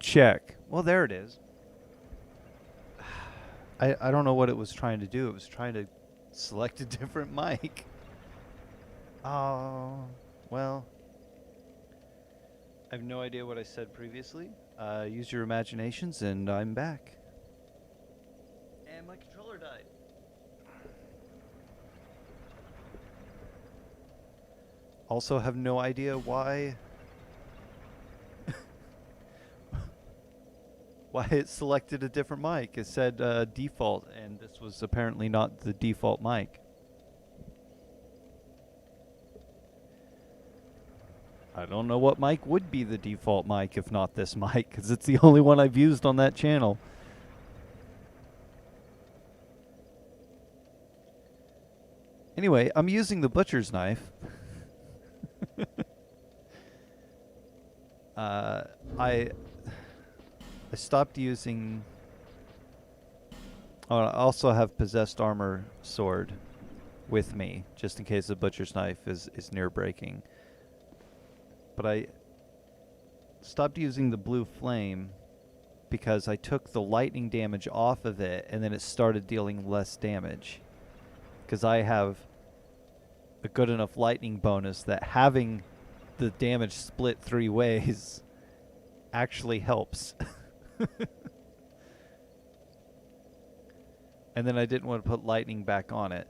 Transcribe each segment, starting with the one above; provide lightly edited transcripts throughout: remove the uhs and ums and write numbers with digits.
check. Well, there it is. I don't know what it was trying to do. It was trying to select a different mic. Oh, well, I have no idea what I said previously. Use your imaginations, and I'm back. And my controller died. Also have no idea why why it selected a different mic. It said default, and this was apparently not the default mic. I don't know what mic would be the default mic if not this mic, because it's the only one I've used on that channel. Anyway, I'm using the butcher's knife. I stopped using. Oh, I also have possessed armor sword with me, just in case the butcher's knife is near breaking. But I stopped using the blue flame because I took the lightning damage off of it, and then it started dealing less damage. Because I have a good enough lightning bonus that having the damage split 3 ways actually helps. And then I didn't want to put lightning back on it.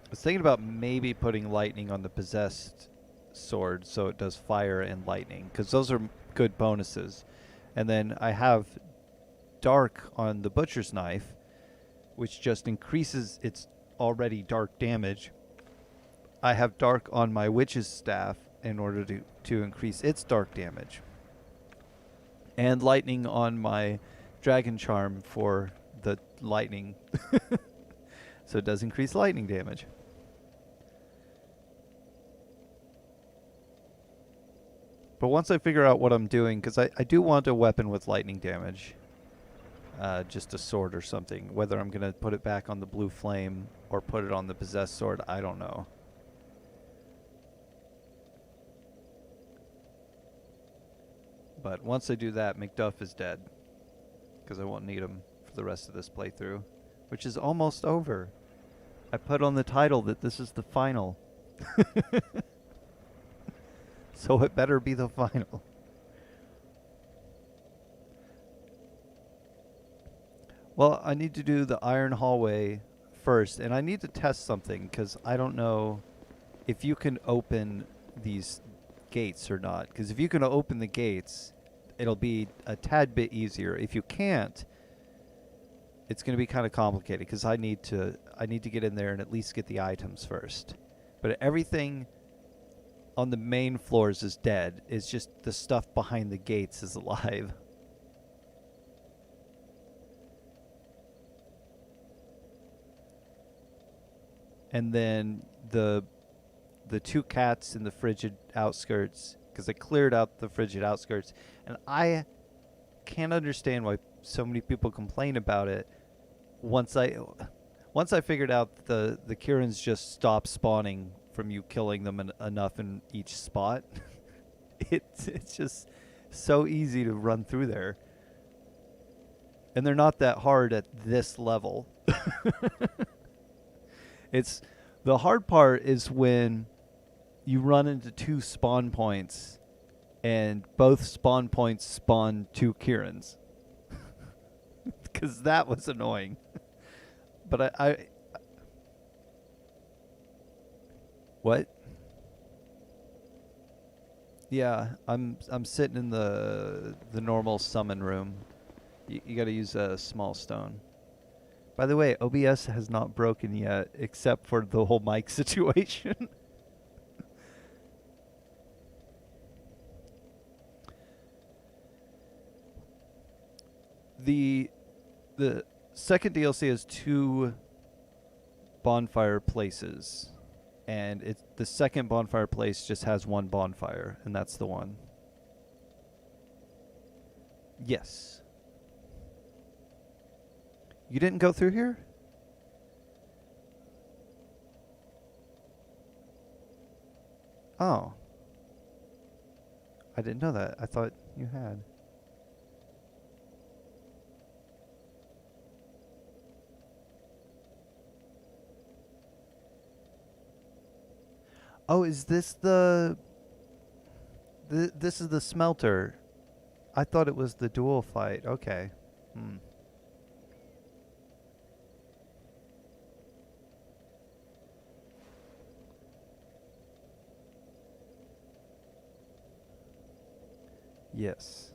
I was thinking about maybe putting lightning on the possessed sword so it does fire and lightning, because those are good bonuses. And then I have dark on the butcher's knife, which just increases its already dark damage. I have dark on my witch's staff in order to increase its dark damage. And lightning on my dragon charm for the lightning. So it does increase lightning damage. But once I figure out what I'm doing, because I do want a weapon with lightning damage. Just a sword or something. Whether I'm going to put it back on the blue flame or put it on the possessed sword, I don't know. But once I do that, Macduff is dead. Because I won't need him for the rest of this playthrough. Which is almost over. I put on the title that this is the final. So it better be the final. Well, I need to do the iron hallway first, and I need to test something, because I don't know if you can open these gates or not. Because if you can open the gates, it'll be a tad bit easier. If you can't, it's going to be kind of complicated, because I need to get in there and at least get the items first. But everything on the main floors is dead. It's just the stuff behind the gates is alive. And then the 2 cats in the frigid outskirts, because I cleared out the frigid outskirts, and I can't understand why so many people complain about it. Once I figured out the Kirans just stop spawning from you killing them enough in each spot. It's just so easy to run through there. And they're not that hard at this level. It's the hard part is when you run into 2 spawn points and both spawn points spawn 2 Kirans. Because that was annoying. But I what? Yeah, I'm sitting in the normal summon room. You got to use a small stone. By the way, OBS has not broken yet, except for the whole mic situation. The second DLC has 2 bonfire places, and the second bonfire place just has 1 bonfire, and that's the one. Yes. You didn't go through here? Oh. I didn't know that. I thought you had. Oh, is this the... This is the smelter. I thought it was the dual fight. Okay. Hmm. Yes.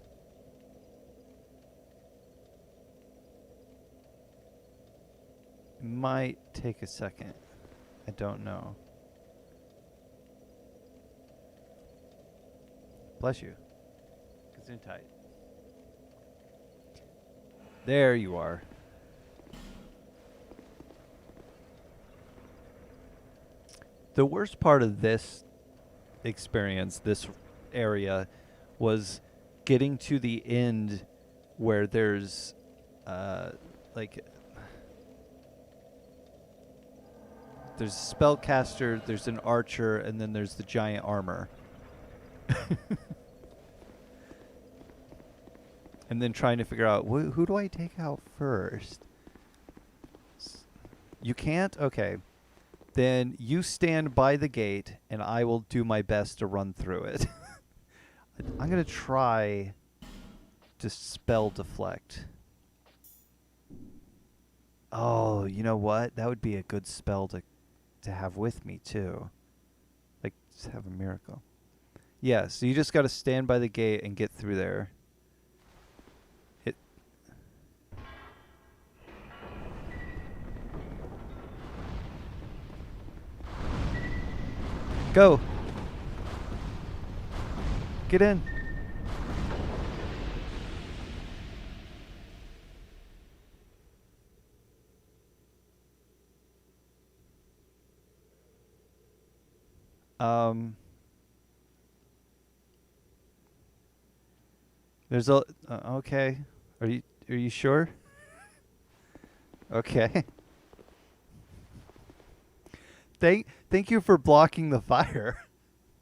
It might take a second. I don't know. Bless you. Gesundheit. There you are. The worst part of this experience, this area, was getting to the end where there's like there's a spellcaster, there's an archer, and then there's the giant armor. And then trying to figure out who do I take out first? You can't? Okay. Then you stand by the gate and I will do my best to run through it. I'm going to try to spell deflect. Oh, you know what? That would be a good spell to have with me too. Like, just have a miracle. Yeah, so you just got to stand by the gate and get through there. Go. Get in. There's a okay. Are you sure? Okay. Thank you for blocking the fire.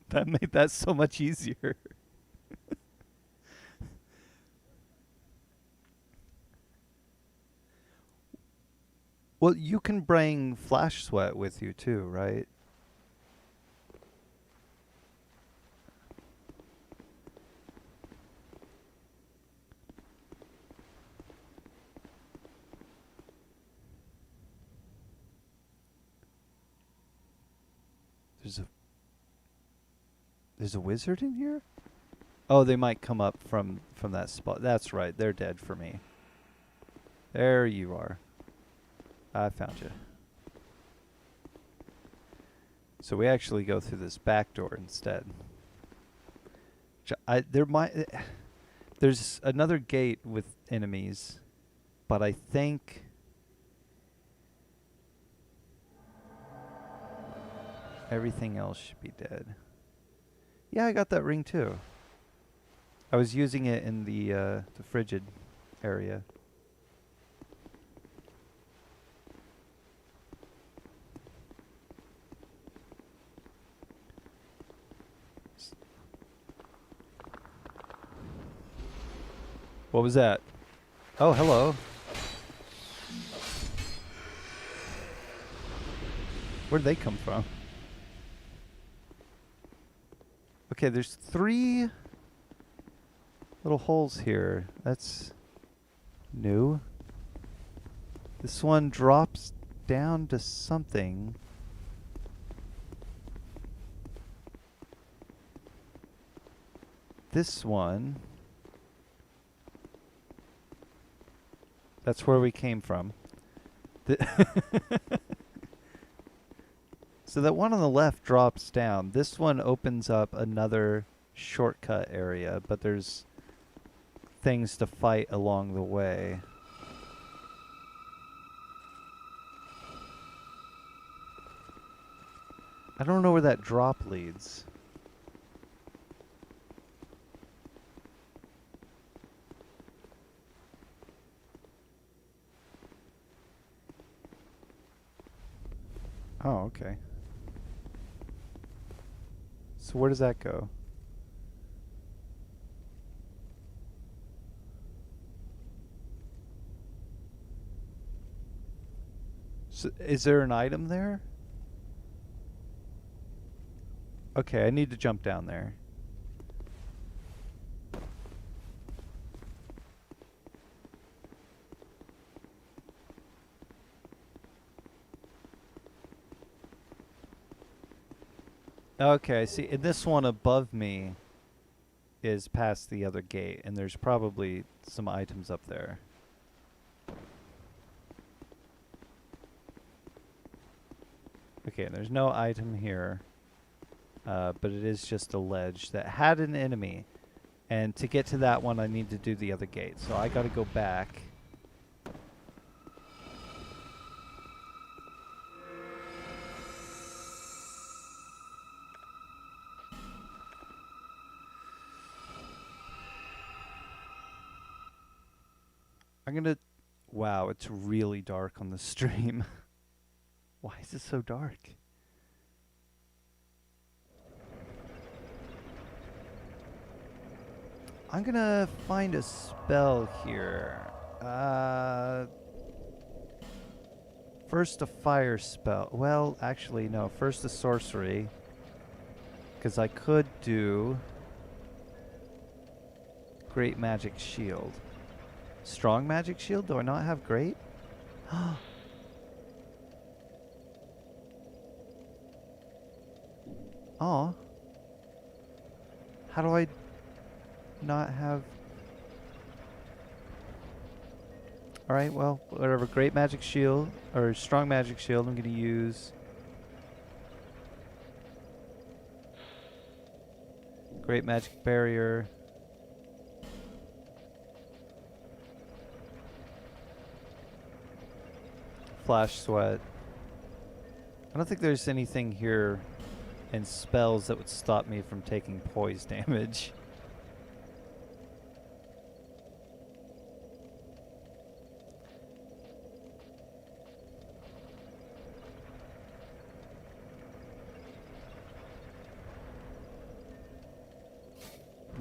That made that so much easier. Well, you can bring flash sweat with you too, right? There's a There's a wizard in here? Oh, they might come up from that spot. That's right. They're dead for me. There you are. I found you. So we actually go through this back door instead. There's another gate with enemies, but I think everything else should be dead. Yeah, I got that ring too. I was using it in the frigid area. What was that? Oh, hello. Where'd they come from? Okay, there's 3 little holes here. That's new. This one drops down to something. This one. That's where we came from. So that one on the left drops down. This one opens up another shortcut area, but there's things to fight along the way. I don't know where that drop leads. Oh, okay. So where does that go? So is there an item there? Okay, I need to jump down there. Okay, I see. And this one above me is past the other gate, and there's probably some items up there. Okay, there's no item here, but it is just a ledge that had an enemy. And to get to that one, I need to do the other gate. So I gotta go back. I'm gonna... Wow, it's really dark on the stream. Why is it so dark? I'm gonna find a spell here. First a fire spell. Well, actually, no. First a sorcery. Because I could do Great Magic Shield. Strong Magic Shield? Do I not have Great? Oh. How do I not have... Alright, well, whatever. Great Magic Shield, or Strong Magic Shield, I'm going to use... Great Magic Barrier. Flash Sweat. I don't think there's anything here in spells that would stop me from taking poise damage.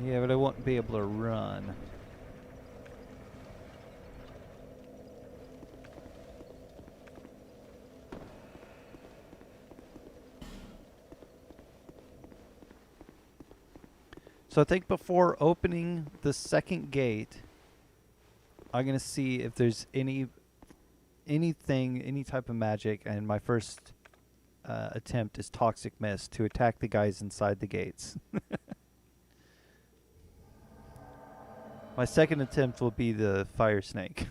Yeah, but I won't be able to run. So I think before opening the second gate, I'm going to see if there's anything, any type of magic, and my first attempt is Toxic Mist to attack the guys inside the gates. My second attempt will be the Fire Snake.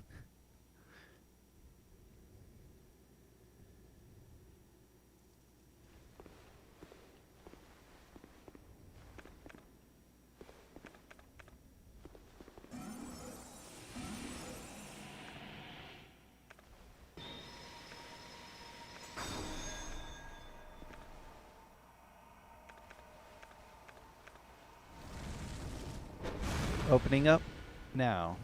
Opening up now.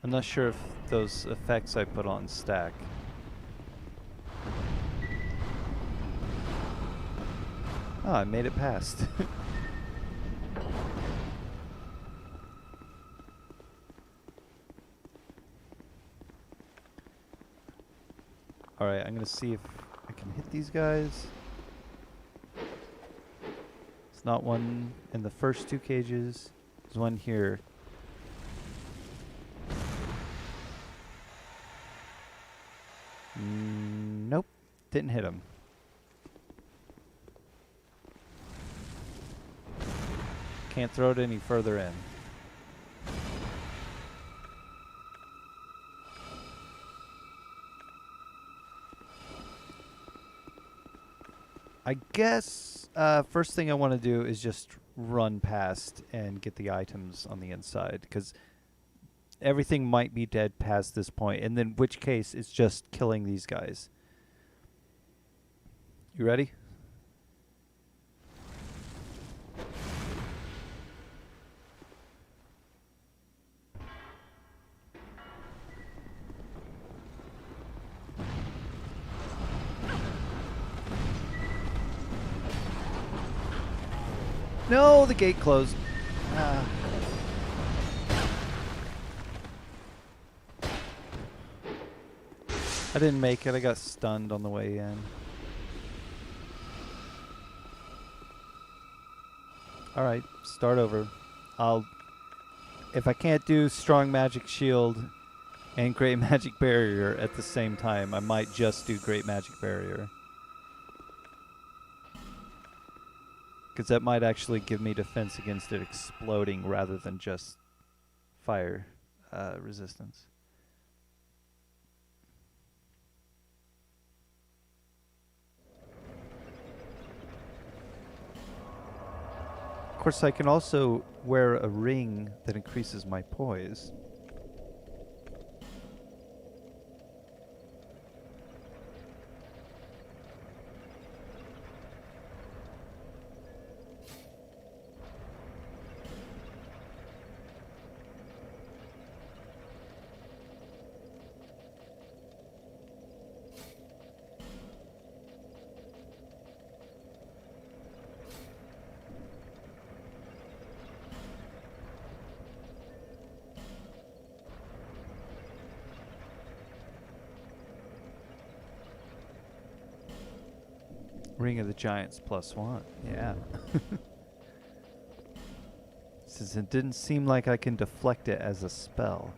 I'm not sure if those effects I put on stack. Oh, I made it past. Alright, I'm gonna see if I can hit these guys. It's not one in the first two cages. There's one here. Nope, didn't hit him. Can't throw it any further in. I guess first thing I want to do is just run past and get the items on the inside, because everything might be dead past this point, and in which case it's just killing these guys. You ready? No, the gate closed. I didn't make it. I got stunned on the way in. Alright, start over. If I can't do strong magic shield and great magic barrier at the same time, I might just do great magic barrier. Because that might actually give me defense against it exploding rather than just fire resistance. Of course, I can also wear a ring that increases my poise. Ring of the Giants +1. Yeah. Since it didn't seem like I can deflect it as a spell.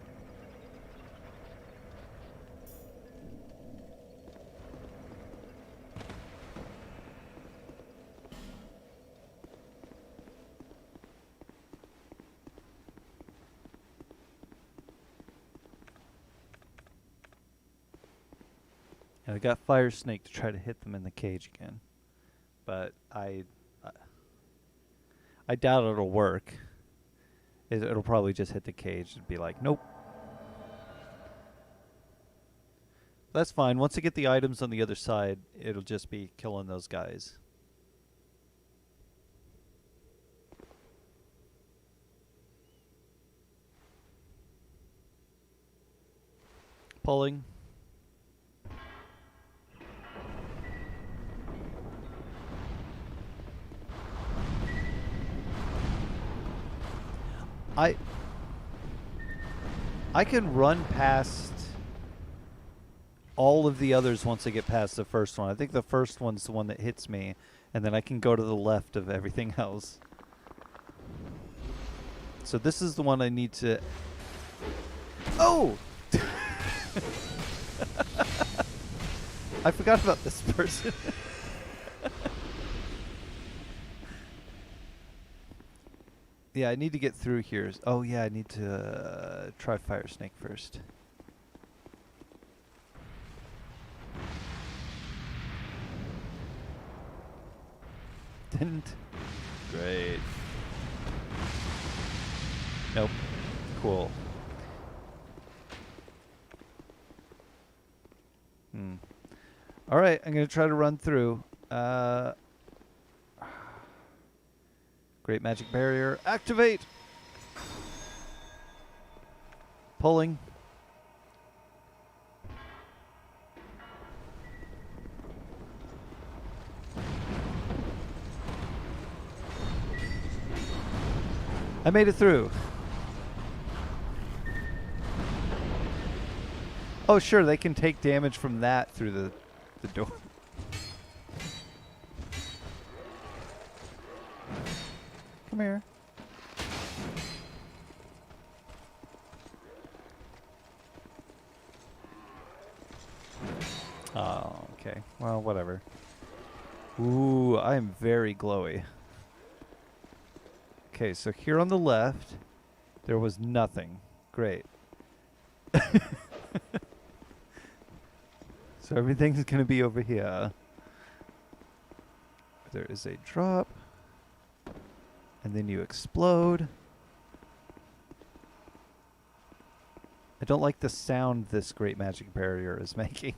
And I got Fire Snake to try to hit them in the cage again. But I doubt it'll work. It'll probably just hit the cage and be like, nope. That's fine. Once I get the items on the other side, it'll just be killing those guys. Pulling. I can run past all of the others once I get past the first one. I think the first one's the one that hits me, and then I can go to the left of everything else. So this is the one I need to... Oh! I forgot about this person. Yeah, I need to get through here. Oh yeah, I need to try Fire Snake first. Didn't. Great. Nope. Cool. All right, I'm gonna try to run through. Great Magic Barrier, activate! Pulling. I made it through. Oh, sure, they can take damage from that through the door. Come here. Oh, okay. Well, whatever. Ooh, I am very glowy. Okay, so here on the left, there was nothing. Great. So everything's going to be over here. There is a drop. And then you explode. I don't like the sound this Great Magic Barrier is making.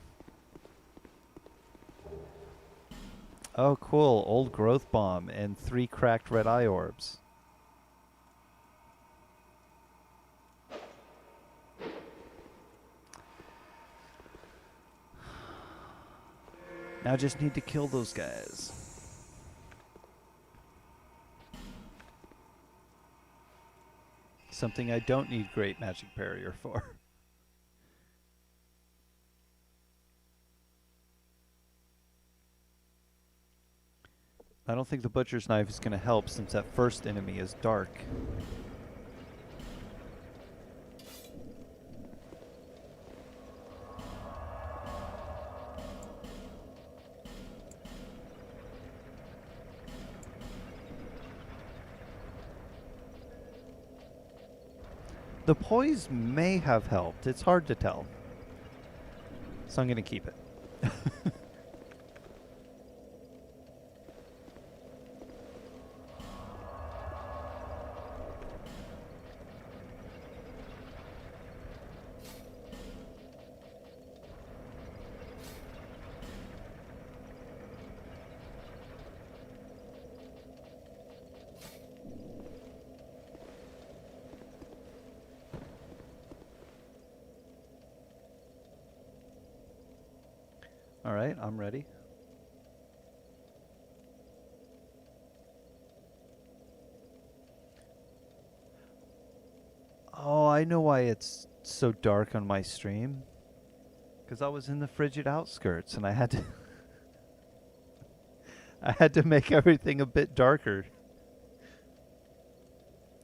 Oh, cool. Old Growth Bomb and 3 cracked red eye orbs. Now I just need to kill those guys. Something I don't need Great Magic Barrier for. I don't think the butcher's knife is going to help since that first enemy is dark. The poise may have helped. It's hard to tell. So I'm going to keep it. All right, I'm ready. Oh, I know why it's so dark on my stream. Because I was in the frigid outskirts and I had to I had to make everything a bit darker.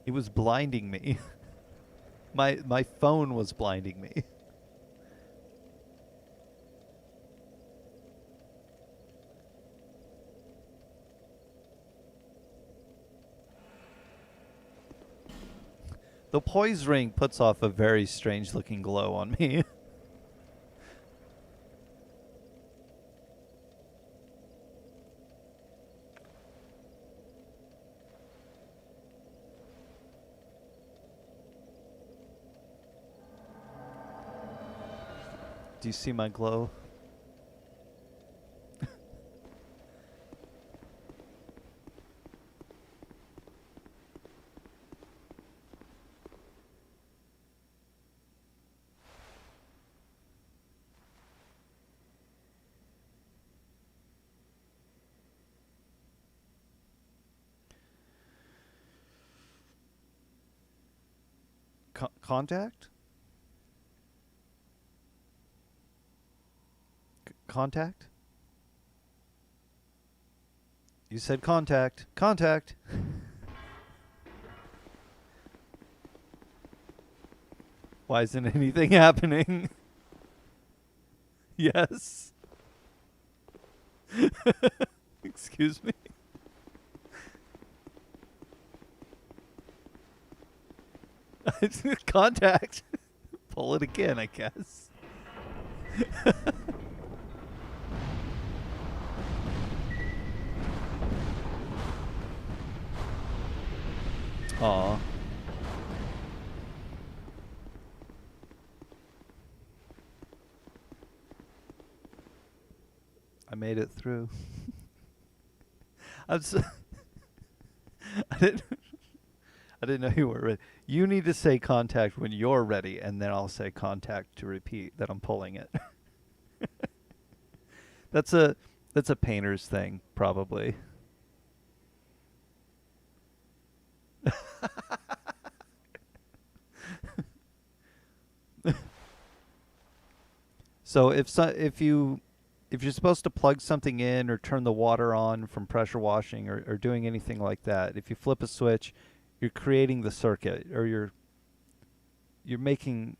It was blinding me. My phone was blinding me. The poise ring puts off a very strange looking glow on me. Do you see my glow? Contact? Contact? You said contact. Contact! Why isn't anything happening? Yes. Excuse me. Contact. Pull it again, I guess. Aw. I made it through. I'm so I didn't know you were ready. You need to say contact when you're ready, and then I'll say contact to repeat that I'm pulling it. That's a painter's thing, probably. So if you're supposed to plug something in or turn the water on from pressure washing or doing anything like that, if you flip a switch, you're creating the circuit, or you're making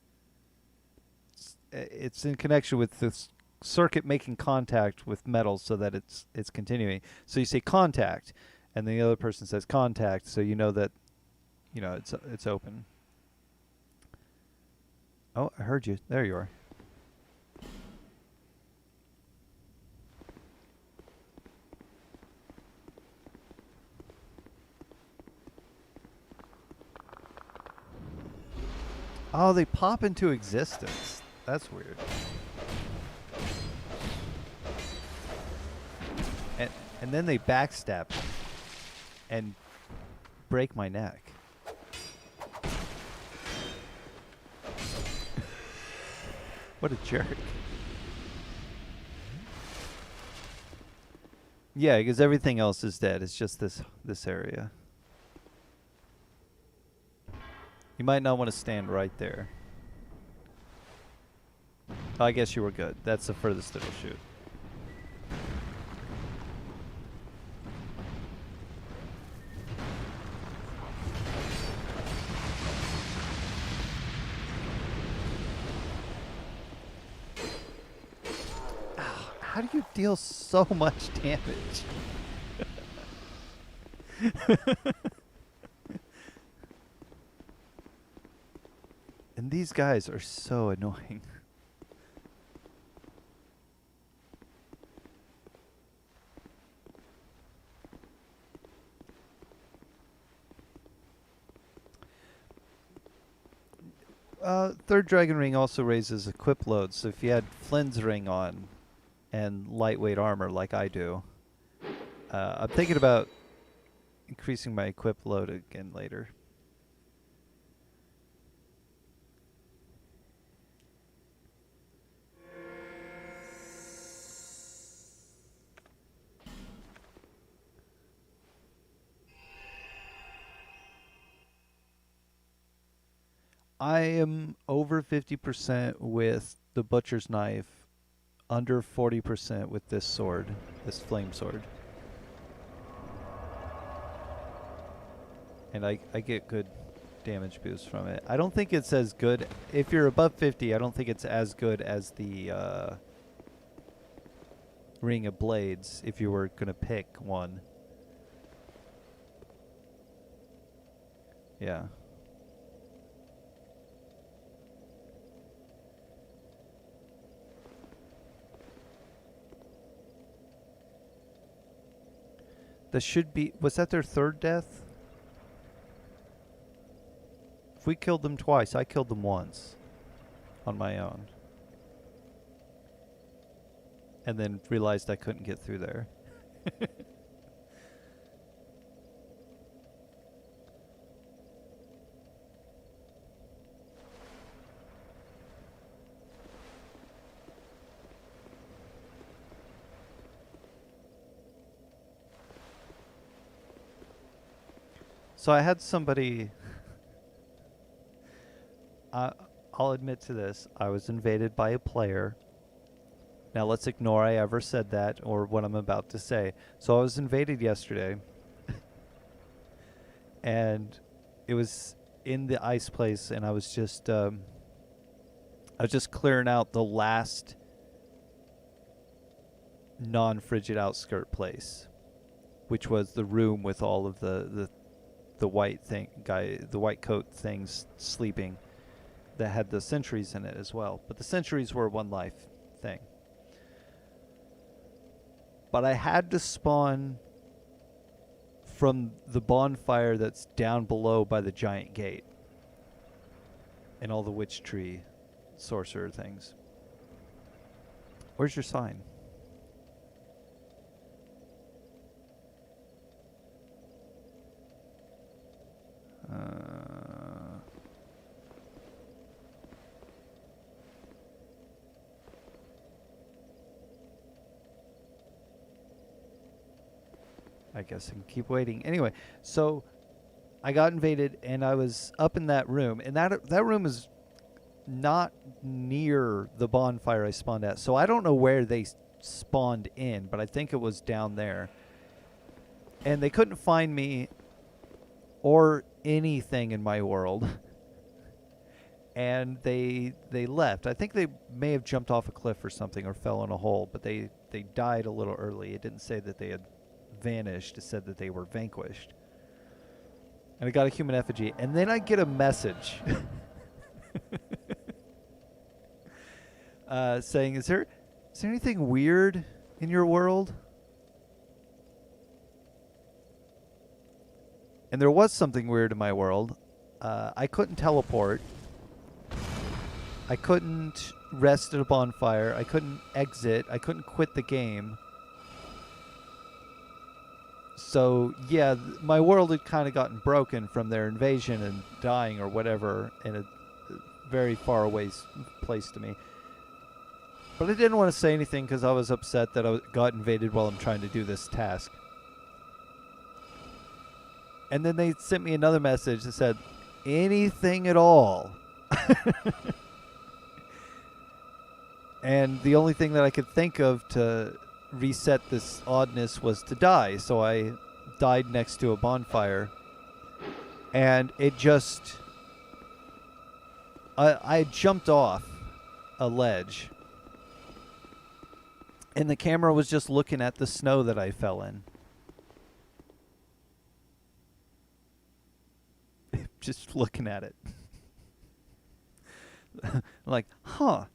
it's in connection with this circuit making contact with metal so that it's continuing. So you say contact, and the other person says contact, so you know that it's open. Oh, I heard you. There you are. Oh, they pop into existence. That's weird. And then they backstab me and break my neck. What a jerk. Yeah, because everything else is dead. It's just this area. You might not want to stand right there. I guess you were good. That's the furthest it'll shoot. How do you deal so much damage? And these guys are so annoying. Third Dragon Ring also raises equip load, so if you had Flynn's Ring on and lightweight armor like I do, I'm thinking about increasing my equip load again later. I am over 50% with the Butcher's Knife, under 40% with this sword, this flame sword. And I get good damage boost from it. I don't think it's as good. If you're above 50, I don't think it's as good as the Ring of Blades if you were going to pick one. Yeah. That should be... Was that their third death? If we killed them twice, I killed them once. On my own. And then realized I couldn't get through there. So I had somebody... I'll admit to this. I was invaded by a player. Now let's ignore I ever said that or what I'm about to say. So I was invaded yesterday. And it was in the ice place, and I was just clearing out the last non-frigid outskirt place, which was the room with all of the white the white coat things sleeping, that had the sentries in it as well. But the sentries were one life thing. But I had to spawn from the bonfire that's down below by the giant gate and all the witch tree sorcerer things. Where's your sign? I guess I can keep waiting. Anyway, so I got invaded, and I was up in that room, and that room is not near the bonfire I spawned at. So I don't know where they spawned in, but I think it was down there. And they couldn't find me or anything in my world. And they left. I think they may have jumped off a cliff or something or fell in a hole, but they died a little early. It didn't say that they had vanished. It said that they were vanquished. And I got a human effigy. And then I get a message saying, is there anything weird in your world? And there was something weird in my world. I couldn't teleport. I couldn't rest at a bonfire. I couldn't exit. I couldn't quit the game. So, yeah, my world had kind of gotten broken from their invasion and dying or whatever in a very far away place to me. But I didn't want to say anything because I was upset that I got invaded while I'm trying to do this task. And then they sent me another message that said, anything at all. And the only thing that I could think of to reset this oddness was to die. So I died next to a bonfire. And it just... I jumped off a ledge. And the camera was just looking at the snow that I fell in. Just looking at it. Like, huh.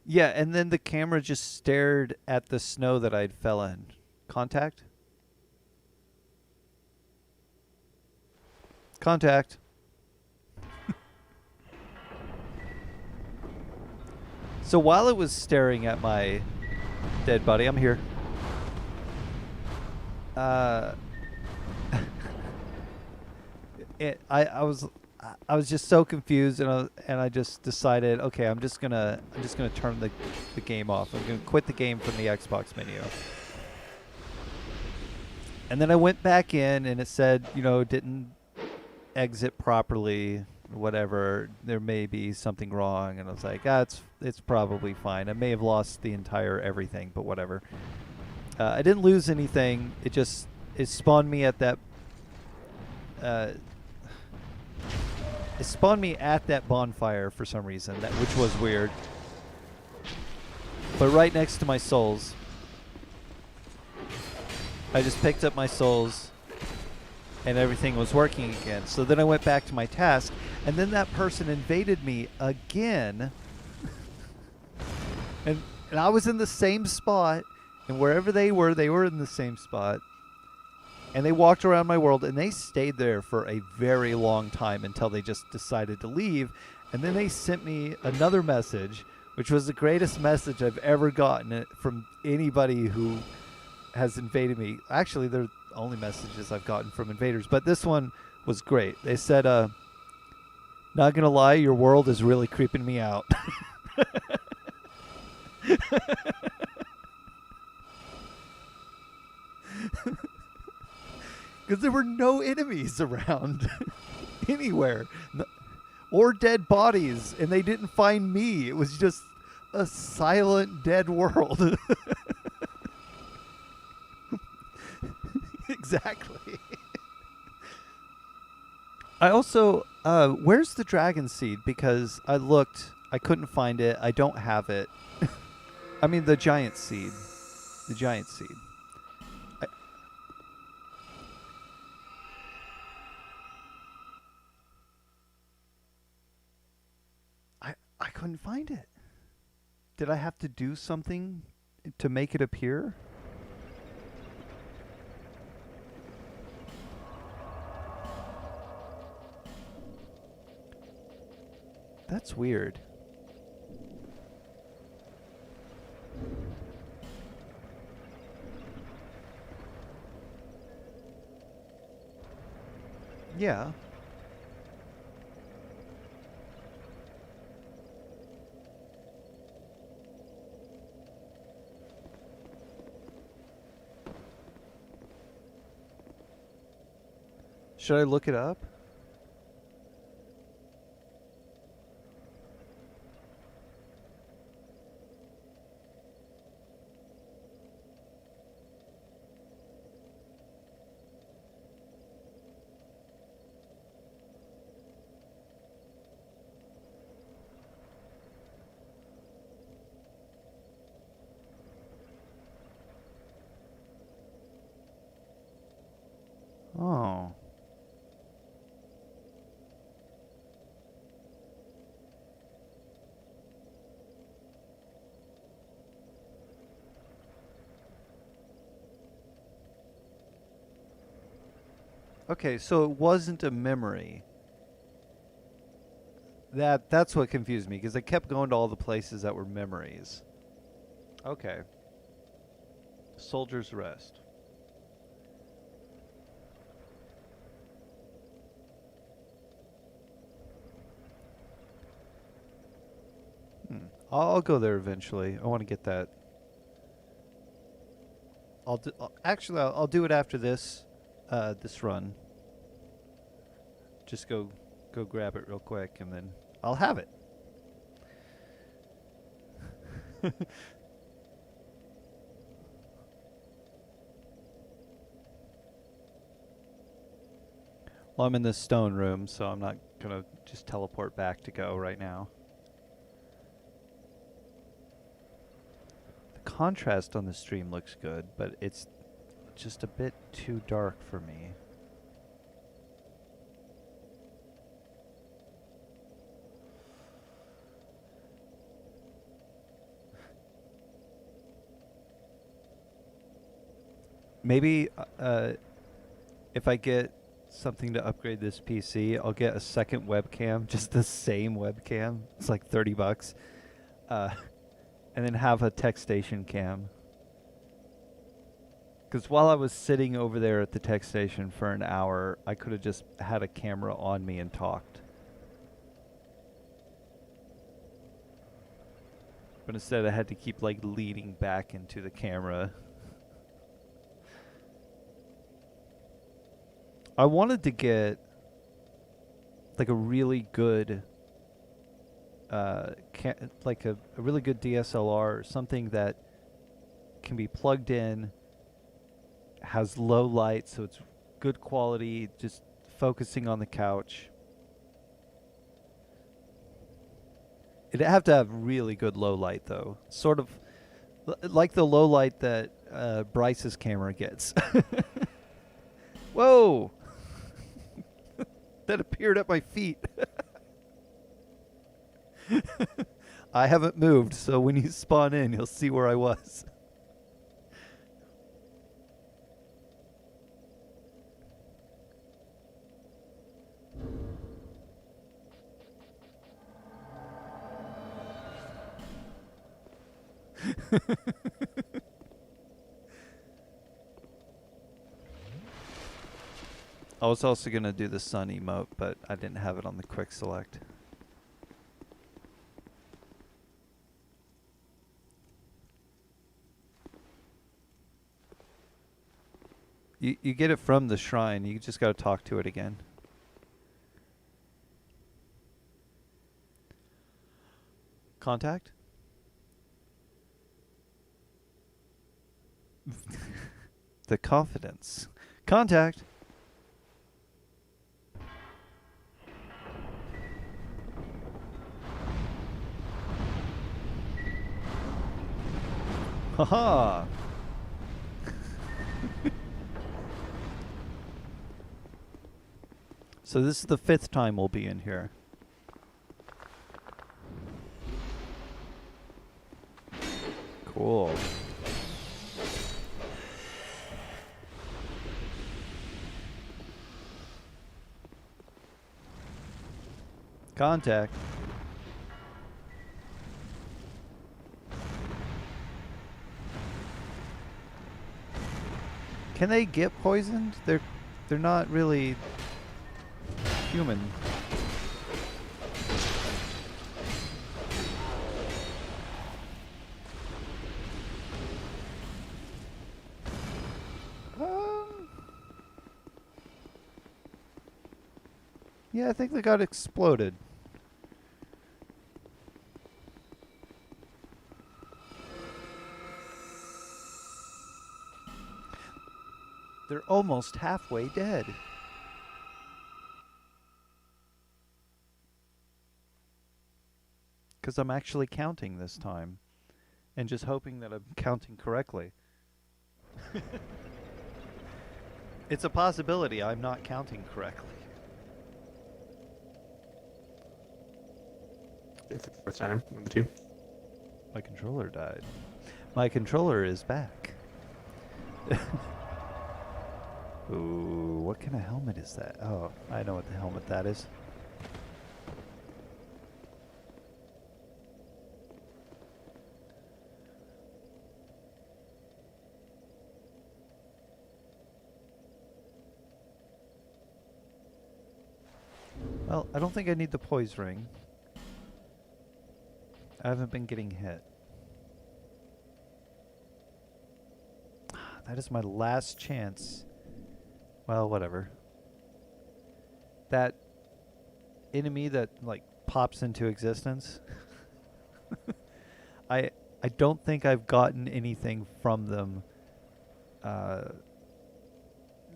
Yeah, and then the camera just stared at the snow that I'd fell in. Contact? Contact. So while it was staring at my dead body, I'm here. Uh, I was just so confused, and I just decided, okay, I'm just gonna turn the game off. I'm gonna quit the game from the Xbox menu. And then I went back in, and it said, didn't exit properly, whatever. There may be something wrong, and I was like, it's probably fine. I may have lost the entire everything, but whatever. I didn't lose anything. It spawned me at that. Uh, It spawned me at that bonfire for some reason, which was weird. But right next to my souls, I just picked up my souls, and everything was working again. So then I went back to my task, and then that person invaded me again. and I was in the same spot, and wherever they were in the same spot. And they walked around my world, and they stayed there for a very long time until they just decided to leave. And then they sent me another message, which was the greatest message I've ever gotten from anybody who has invaded me. Actually, they're the only messages I've gotten from invaders, but this one was great. They said, not gonna lie, your world is really creeping me out. Because there were no enemies around anywhere, or dead bodies, and they didn't find me. It was just a silent, dead world. Exactly. I also, where's the dragon seed? Because I looked, I couldn't find it. I don't have it. I mean, the giant seed. The giant seed. I couldn't find it. Did I have to do something to make it appear? That's weird. Yeah. Should I look it up? Oh. Okay, so it wasn't a memory. That's what confused me, because I kept going to all the places that were memories. Okay. Soldier's Rest. I'll go there eventually. I want to get that. Actually, I'll do it after this run. Just go grab it real quick, and then I'll have it. Well, I'm in this stone room, so I'm not gonna just teleport back to go right now. The contrast on the stream looks good, but it's just a bit too dark for me. Maybe if I get something to upgrade this PC, I'll get a second webcam, just the same webcam. It's like $30. And then have a tech station cam. Because while I was sitting over there at the tech station for an hour, I could have just had a camera on me and talked. But instead I had to keep like leaning back into the camera. I wanted to get like a really good like a really good DSLR, something that can be plugged in, has low light, so it's good quality, just focusing on the couch. It'd have to have really good low light though, sort of like the low light that Bryce's camera gets. Whoa! That appeared at my feet. I haven't moved, so when you spawn in, you'll see where I was. I was also going to do the sun emote, but I didn't have it on the quick select. You get it from the shrine. You just got to talk to it again. Contact? The confidence. Contact! Haha! So this is the 5th time we'll be in here. Cool. Contact. Can they get poisoned? They're not really human. Yeah, I think they got exploded. They're almost halfway dead. Because I'm actually counting this time. And just hoping that I'm counting correctly. It's a possibility I'm not counting correctly. It's the first time of the two. My controller died. My controller is back. Ooh, what kind of helmet is that? Oh, I know what the helmet that is. Well, I don't think I need the poise ring. I haven't been getting hit. That is my last chance. Well, whatever. That enemy that like pops into existence. I don't think I've gotten anything from them,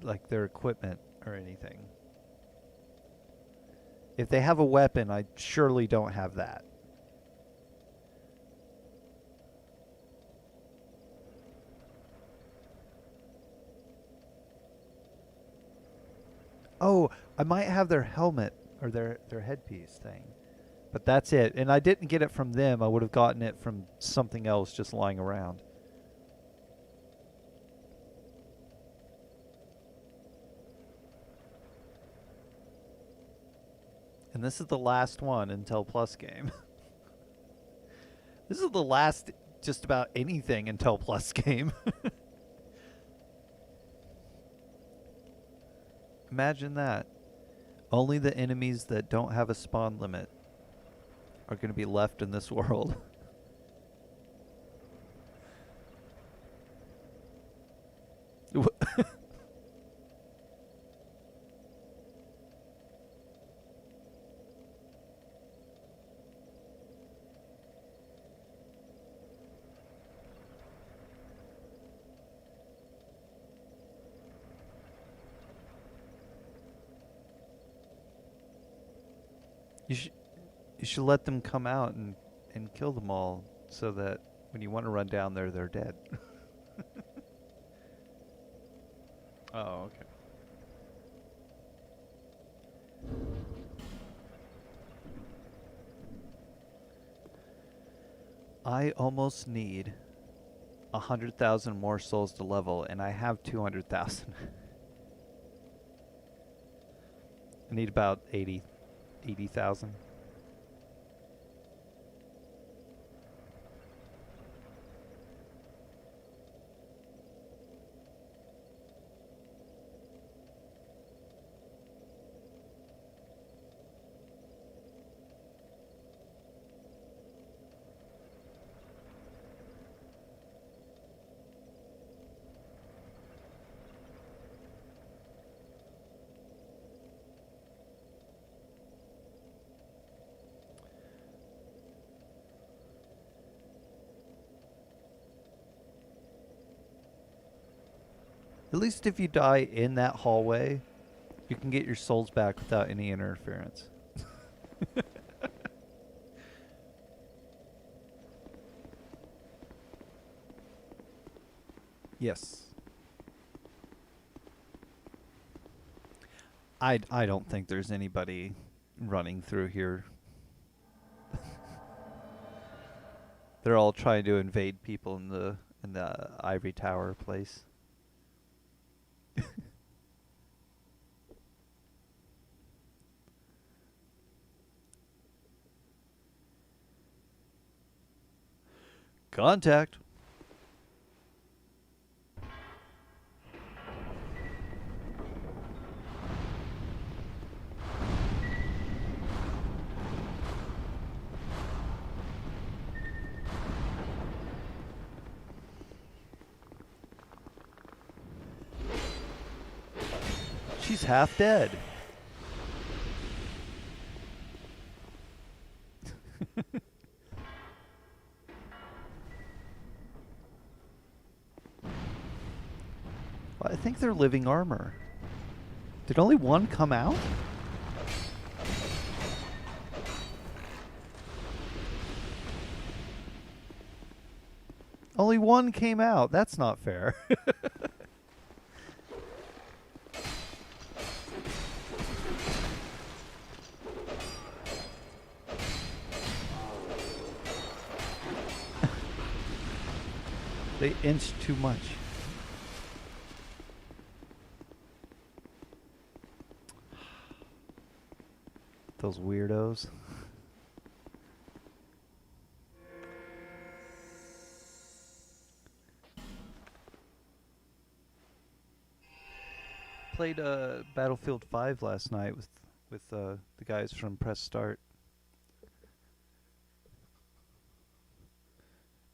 like their equipment or anything. If they have a weapon, I surely don't have that. Oh, I might have their helmet or their headpiece thing. But that's it. And I didn't get it from them. I would have gotten it from something else just lying around. And this is the last one Intel Plus game. This is the last just about anything Intel Plus game. Imagine that. Only the enemies that don't have a spawn limit are going to be left in this world. You should you should let them come out and kill them all so that when you want to run down there, they're dead. Oh, okay. I almost need 100,000 more souls to level, and I have 200,000. I need about 80,000. At least if you die in that hallway, you can get your souls back without any interference. Yes. I don't think there's anybody running through here. They're all trying to invade people in the ivory tower place. Contact. She's half dead. Well, I think they're living armor. Did only one come out? Only one came out. That's not fair. They inched too much. Those weirdos. Played Battlefield 5 last night with the guys from Press Start.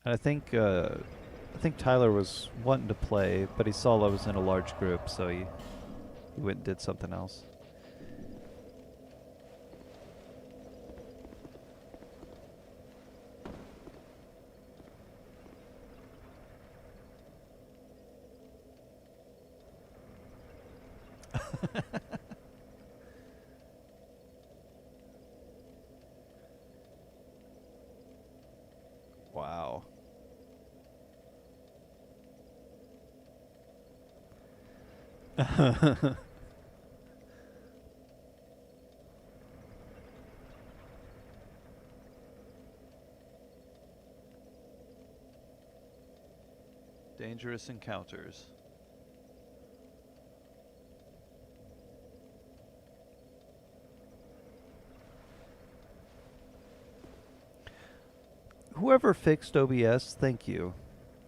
And I think Tyler was wanting to play, but he saw I was in a large group, so he went and did something else. Dangerous encounters. Whoever fixed OBS, thank you.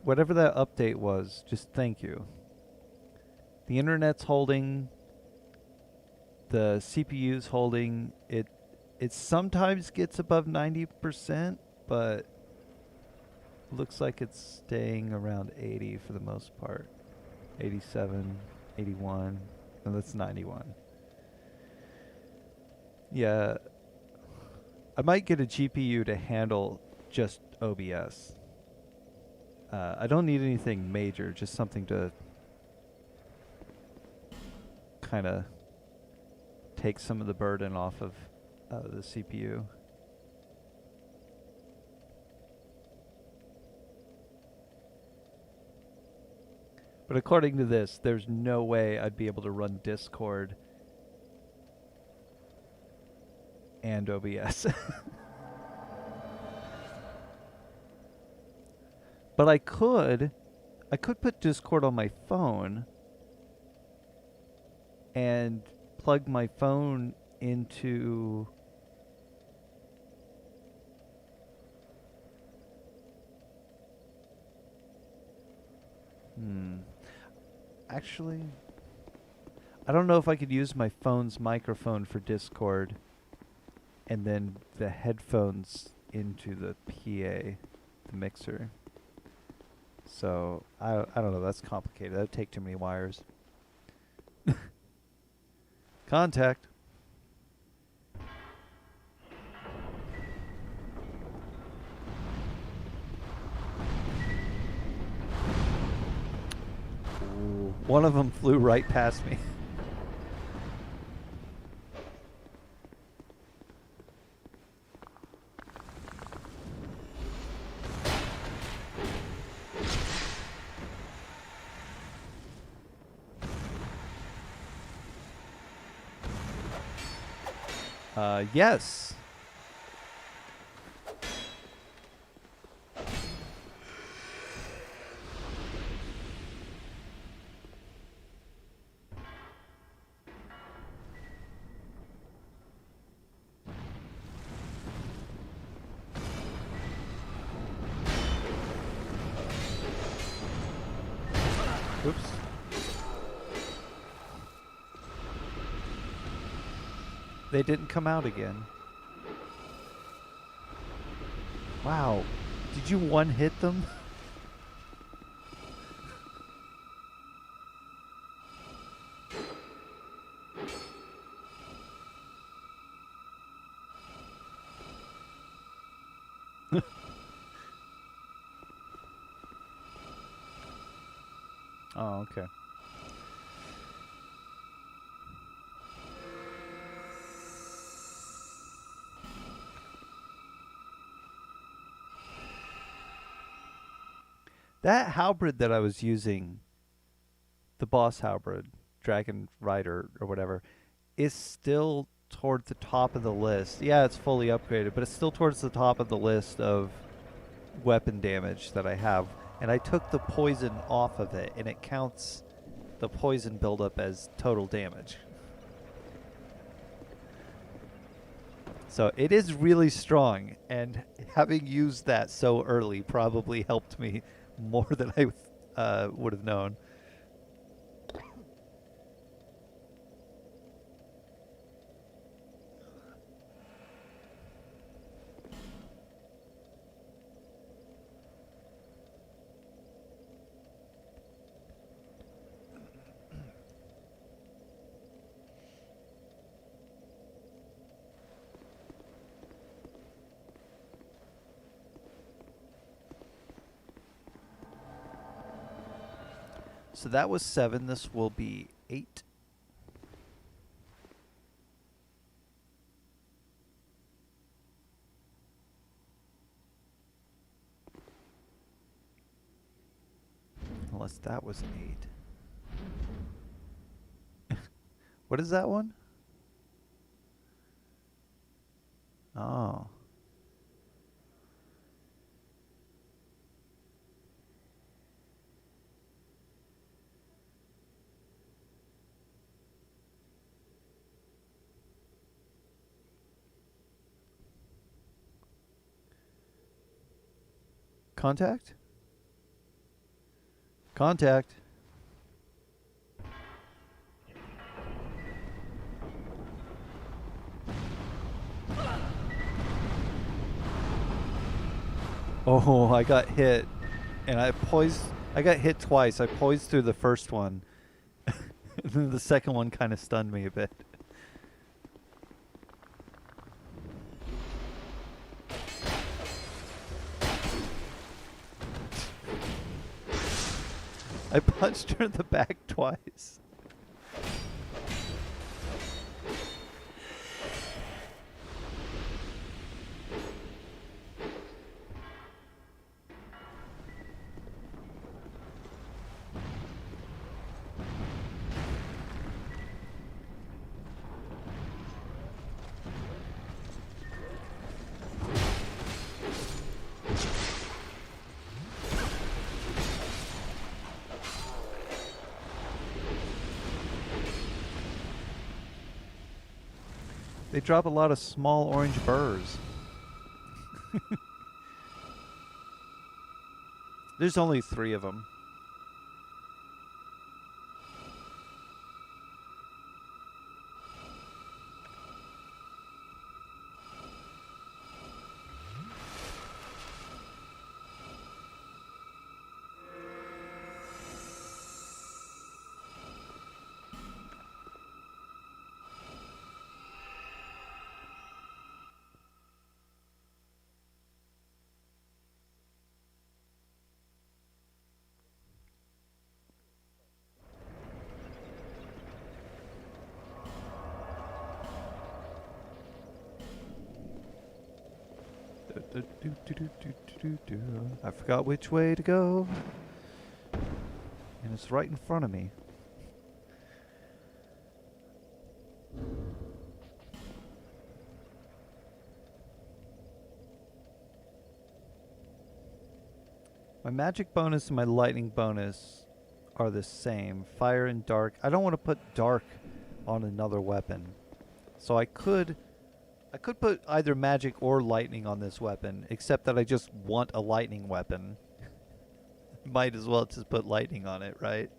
Whatever that update was, just thank you. The internet's holding, the CPU's holding. It sometimes gets above 90%, but looks like it's staying around 80 for the most part. 87, 81. No, that's 91. Yeah, I might get a GPU to handle just OBS. I don't need anything major, just something to kind of take some of the burden off of the CPU. But according to this, there's no way I'd be able to run Discord and OBS. But I could put Discord on my phone and plug my phone into Actually, I don't know if I could use my phone's microphone for Discord and then the headphones into the PA, the mixer. So, I don't know, that's complicated. That would take too many wires. Contact. Ooh, one of them flew right past me. Yes. Oops. They didn't come out again. Wow. Did you one hit them? Oh, okay. That halberd that I was using, the boss halberd, Dragon Rider or whatever, is still toward the top of the list. Yeah, it's fully upgraded, but it's still towards the top of the list of weapon damage that I have. And I took the poison off of it, and it counts the poison buildup as total damage. So it is really strong, and having used that so early probably helped me more than I would have known. So that was 7. This will be 8. Unless that was 8. What is that one? Oh. Contact? Contact. Oh, I got hit. And I poised. I got hit twice. I poised through the first one. And then the second one kind of stunned me a bit. I punched her in the back twice. They drop a lot of small orange burrs. There's only 3 of them. I forgot which way to go. And it's right in front of me. My magic bonus and my lightning bonus are the same. Fire and dark. I don't want to put dark on another weapon. So I could put either magic or lightning on this weapon, except that I just want a lightning weapon. Might as well just put lightning on it, right?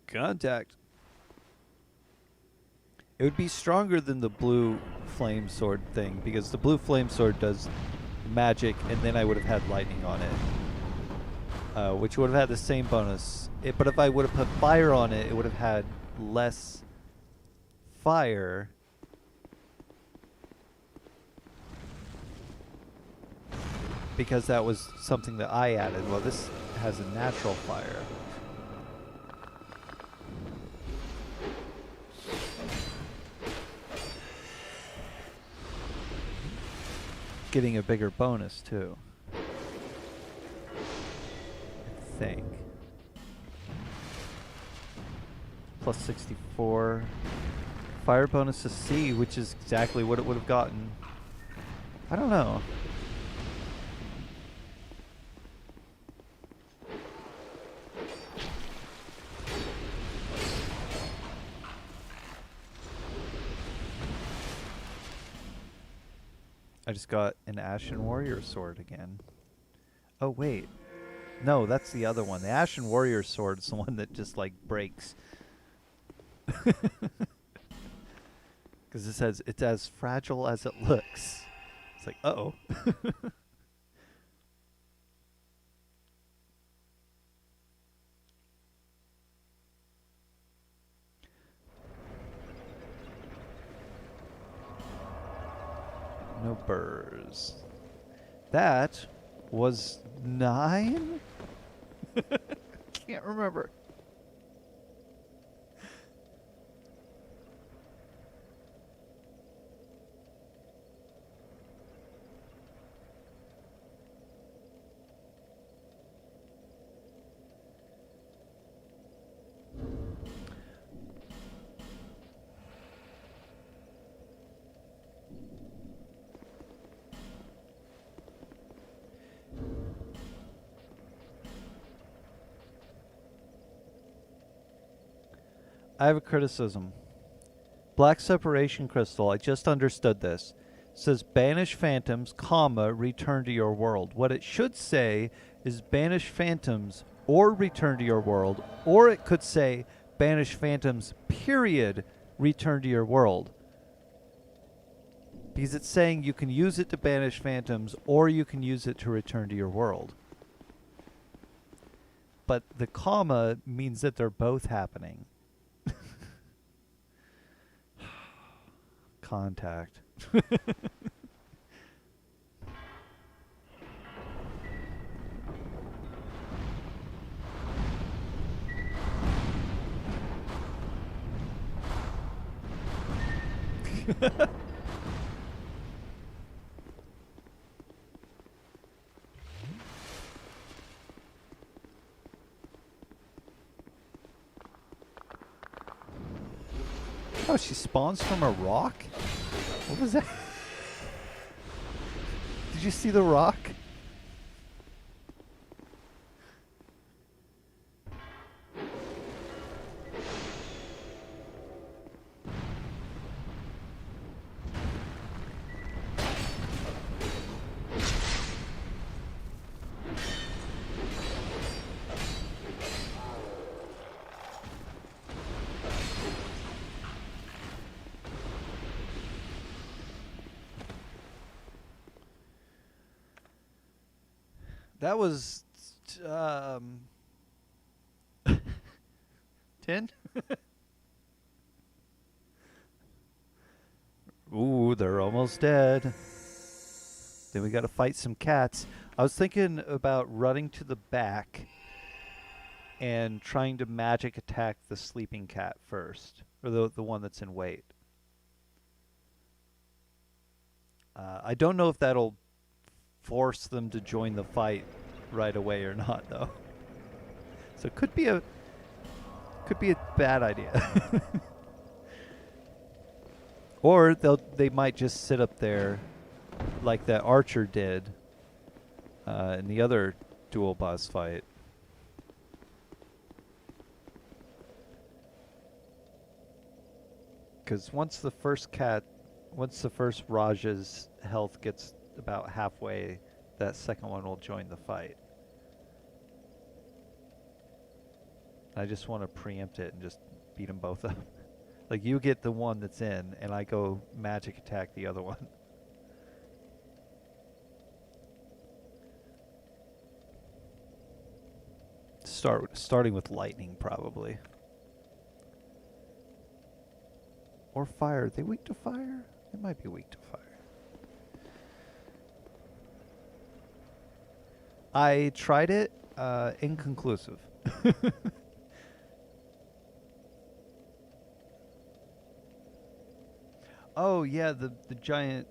Contact. It would be stronger than the blue flame sword thing, because the blue flame sword does magic, and then I would have had lightning on it, which would have had the same bonus. But if I would have put fire on it, it would have had less fire. Because that was something that I added. Well, this has a natural fire. Getting a bigger bonus too, I think. Plus 64. Fire bonus to C, which is exactly what it would have gotten. I don't know. I just got an Ashen Warrior sword again. Oh, wait. No, that's the other one. The Ashen Warrior sword is the one that just, like, breaks. Because it says, it's as fragile as it looks. It's like, uh-oh. Vapors. That was 9? Can't remember. I have a criticism. Black separation crystal, I just understood this. Says banish phantoms, comma, return to your world. What it should say is banish phantoms or return to your world, or it could say banish phantoms, period, return to your world. Because it's saying you can use it to banish phantoms or you can use it to return to your world. But the comma means that they're both happening. Contact. Oh, she spawns from a rock? What was that? Did you see the rock? That was 10? Ooh, they're almost dead. Then we got to fight some cats. I was thinking about running to the back and trying to magic attack the sleeping cat first, or the one that's in wait. I don't know if that'll force them to join the fight right away or not, though. So it could be a bad idea. Or they might just sit up there like that archer did in the other dual boss fight. Because once the first Raja's health gets about halfway, that second one will join the fight. I just want to preempt it and just beat them both up. Like, you get the one that's in, and I go magic attack the other one. Starting with lightning, probably. Or fire. Are they weak to fire? They might be weak to fire. I tried it. Inconclusive. Oh yeah, the giant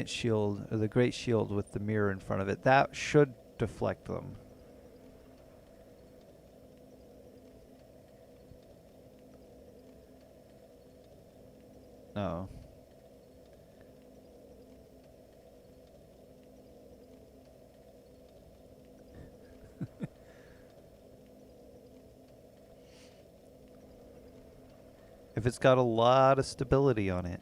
shield, or the great shield with the mirror in front of it. That should deflect them. No. If it's got a lot of stability on it.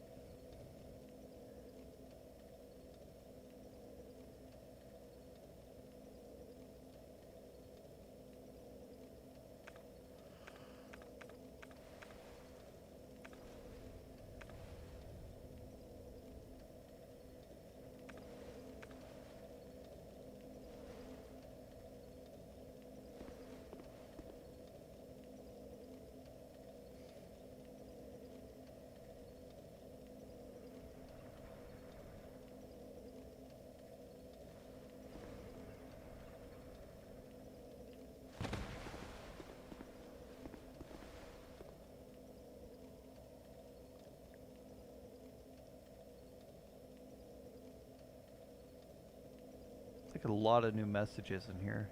Like a lot of new messages in here.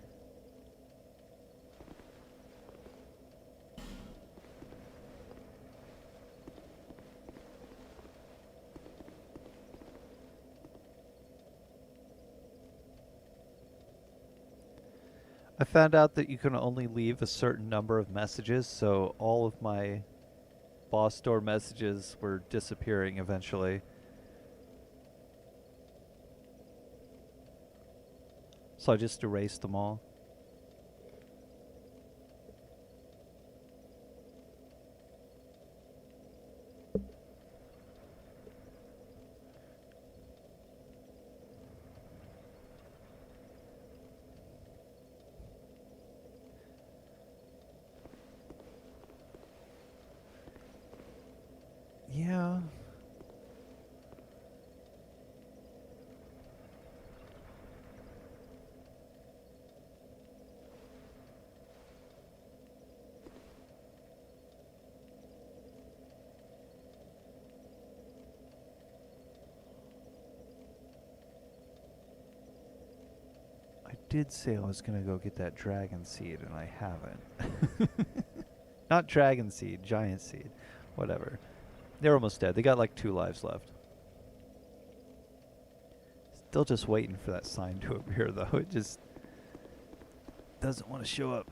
I found out that you can only leave a certain number of messages, so all of my boss store messages were disappearing eventually. So I just erased them all. Yeah. I did say I was gonna go get that dragon seed, and I haven't. Not dragon seed, giant seed. Whatever. They're almost dead. They got like 2 lives left. Still just waiting for that sign to appear, though. It just doesn't want to show up.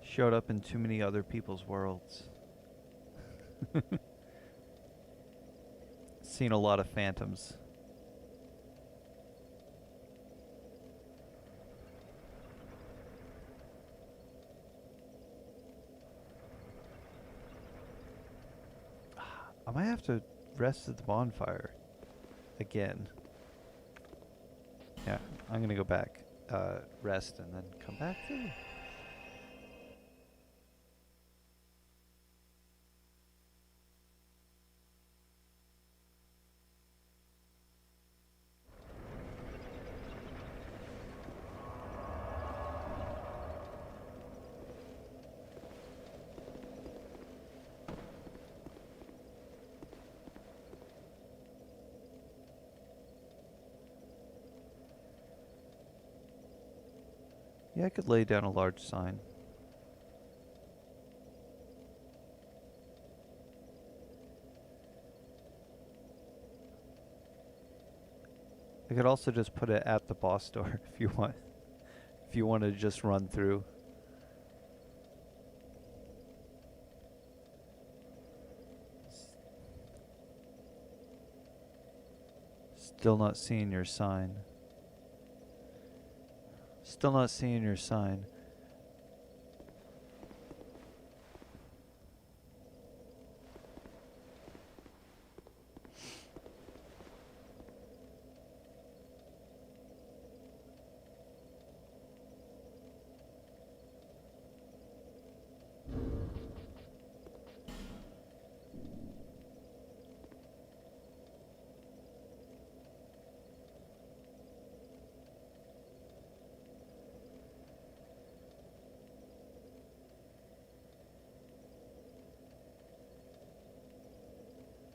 Showed up in too many other people's worlds. Seen a lot of phantoms. I might have to rest at the bonfire again. Yeah, I'm gonna go back, rest, and then come back too. Yeah, I could lay down a large sign. I could also just put it at the boss door if you want. If you want to just run through. Still not seeing your sign. Still not seeing your sign.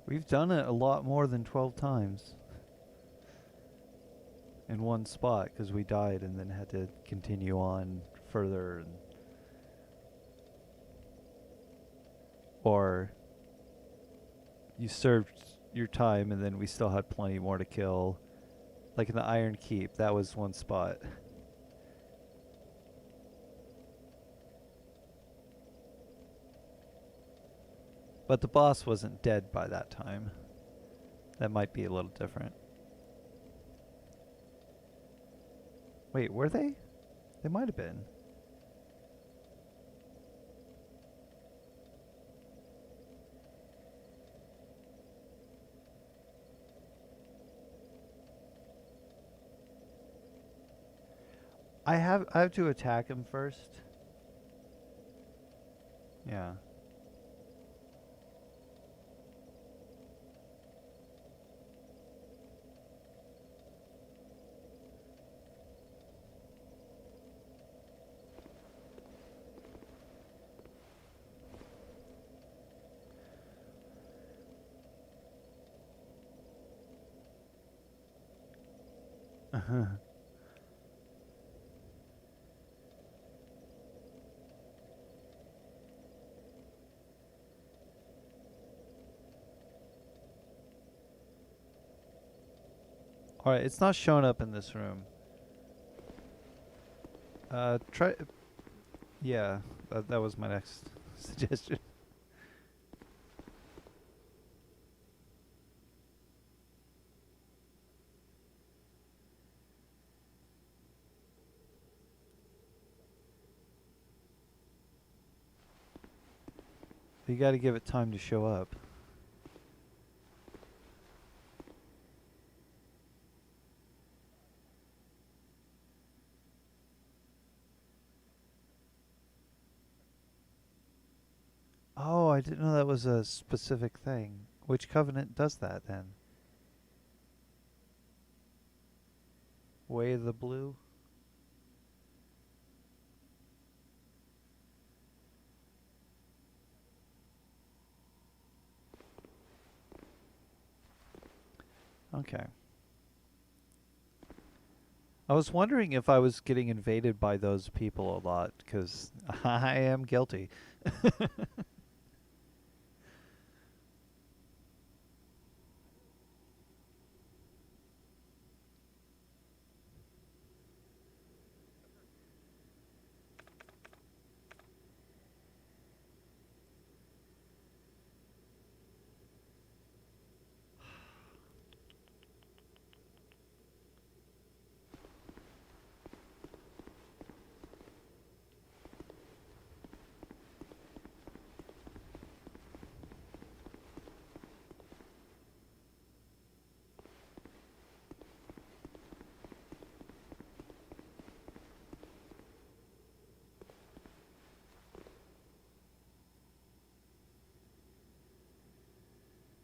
We've done it a lot more than 12 times in one spot because we died and then had to continue on further. Or you served your time and then we still had plenty more to kill. Like in the Iron Keep, that was one spot. But the boss wasn't dead by that time. That might be a little different. Wait, were they? They might have been. I have to attack him first. Yeah. All right, it's not showing up in this room. Try. Yeah, that was my next suggestion. You got to give it time to show up. Oh, I didn't know that was a specific thing. Which covenant does that then? Way of the Blue? Okay. I was wondering if I was getting invaded by those people a lot, because I am guilty.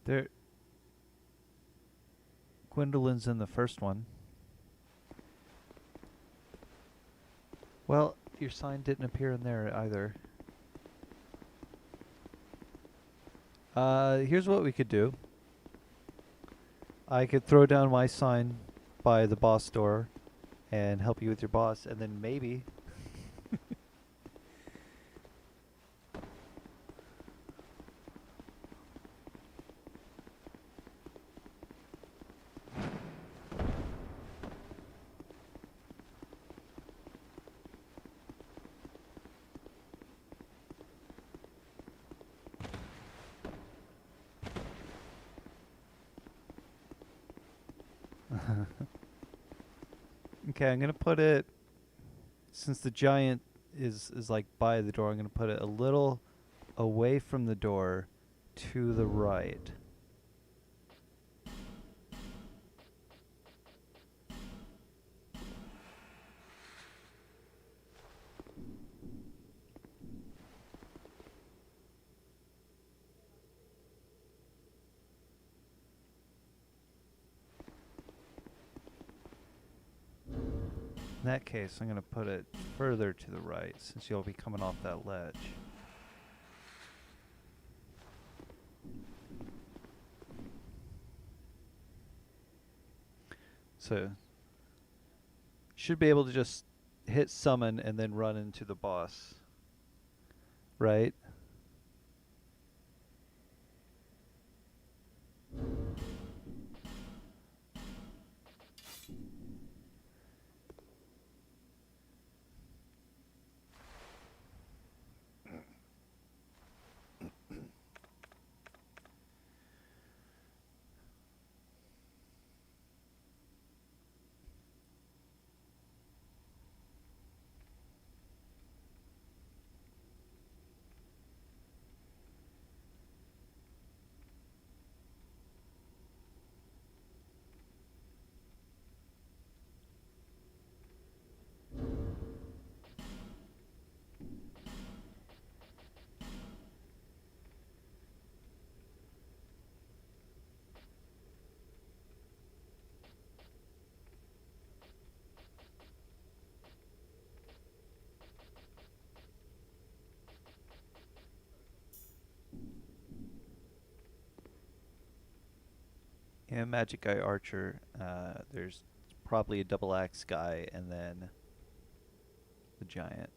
There, Gwendolyn's in the first one. Well, your sign didn't appear in there either. Here's what we could do. I could throw down my sign by the boss door and help you with your boss, and then maybe. Okay, I'm gonna put it, since the giant is like by the door. I'm gonna put it a little away from the door, to the right. In that case, I'm gonna put it further to the right, since you'll be coming off that ledge. So should be able to just hit summon and then run into the boss, right? Yeah, Magic Eye Archer. There's probably a double axe guy, and then the giant.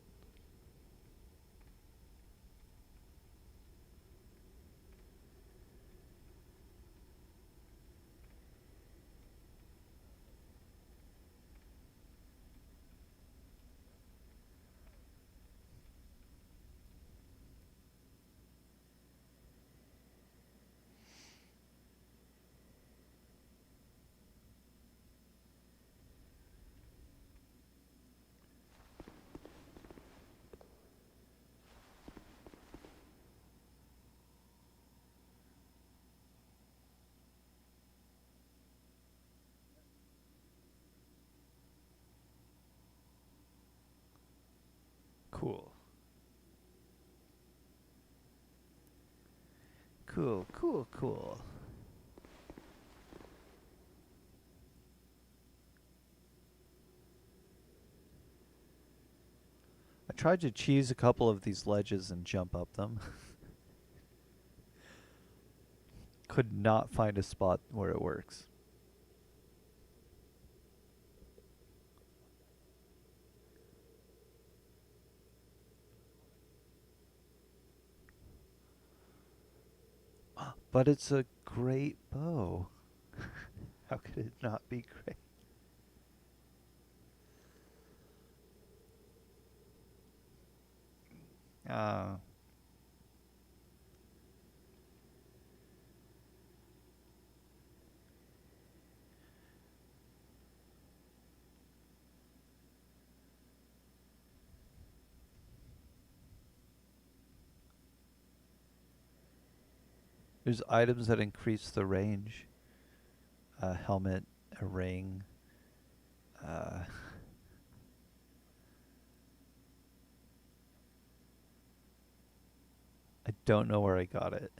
Cool. Cool, cool, cool. I tried to cheese a couple of these ledges and jump up them. Could not find a spot where it works. But it's a great bow. How could it not be great? Uh, there's items that increase the range. A helmet, a ring. Uh, I don't know where I got it.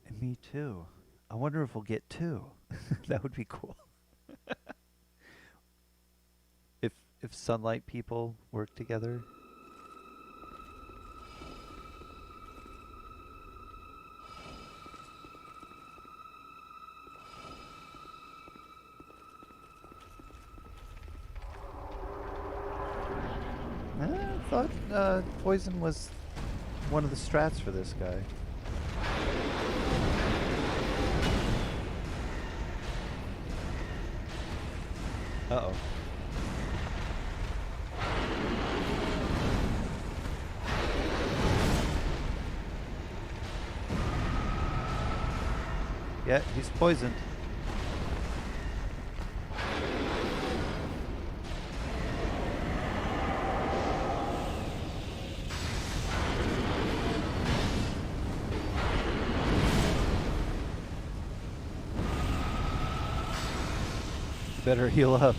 And me too. I wonder if we'll get two. That would be cool. If if sunlight people work together. I thought poison was one of the strats for this guy. Uh-oh. Yeah, he's poisoned. Better heal up.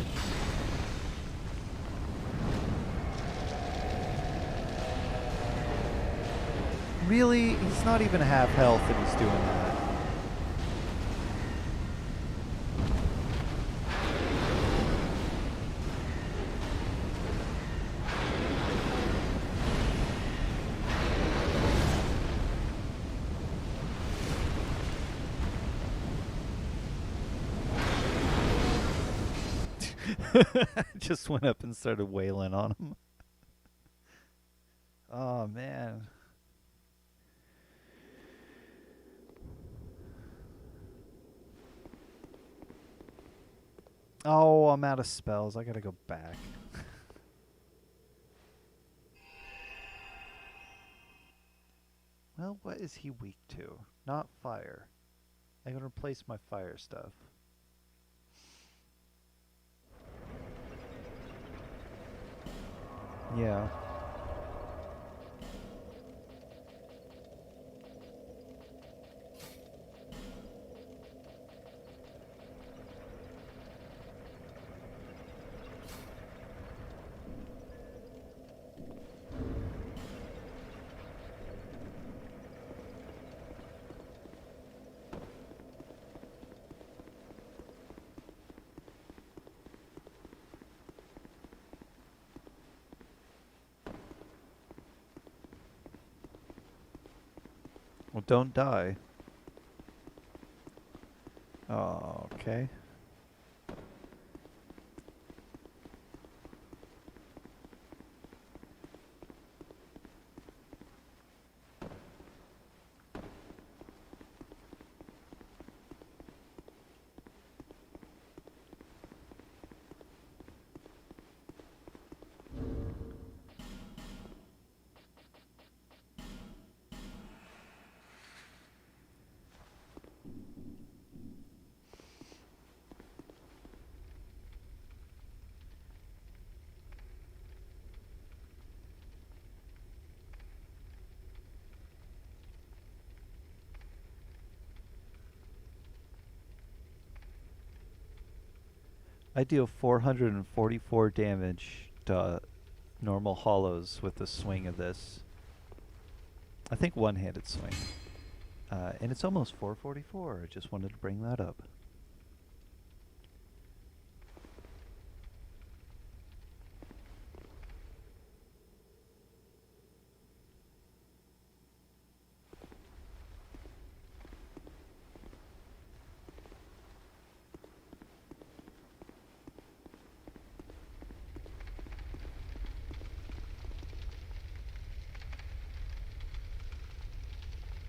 Really? He's not even half health and he's doing that. Just went up and started wailing on him. Oh, man. Oh, I'm out of spells. I gotta go back. Well, what is he weak to? Not fire. I can replace my fire stuff. Yeah. Well, don't die. Oh, okay. I deal 444 damage to normal hollows with the swing of this. I think one-handed swing. And it's almost 444. I just wanted to bring that up.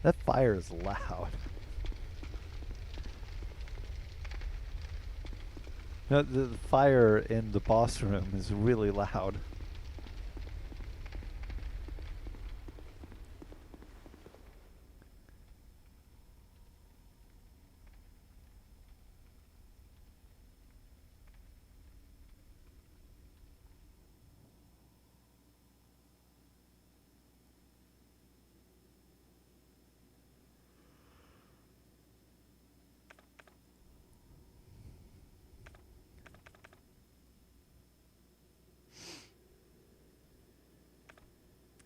That fire is loud. No, the fire in the boss room is really loud.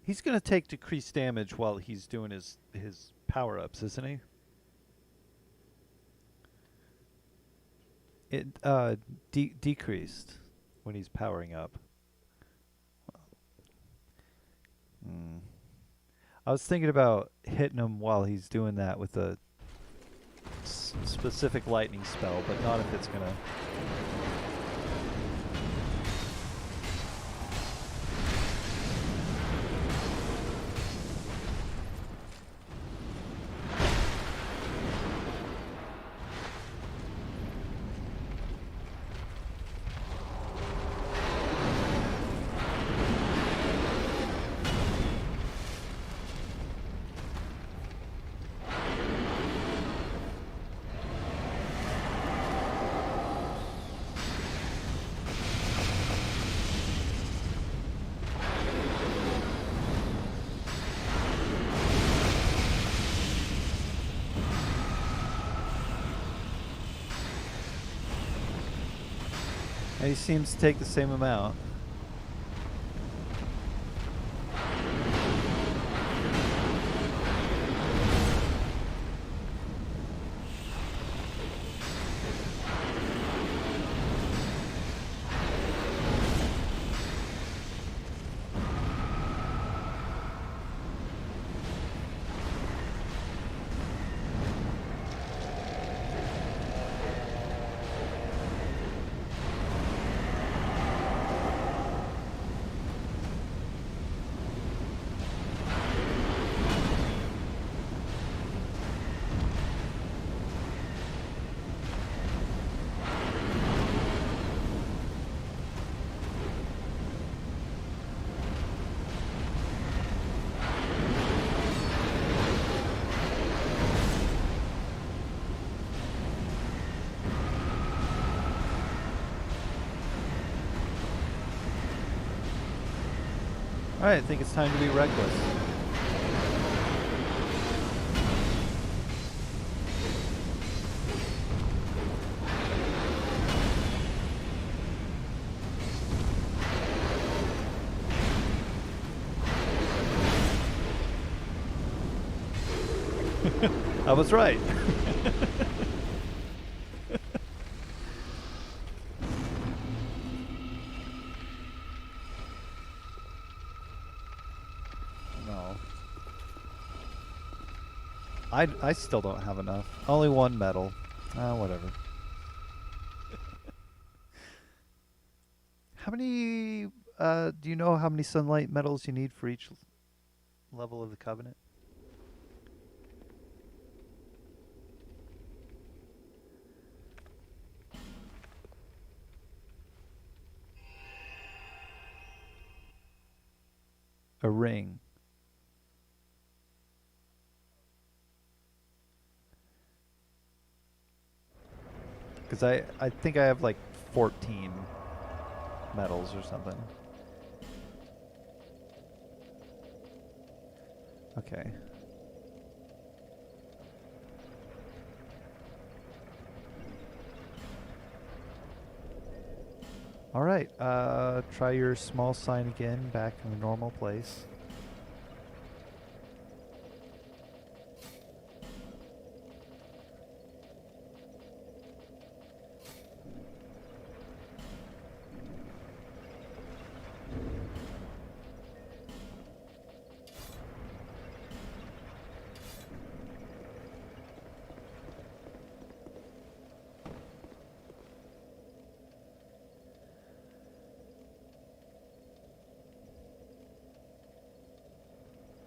He's going to take decreased damage while he's doing his power-ups, isn't he? It decreased when he's powering up. I was thinking about hitting him while he's doing that with a specific lightning spell, but not if it's going to... And he seems to take the same amount. Alright, I think it's time to be reckless. I was right. No. I still don't have enough. Only one metal. Whatever. How many? Do you know how many sunlight metals you need for each level of the covenant? A ring. Because I think I have like 14 metals or something. Okay. All right. Try your small sign again back in the normal place.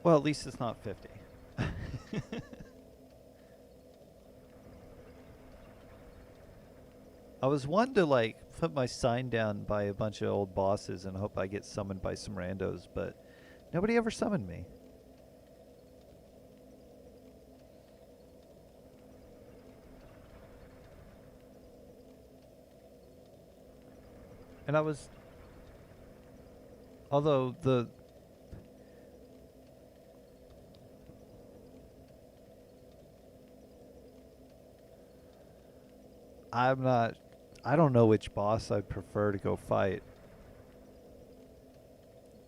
Well, at least it's not 50. I was one to like put my sign down by a bunch of old bosses and hope I get summoned by some randos, but nobody ever summoned me. And I was, although I'm not, I don't know which boss I'd prefer to go fight.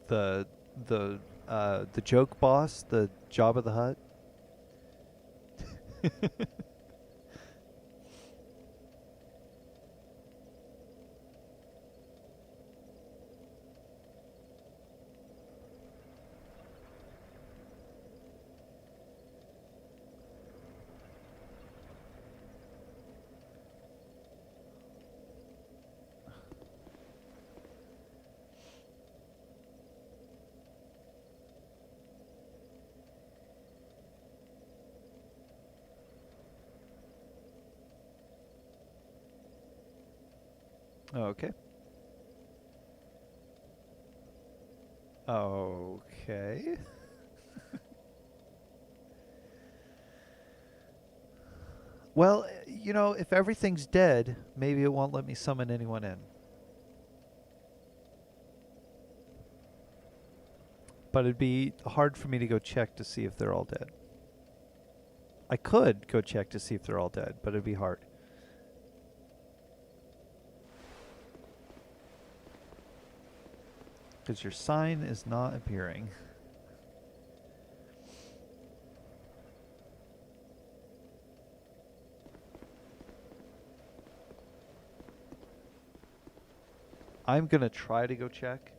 The the joke boss, the Job of the Hut. Okay. Okay. Well, you know, if everything's dead, maybe it won't let me summon anyone in. But it'd be hard for me to go check to see if they're all dead. I could go check to see if they're all dead, but it'd be hard. Because your sign is not appearing. I'm going to try to go check.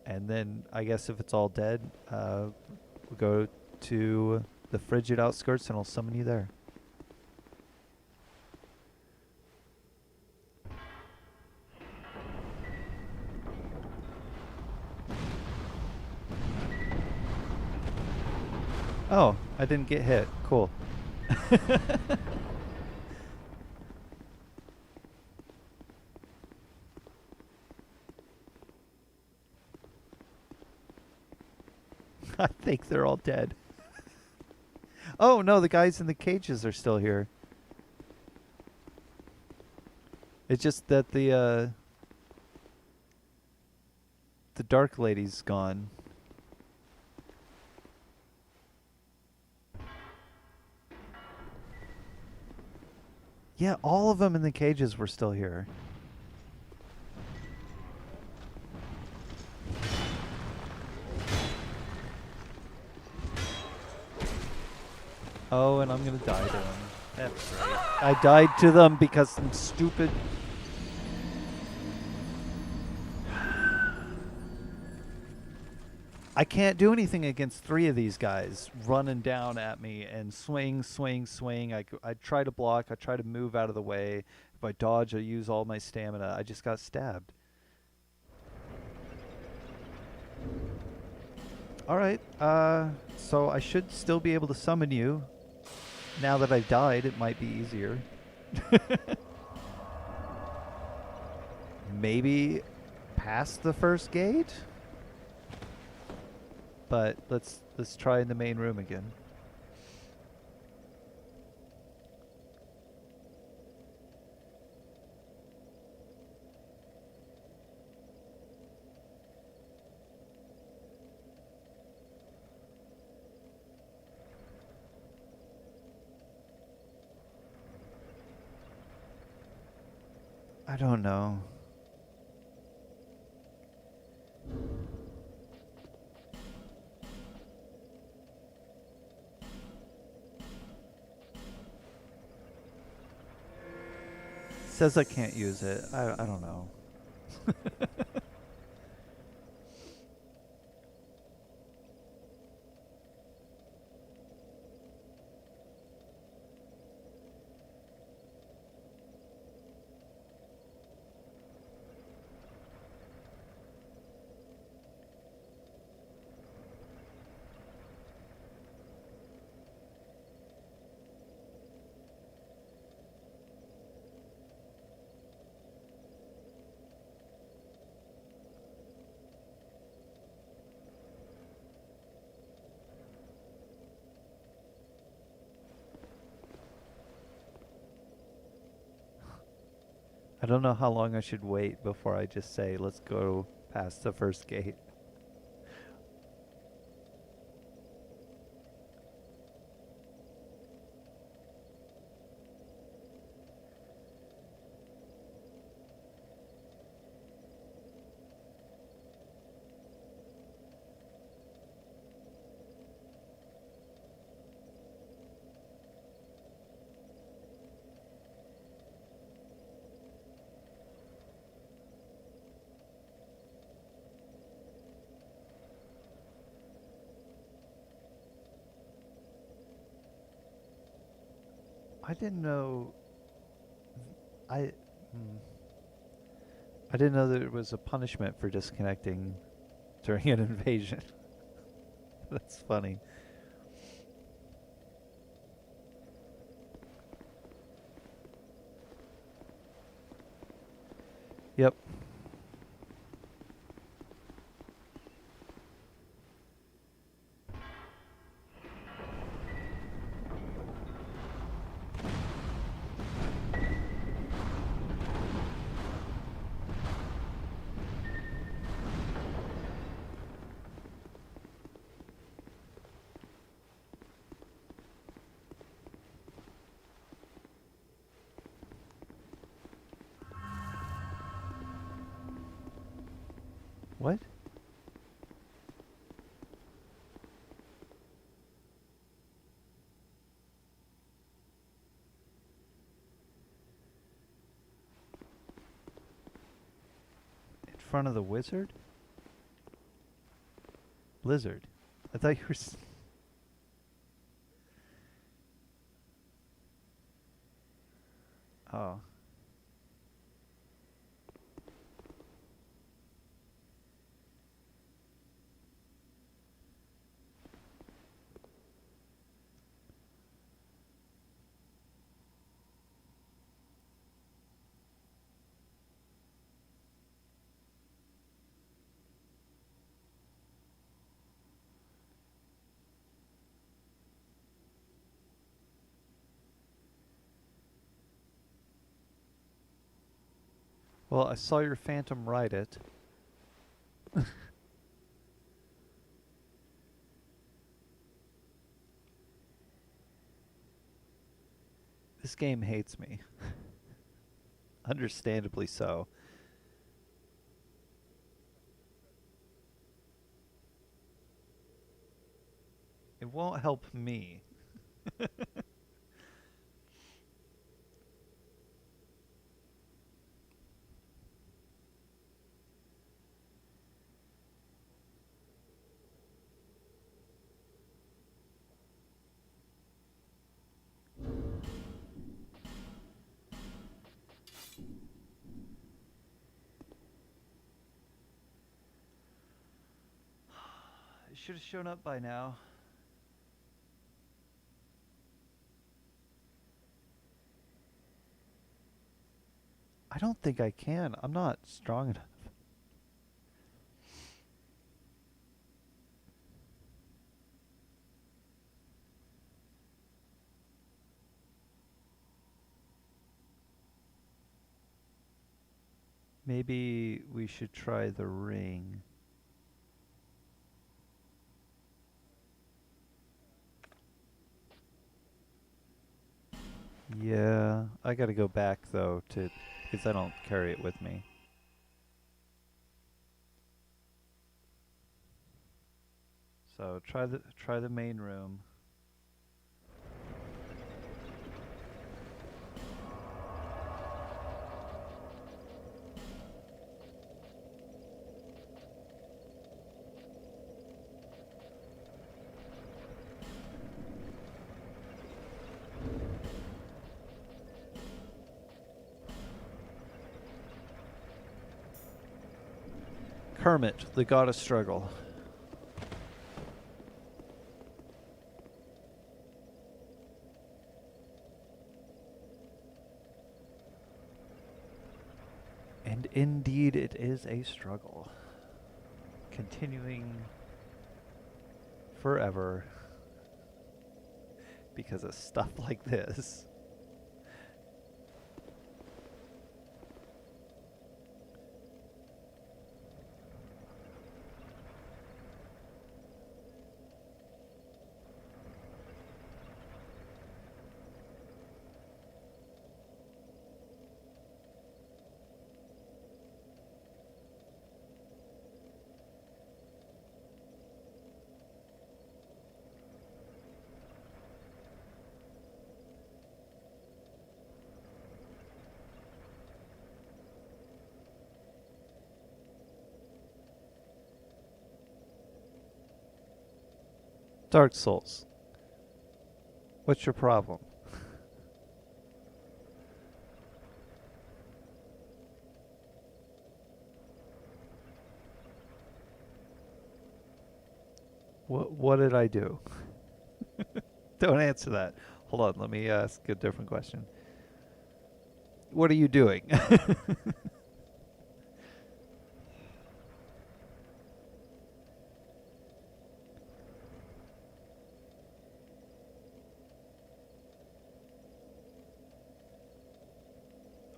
And then I guess if it's all dead, we'll go to the frigid outskirts and I'll summon you there. Oh, I didn't get hit. Cool. I think they're all dead. Oh, no, the guys in the cages are still here. It's just that the dark lady's gone. Yeah, all of them in the cages were still here. Oh, and I'm gonna die to them. That's right. I died to them because I'm stupid. I can't do anything against three of these guys running down at me and swing, swing, swing. I try to block. I try to move out of the way. If I dodge, I use all my stamina. I just got stabbed. All right. So I should still be able to summon you. Now that I've died, it might be easier. Maybe past the first gate? But let's try in the main room again. I don't know. Says I can't use it. I don't know. I don't know how long I should wait before I just say let's go past the first gate. I didn't know I hmm, I didn't know that it was a punishment for disconnecting during an invasion. That's funny. Yep. What? In front of the wizard? Blizzard. I thought you were Oh. Well, I saw your phantom ride it. This game hates me. Understandably so. It won't help me. should have shown up by now. I don't think I can. I'm not strong enough. Maybe we should try the ring. Yeah, I gotta go back though to because I don't carry it with me. So try the main room. Kermit, the god of struggle. And indeed, it is a struggle. Continuing forever because of stuff like this. Dark Souls. What's your problem? What did I do? Don't answer that. Hold on, let me ask a different question. What are you doing?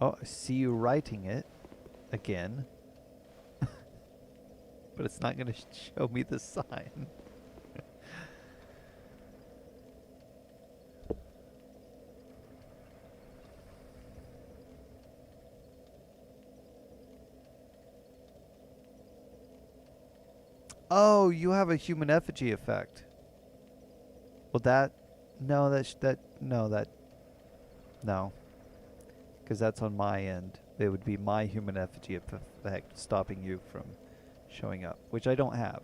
Oh, I see you writing it again. But it's not going to show me the sign. Oh, you have a human effigy effect. Well, that no, no, because that's on my end. It would be my human effigy effect stopping you from showing up, which I don't have.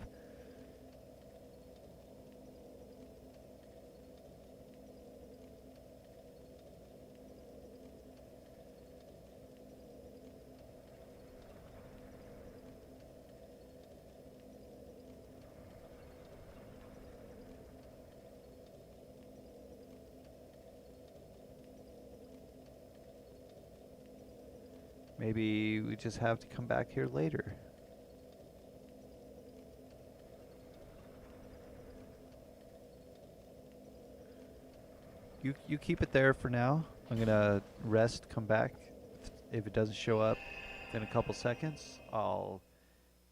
Maybe we just have to come back here later. You keep it there for now. I'm gonna rest, come back. If it doesn't show up in a couple seconds, I'll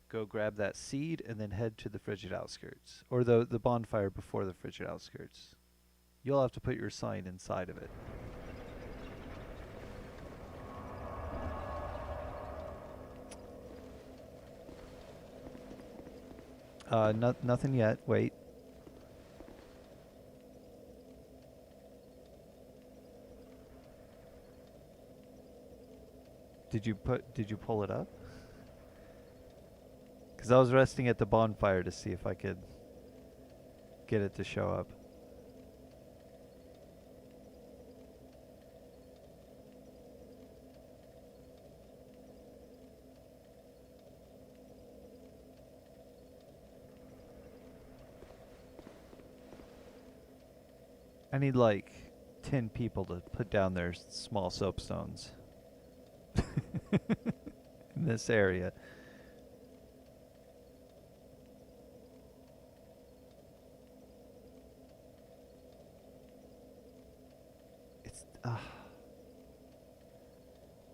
go grab that seed and then head to the frigid outskirts. Or the bonfire before the frigid outskirts. You'll have to put your sign inside of it. Nothing yet. Wait. Did you pull it up? Because I was resting at the bonfire to see if I could get it to show up. I need like 10 people to put down their small soapstones in this area. It's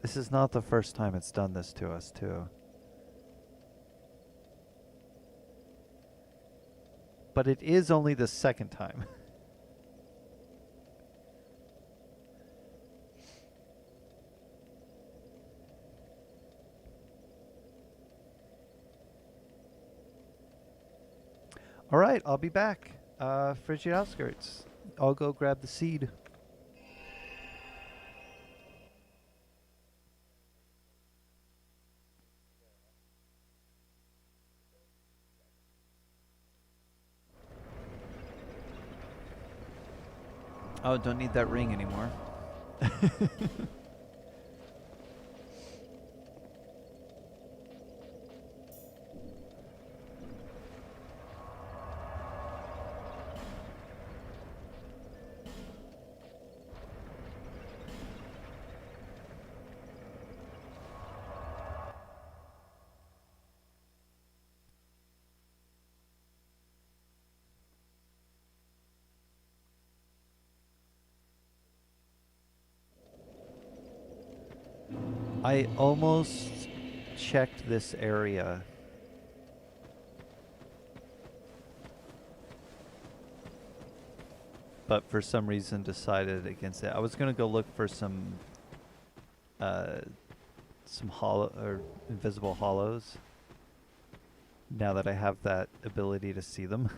this is not the first time it's done this to us, too. But it is only the second time. All right, I'll be back. Frigid Outskirts. I'll go grab the seed. Oh, don't need that ring anymore. I almost checked this area. But for some reason decided against it. I was gonna go look for uh, some hollow or invisible hollows. Now that I have that ability to see them.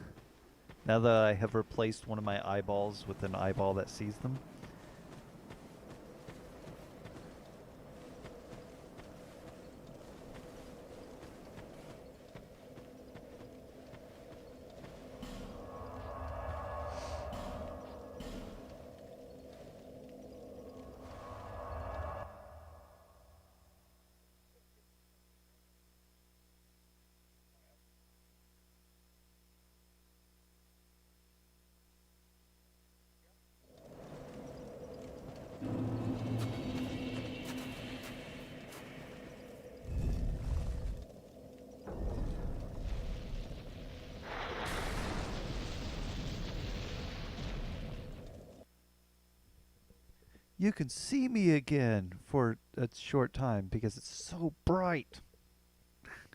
Now that I have replaced one of my eyeballs with an eyeball that sees them. You can see me again for a short time because it's so bright.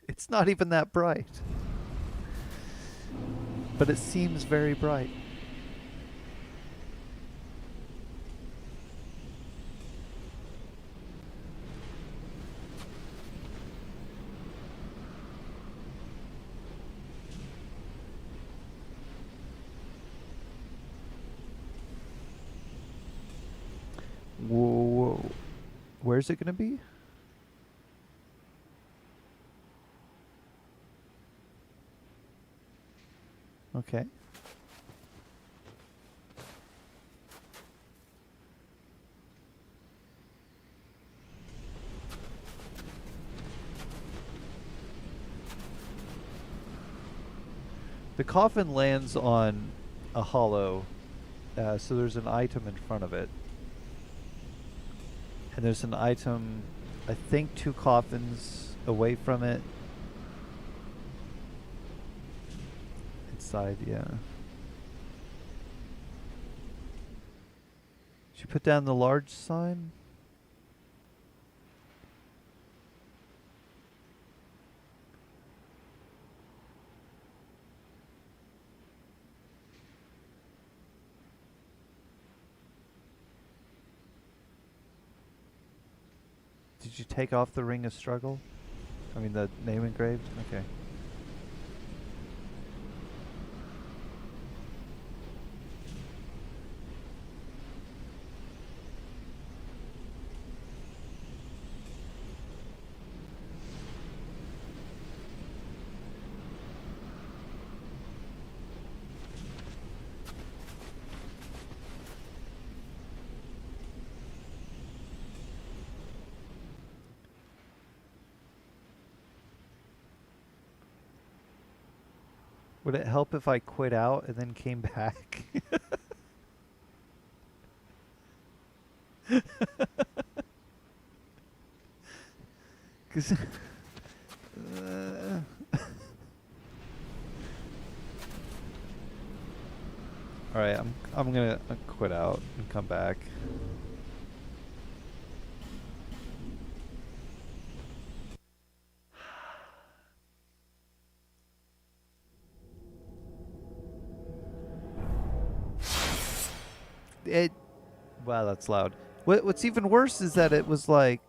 It's not even that bright. But it seems very bright. Whoa. Where's it going to be? Okay. The coffin lands on a hollow, so there's an item in front of it. And there's an item, I think 2 coffins away from it. Inside, yeah. Did you put down the large sign? Did you take off the ring of struggle? I mean the name engraved? Okay. Would it help if I quit out and then came back? 'Cause, all right, I'm gonna quit out and come back. It Wow, that's loud. What's even worse is that it was like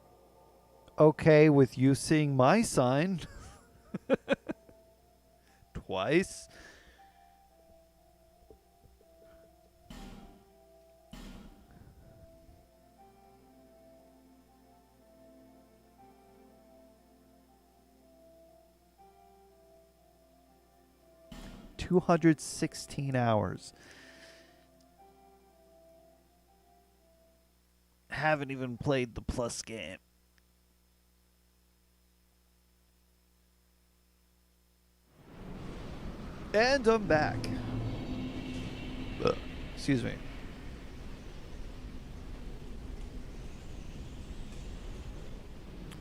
okay with you seeing my sign twice. 216 hours. Haven't even played the plus game. And I'm back. Excuse me.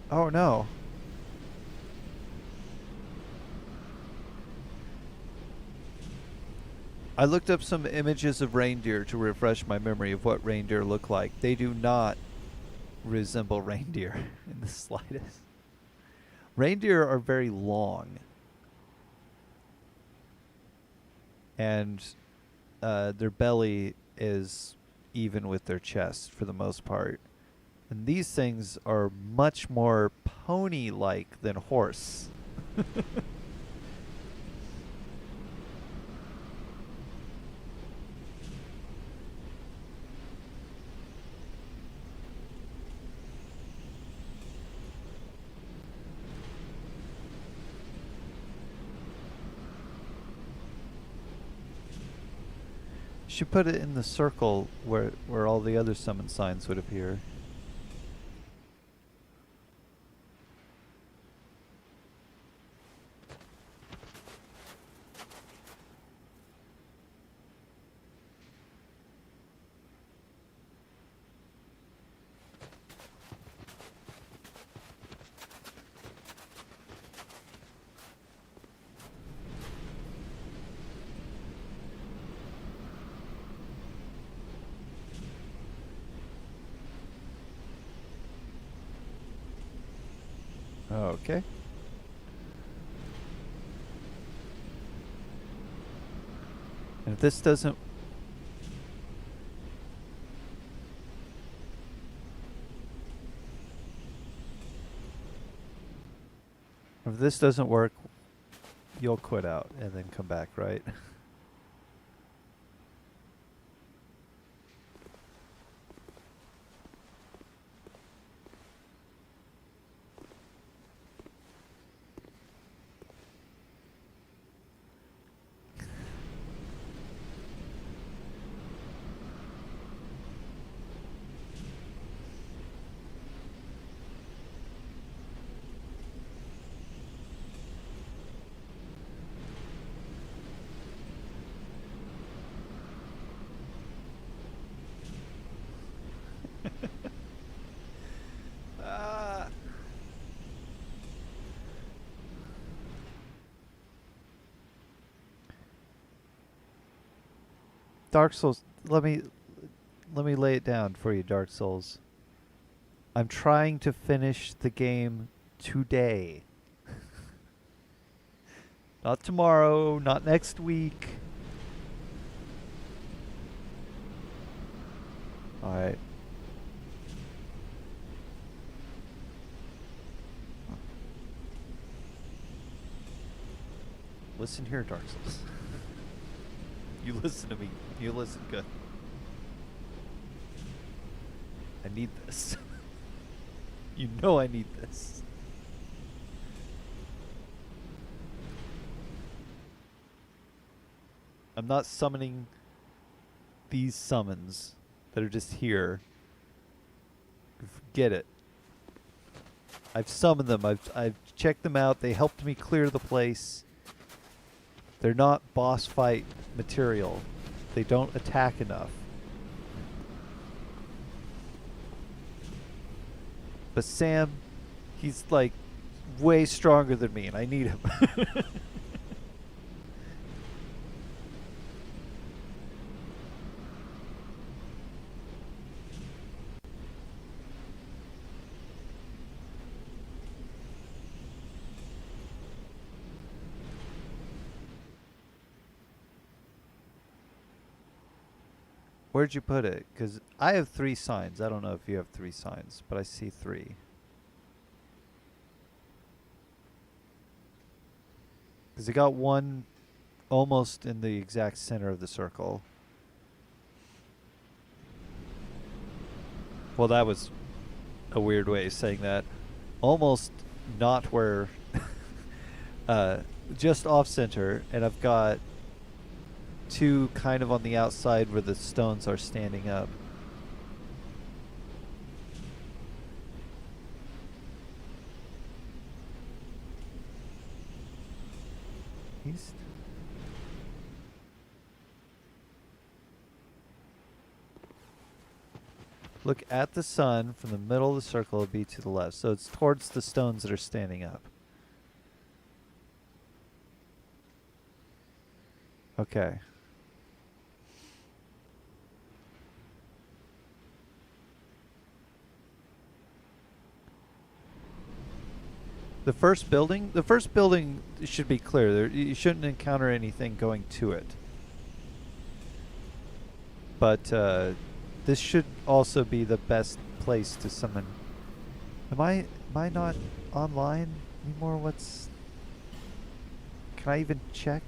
Oh no. I looked up some images of reindeer to refresh my memory of what reindeer look like. They do not resemble reindeer in the slightest. Reindeer are very long. And their belly is even with their chest for the most part. And these things are much more pony-like than horse. Should put it in the circle where all the other summon signs would appear. Okay. And if this doesn't... If this doesn't work, you'll quit out and then come back, right? Ah. Dark Souls, let me lay it down for you, Dark Souls. I'm trying to finish the game today. Not tomorrow, not next week. Alright. Listen here, Dark Souls. You listen to me. You listen good. I need this. You know I need this. I'm not summoning these summons that are just here. Forget it. I've summoned them. I've checked them out. They helped me clear the place. They're not boss fight material. They don't attack enough. But Sam, he's like way stronger than me, and I need him. Where'd you put it? Because I have 3 signs. I don't know if you have 3 signs, but I see 3. Because it got one almost in the exact center of the circle. Well, that was a weird way of saying that. Almost not where, just off center, and I've got 2 kind of on the outside where the stones are standing up. East. Look at the sun from the middle of the circle, it'll be to the left. So it's towards the stones that are standing up. Okay. The first building should be clear. You shouldn't encounter anything going to it. But this should also be the best place to summon. Am I not online anymore? What's... Can I even check?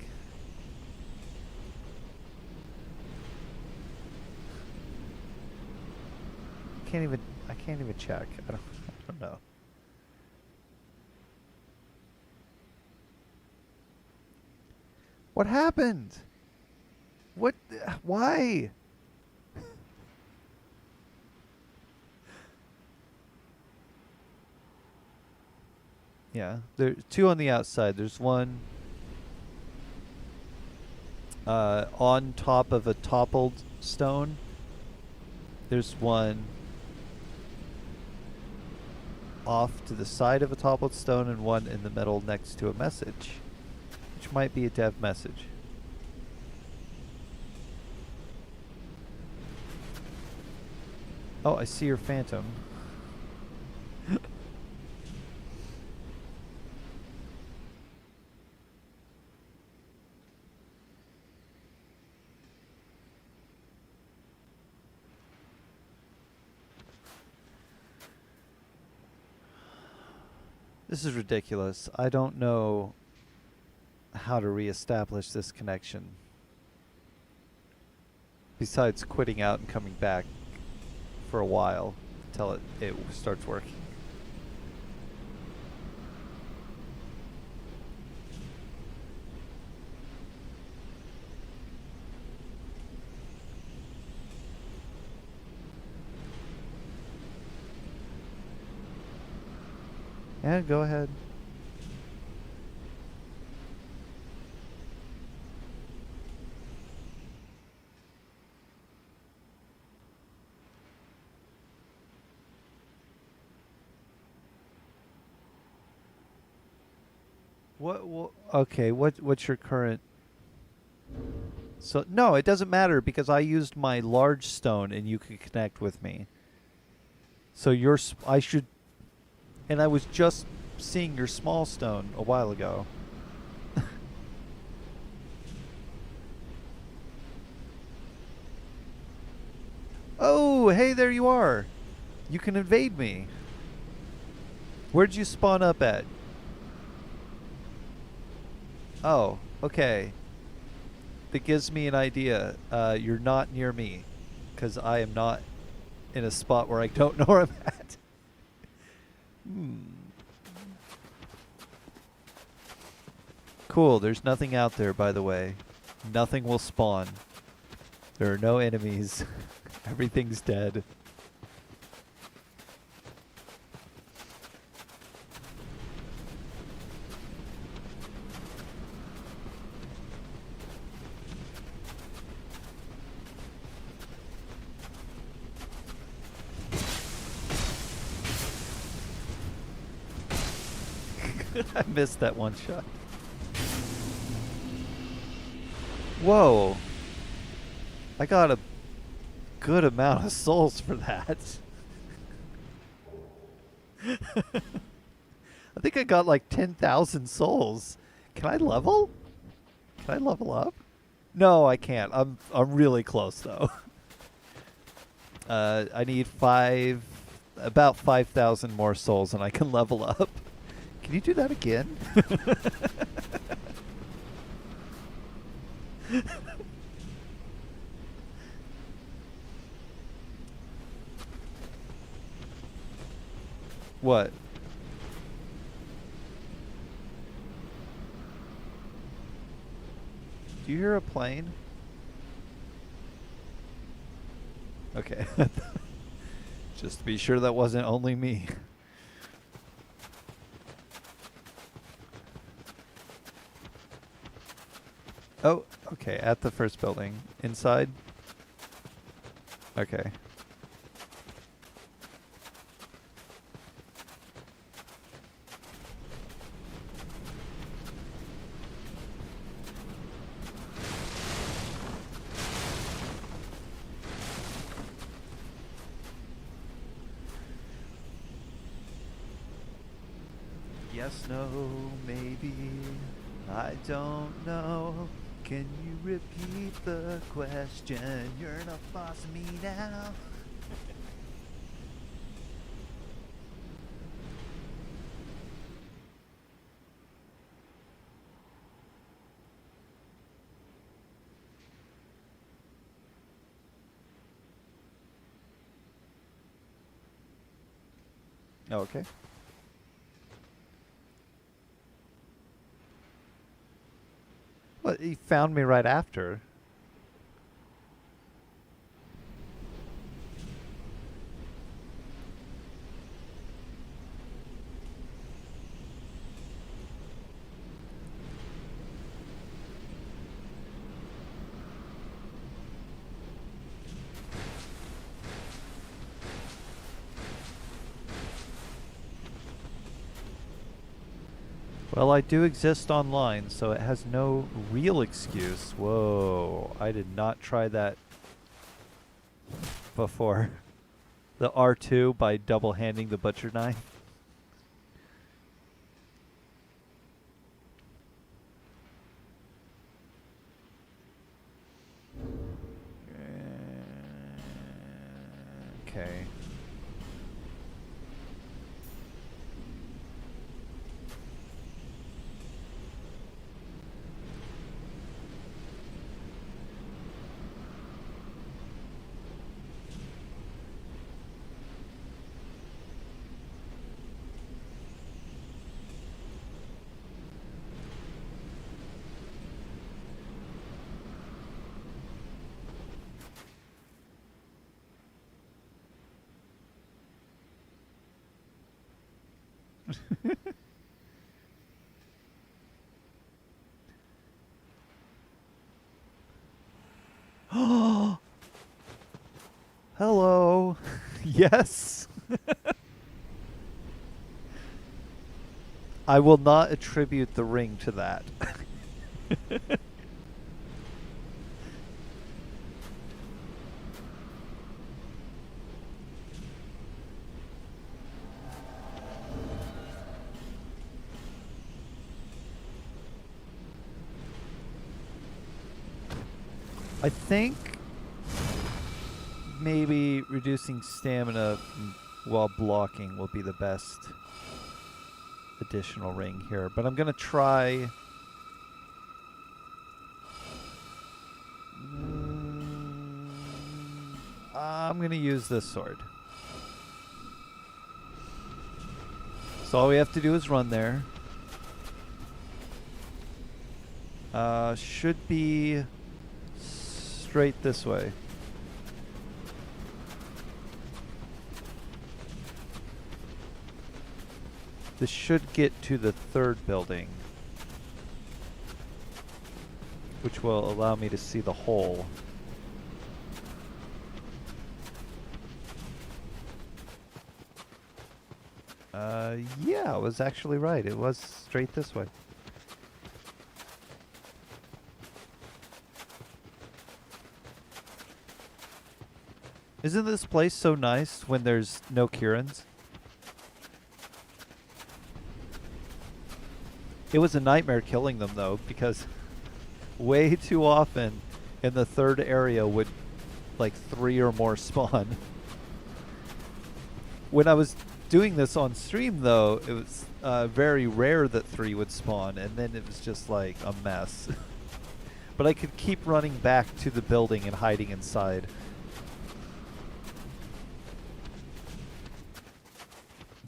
I can't even check. I don't know. What happened? What? Why? Yeah, there's 2 on the outside. There's one on top of a toppled stone. There's one off to the side of a toppled stone, and one in the middle next to a message, which might be a dev message. Oh, I see your phantom. This is ridiculous. I don't know how to reestablish this connection. Besides quitting out and coming back for a while until it starts working. Yeah, go ahead. What okay, what's your current... So no, it doesn't matter because I used my large stone and you could connect with me. So I should... And I was just seeing your small stone a while ago. Oh, hey, there you are. You can invade me. Where'd you spawn up at? Oh, okay. That gives me an idea. You're not near me, because I am not in a spot where I don't know where I'm at. Cool, there's nothing out there, by the way. Nothing will spawn. There are no enemies. Everything's dead. I missed that one shot. Whoa. I got a good amount of souls for that. I think I got like 10,000 souls. Can I level? Can I level up? No, I can't. I'm really close though. I need about 5,000 more souls, and I can level up. Can you do that again? What? Do you hear a plane? Okay. Just to be sure that wasn't only me. Oh, okay. At the first building. Inside? Okay. Yes, no, maybe. I don't know. Can you repeat the question? You're not bossing me now. Oh, okay. Well, he found me right after. Well, I do exist online, so it has no real excuse. Whoa, I did not try that before. The R2 by double handing the butcher knife. Okay. Hello. Yes. I will not attribute the ring to that. I think maybe reducing stamina while blocking will be the best additional ring here. But I'm going to try... I'm going to use this sword. So all we have to do is run there. Should be straight this way. This should get to the third building, which will allow me to see the hole. Yeah, I was actually right. It was straight this way. Isn't this place so nice when there's no Kirans? It was a nightmare killing them though, because way too often in the third area would like 3 or more spawn. When I was doing this on stream though, it was very rare that 3 would spawn, and then it was just like a mess. But I could keep running back to the building and hiding inside.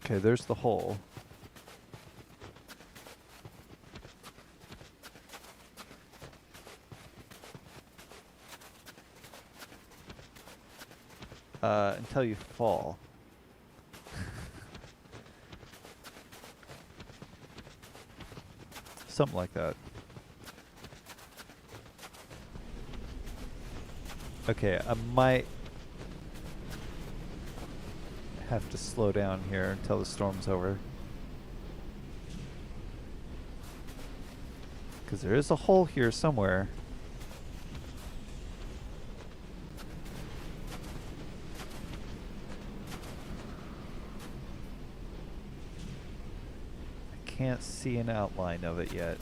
Okay, there's the hole. Until you fall. Something like that. Okay, I might have to slow down here until the storm's over. Because there is a hole here somewhere. I can't see an outline of it yet.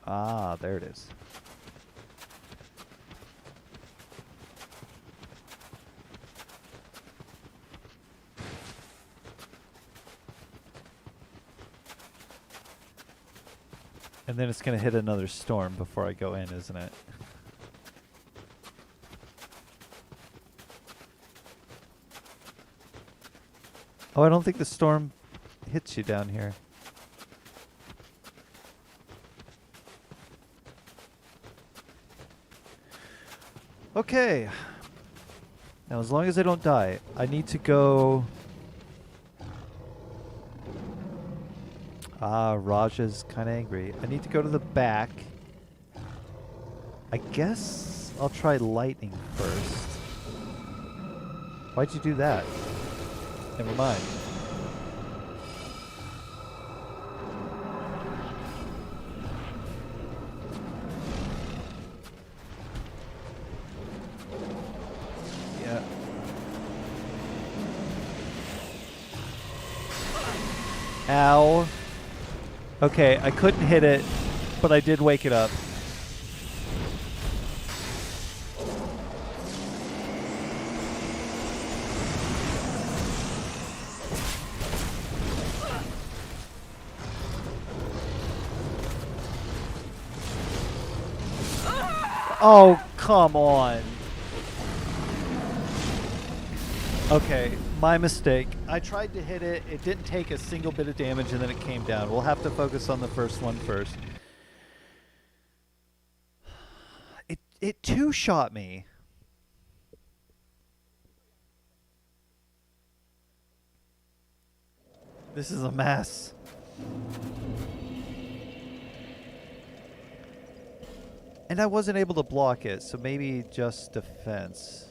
Ah, there it is. And then it's going to hit another storm before I go in, isn't it? Oh, I don't think the storm hits you down here. Okay. Now, as long as I don't die, I need to go... Ah, Raja's kind of angry. I need to go to the back. I guess I'll try lightning first. Why'd you do that? Never mind. Yeah. Ow. Okay, I couldn't hit it, but I did wake it up. Oh, come on. Okay, my mistake. I tried to hit it. It didn't take a single bit of damage, and then it came down. We'll have to focus on the first one first. It two-shot me. This is a mess. And I wasn't able to block it, so maybe just defense.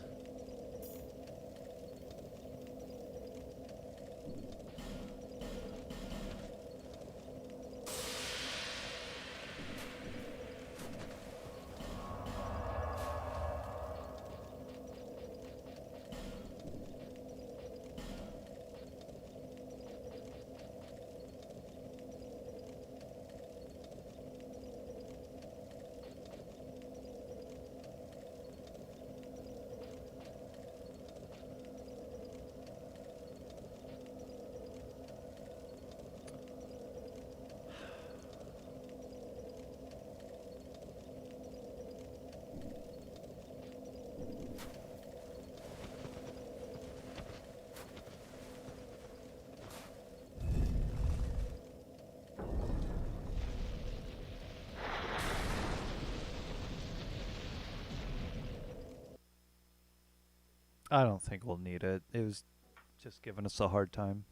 I don't think we'll need it. It was just giving us a hard time.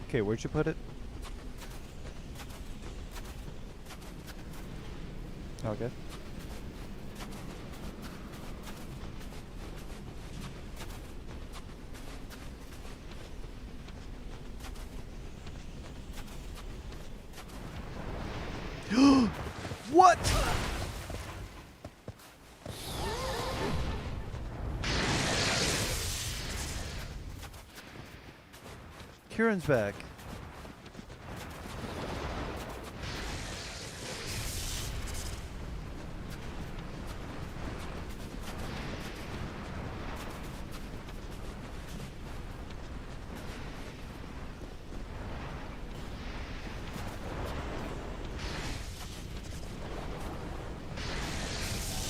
Okay, where'd you put it? Okay. What? Kieran's back.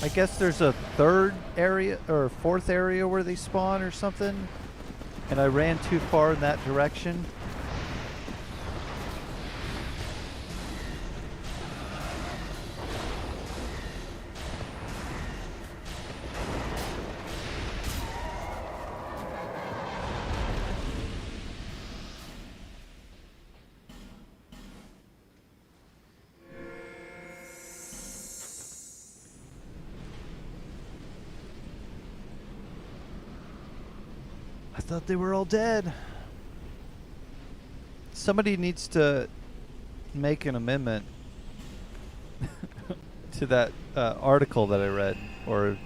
I guess there's a third area or fourth area where they spawn or something, and I ran too far in that direction. I thought they were all dead. Somebody needs to make an amendment to that article that I read, or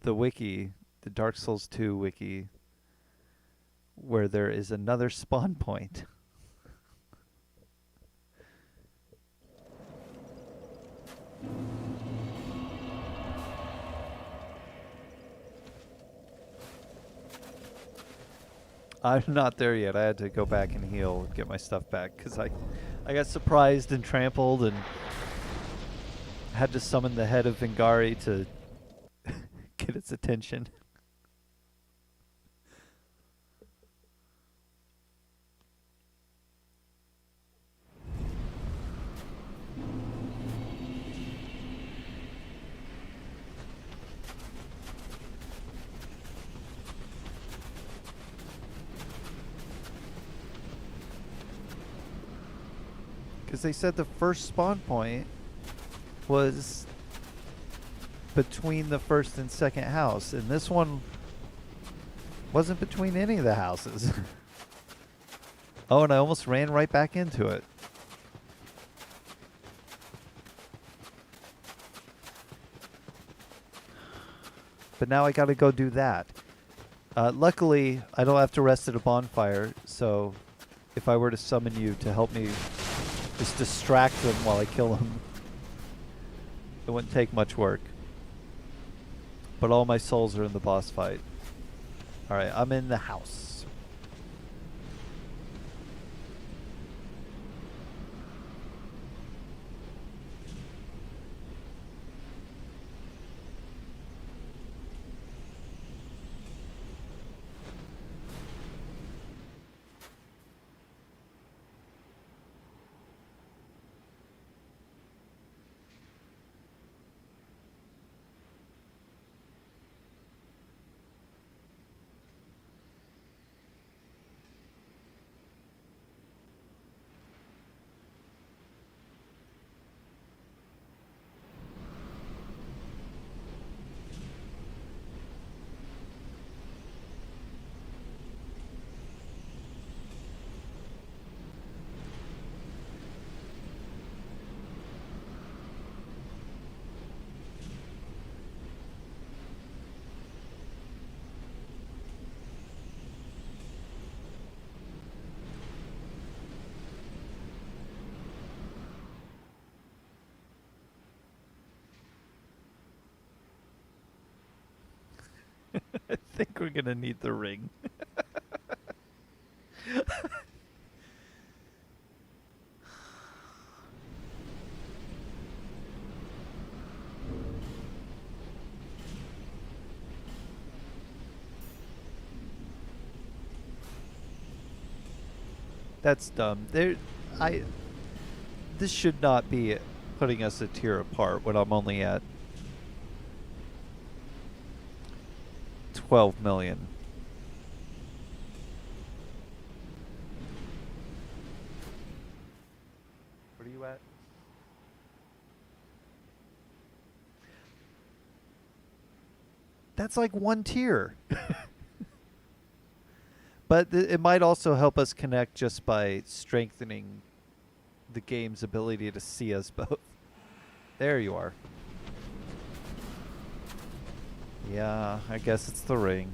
the wiki, the Dark Souls 2 wiki, where there is another spawn point. I'm not there yet. I had to go back and heal and get my stuff back because I got surprised and trampled and had to summon the head of Vingari to get its attention. Because they said the first spawn point was between the first and second house, and this one wasn't between any of the houses. Oh, and I almost ran right back into it. But now I gotta go do that. Luckily, I don't have to rest at a bonfire, so if I were to summon you to help me just distract them while I kill them, it wouldn't take much work. But all my souls are in the boss fight. Alright, I'm in the house. I think we're gonna need the ring. That's dumb. This should not be putting us a tier apart when I'm only at 12 million. What are you at? That's like one tier. But it might also help us connect just by strengthening the game's ability to see us both. There you are. Yeah, I guess it's the ring.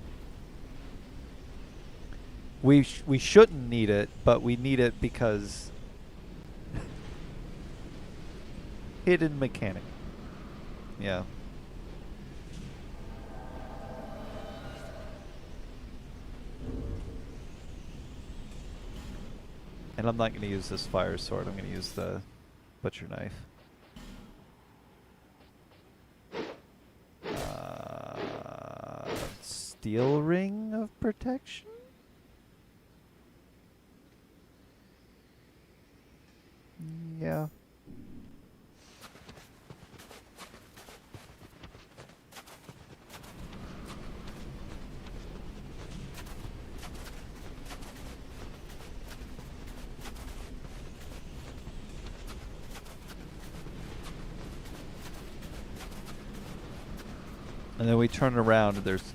We shouldn't need it, but we need it because hidden mechanic. Yeah. And I'm not going to use this fire sword. I'm going to use the butcher knife. Steel ring of protection? Yeah. And then we turn around and there's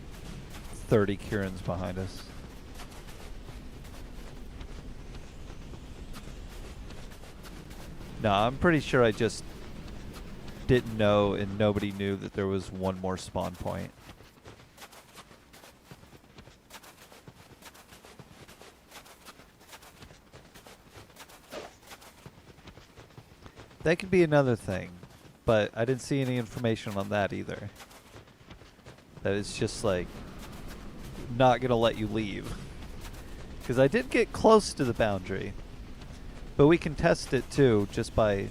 30 Kirans behind us. No, I'm pretty sure I just didn't know and nobody knew that there was one more spawn point. That could be another thing, but I didn't see any information on that either. That it's just like not gonna let you leave. Because I did get close to the boundary, but we can test it too just by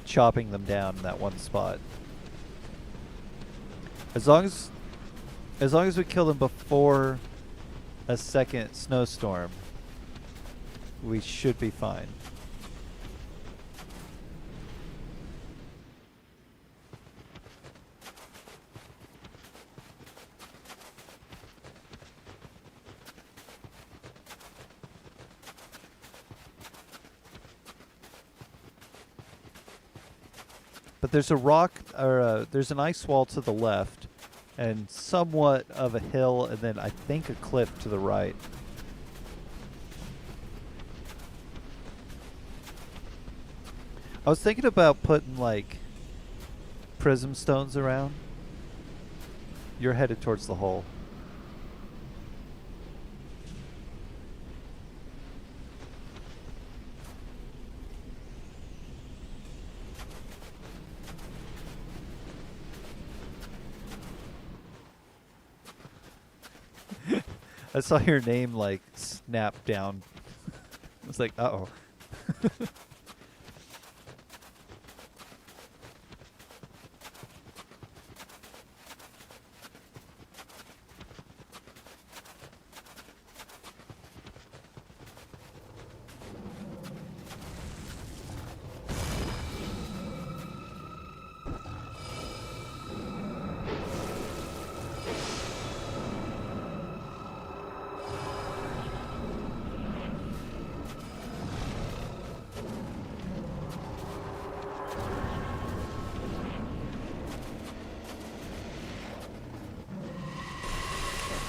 chopping them down in that one spot. As long as we kill them before a second snowstorm, we should be fine. But there's a rock, or there's an ice wall to the left, and somewhat of a hill, and then I think a cliff to the right. I was thinking about putting like prism stones around. You're headed towards the hole. I saw your name like snap down. I was like, uh-oh.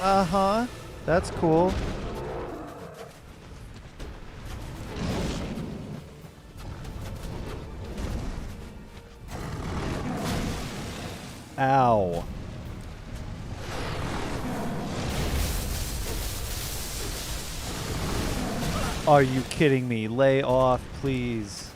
Uh-huh. That's cool. Ow. Are you kidding me? Lay off, please.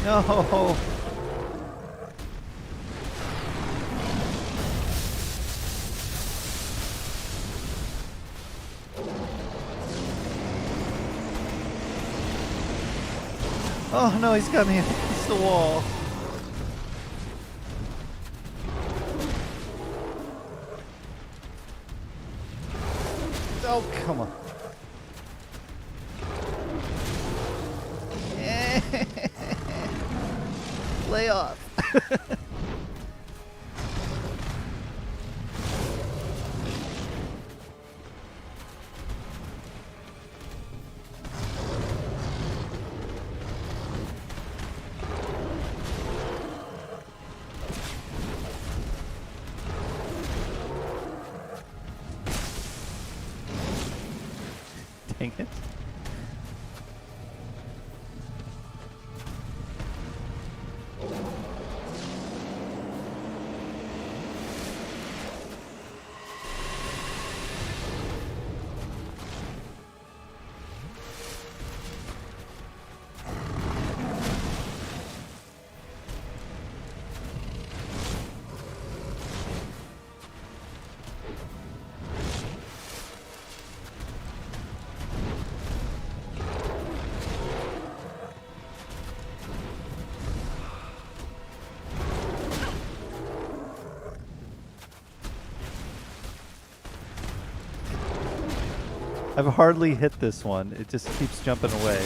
No. Oh no, he's got me against the wall. Oh, come on. Lay off. Dang it. I've hardly hit this one. It just keeps jumping away.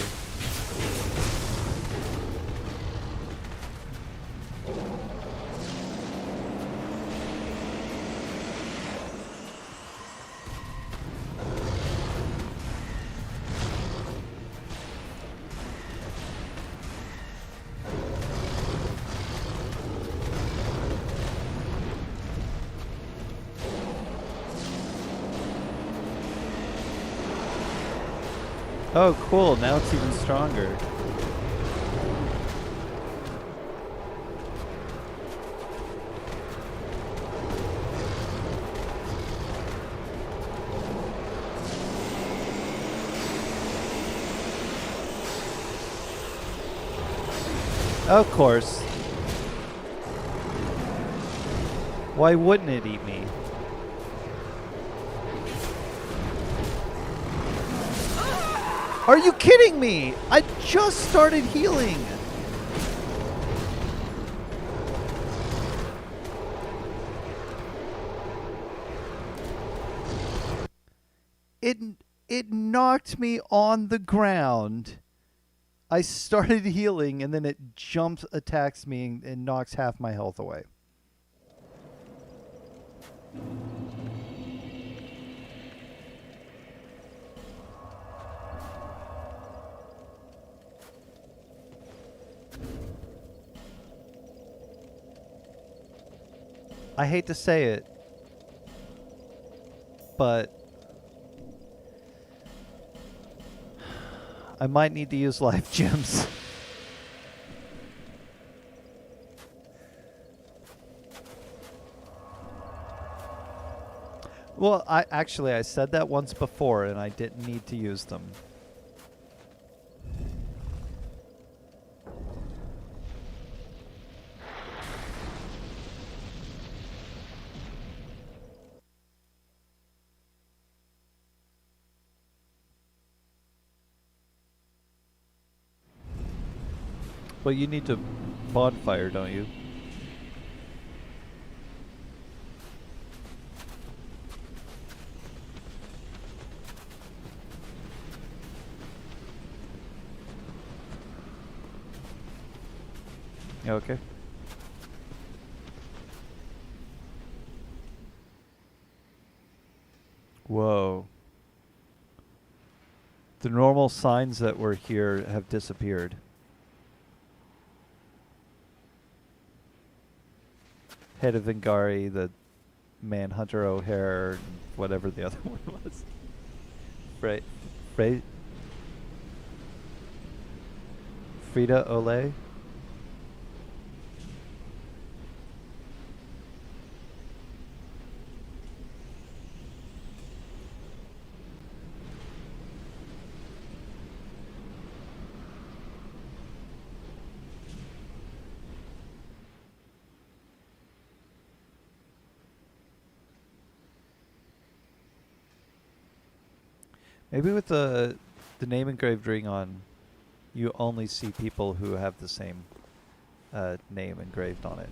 Oh, cool. Now it's even stronger. Of course. Why wouldn't it eat me? Are you kidding me? I just started healing. It it knocked me on the ground. I started healing and then it jumps, attacks me, and knocks half my health away. I hate to say it, but I might need to use life gems. Well, I said that once before and I didn't need to use them. Well, you need to bonfire, don't you? Okay. Whoa. The normal signs that were here have disappeared. Head of Vingari, the Manhunter O'Hare, whatever the other one was. Right. Frida Ole. Maybe with the name engraved ring on, you only see people who have the same name engraved on it.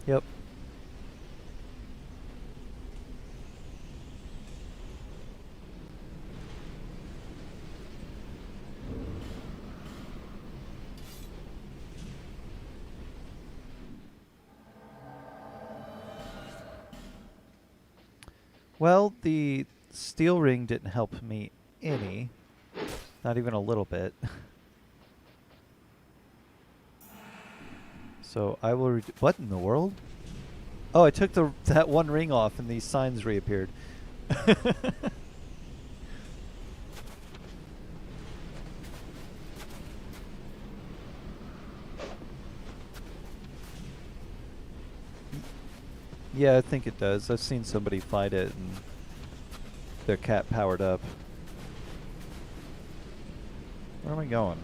Yep. Well, the steel ring didn't help me any. Not even a little bit. So I will. What in the world? Oh, I took that one ring off, and these signs reappeared. Yeah, I think it does. I've seen somebody fight it, and their cat powered up. Where am I going?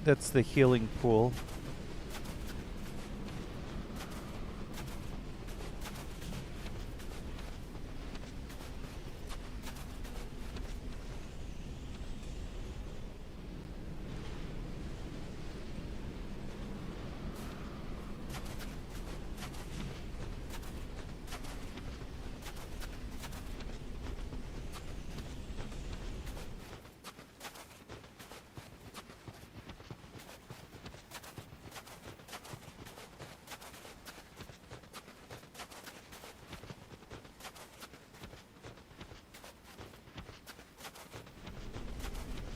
That's the healing pool.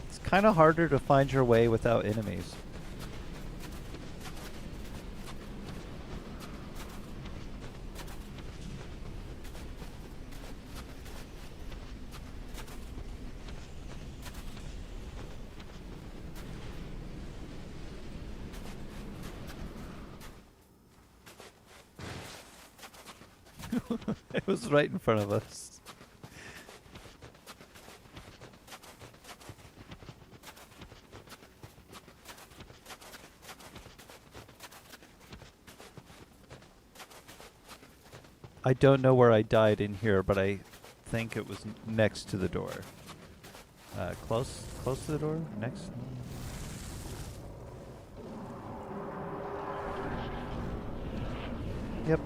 It's kind of harder to find your way without enemies. It was right in front of us. I don't know where I died in here, but I think it was next to the door. Close to the door? Next? Yep.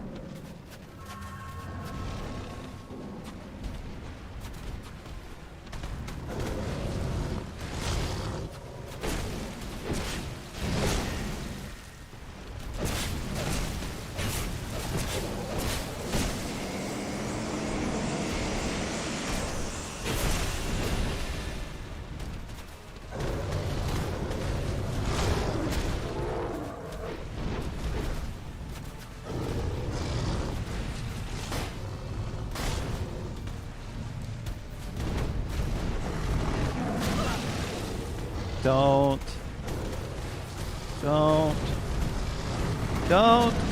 Don't.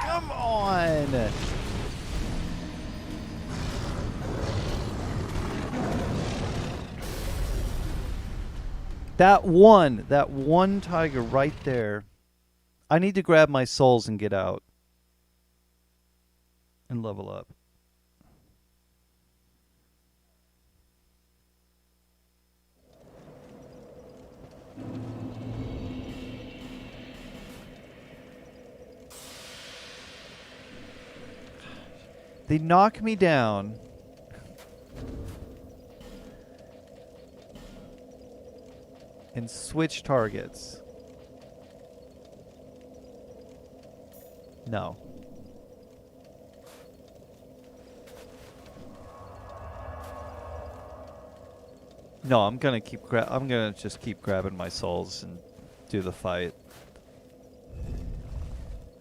Come on. That one tiger right there. I need to grab my souls and get out and level up. They knock me down. And switch targets. No. No, I'm gonna just keep grabbing my souls and do the fight.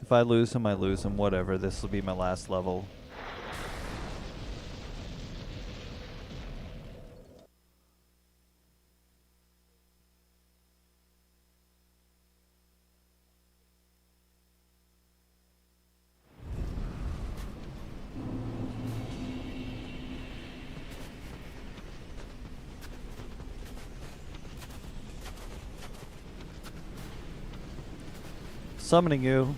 If I lose them, I lose them. Whatever. This will be my last level. Summoning you.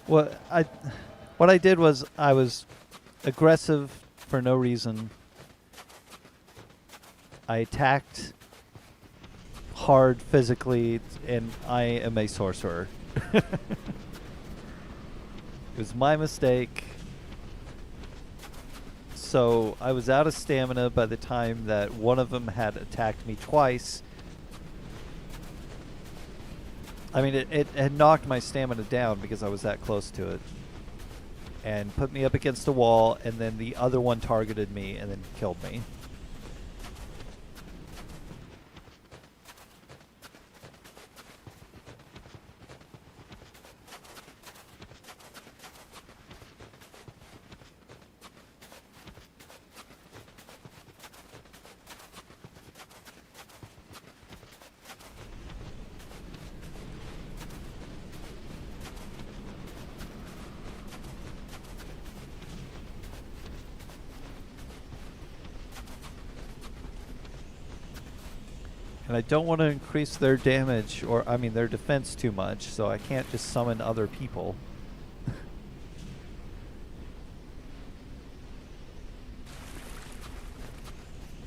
What I did was I was aggressive for no reason. I attacked hard physically, and I am a sorcerer. It was my mistake. So I was out of stamina by the time that one of them had attacked me twice. I mean, it had knocked my stamina down because I was that close to it. And put me up against the wall, and then the other one targeted me and then killed me. And I don't want to increase their damage, or I mean their defense too much, so I can't just summon other people.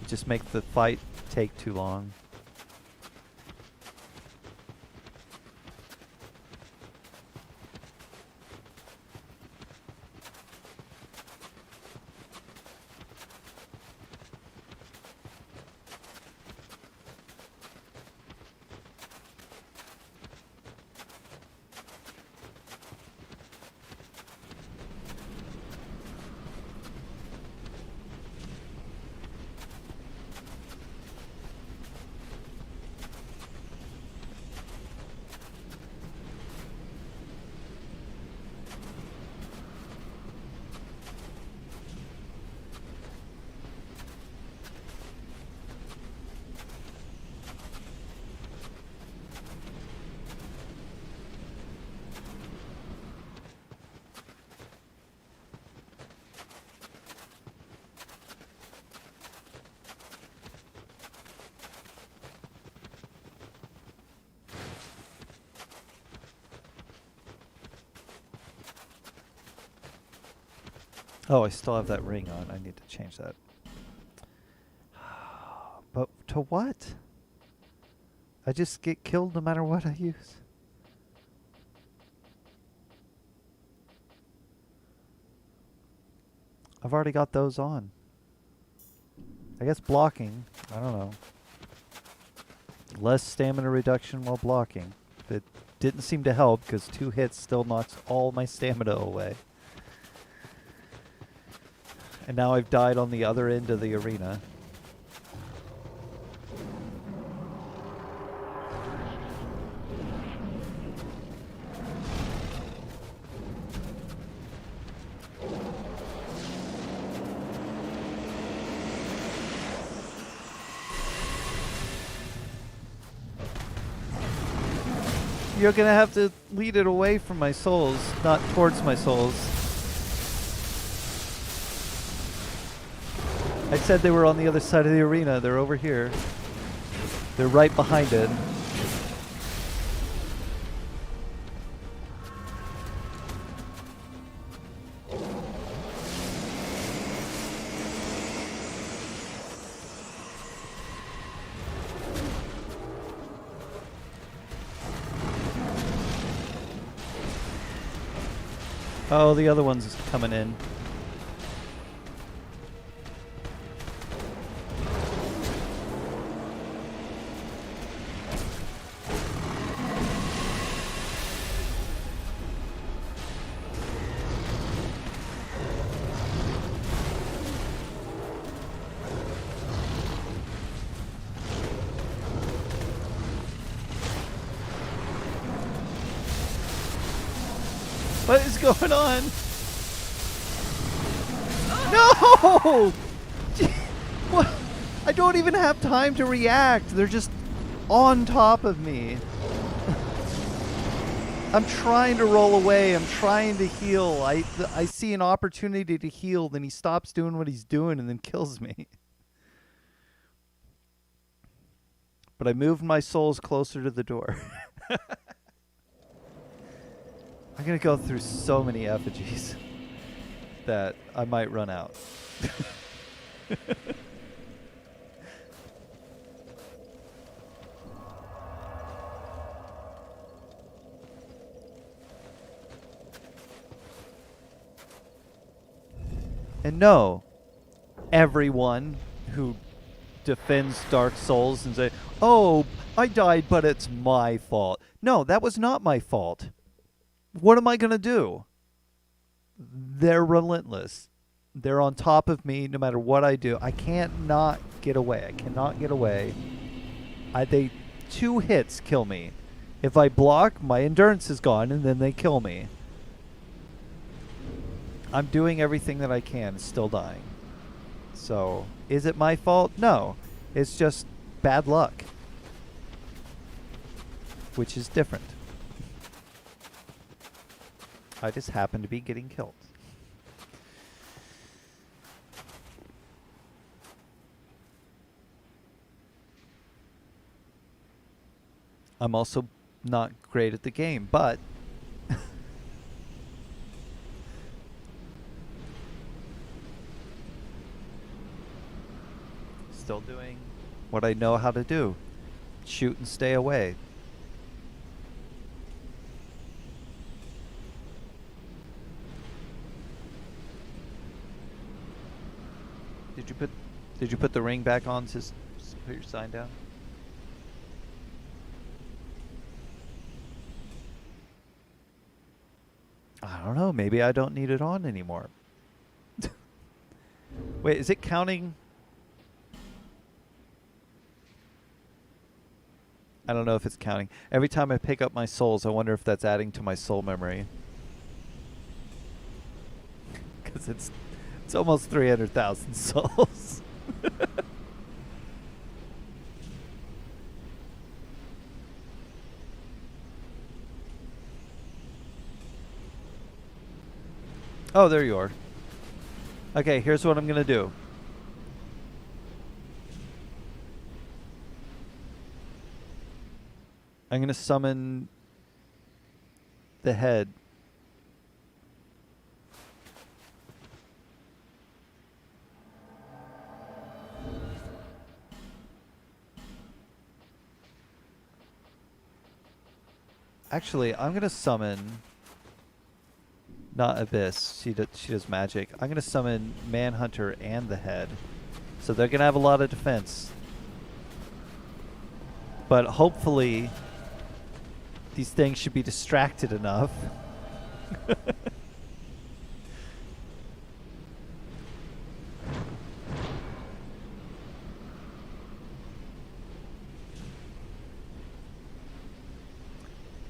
Just make the fight take too long. Oh, I still have that ring on. I need to change that. But to what? I just get killed no matter what I use. I've already got those on. I guess blocking. I don't know. Less stamina reduction while blocking. It didn't seem to help because 2 hits still knocks all my stamina away. And now I've died on the other end of the arena. You're gonna have to lead it away from my souls, not towards my souls. I said they were on the other side of the arena. They're over here. They're right behind it. Oh, the other one's coming in. What is going on? No! What? I don't even have time to react. They're just on top of me. I'm trying to roll away. I'm trying to heal. I see an opportunity to heal, then he stops doing what he's doing and then kills me. But I moved my souls closer to the door. I'm going to go through so many effigies that I might run out. And no, everyone who defends Dark Souls and say, "Oh, I died, but it's my fault." No, that was not my fault. What am I going to do? They're relentless. They're on top of me no matter what I do. I can't not get away. I cannot get away. They 2 hits kill me. If I block, my endurance is gone and then they kill me. I'm doing everything that I can, still dying. So, is it my fault? No. It's just bad luck. Which is different. I just happen to be getting killed. I'm also not great at the game, but still doing what I know how to do. Shoot and stay away. Did you put the ring back on to put your sign down? I don't know. Maybe I don't need it on anymore. Wait, is it counting? I don't know if it's counting. Every time I pick up my souls, I wonder if that's adding to my soul memory. Because it's almost 300,000 souls. Oh, there you are. Okay, here's what I'm going to do. I'm going to summon the head. Actually, I'm going to summon not Abyss. She does magic. I'm going to summon Manhunter and the head. So they're going to have a lot of defense. But hopefully these things should be distracted enough.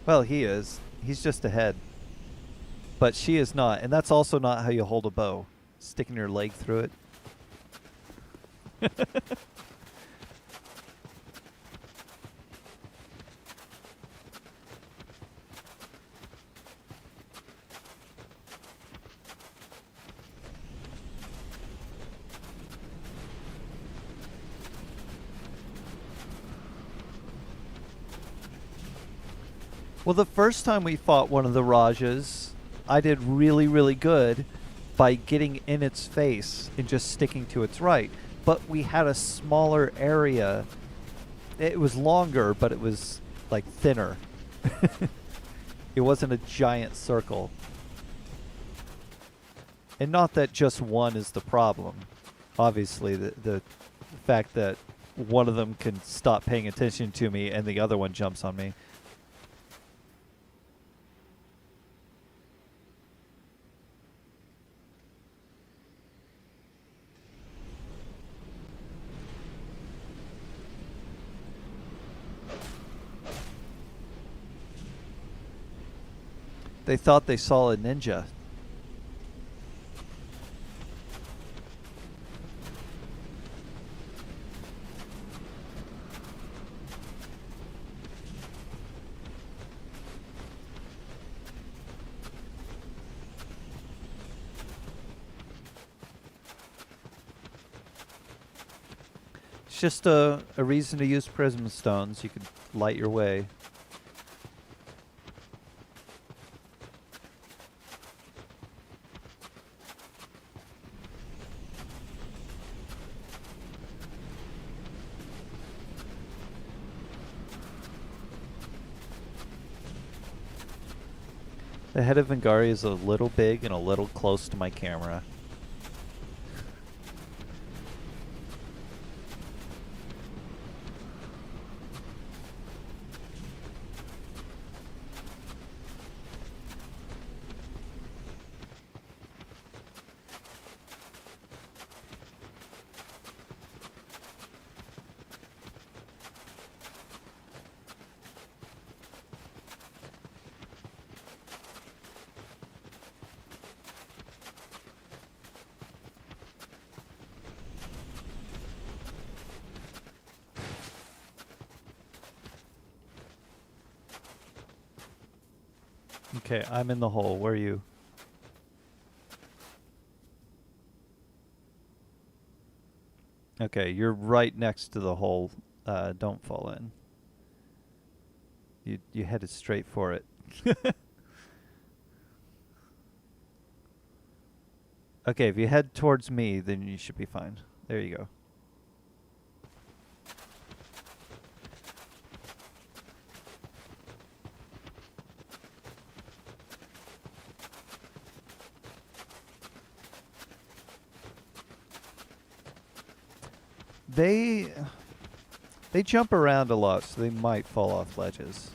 Well, he is. He's just ahead. But she is not. And that's also not how you hold a bow. Sticking your leg through it. Well, the first time we fought one of the Rajas, I did really, really good by getting in its face and just sticking to its right. But we had a smaller area. It was longer, but it was like thinner. It wasn't a giant circle. And not that just one is the problem. Obviously, the fact that one of them can stop paying attention to me and the other one jumps on me. They thought they saw a ninja. It's just a reason to use prism stones. You can light your way. The head of Vengari is a little big and a little close to my camera. Okay, I'm in the hole. Where are you? Okay, you're right next to the hole. Don't fall in. You headed straight for it. Okay, if you head towards me, then you should be fine. There you go. They jump around a lot, so they might fall off ledges.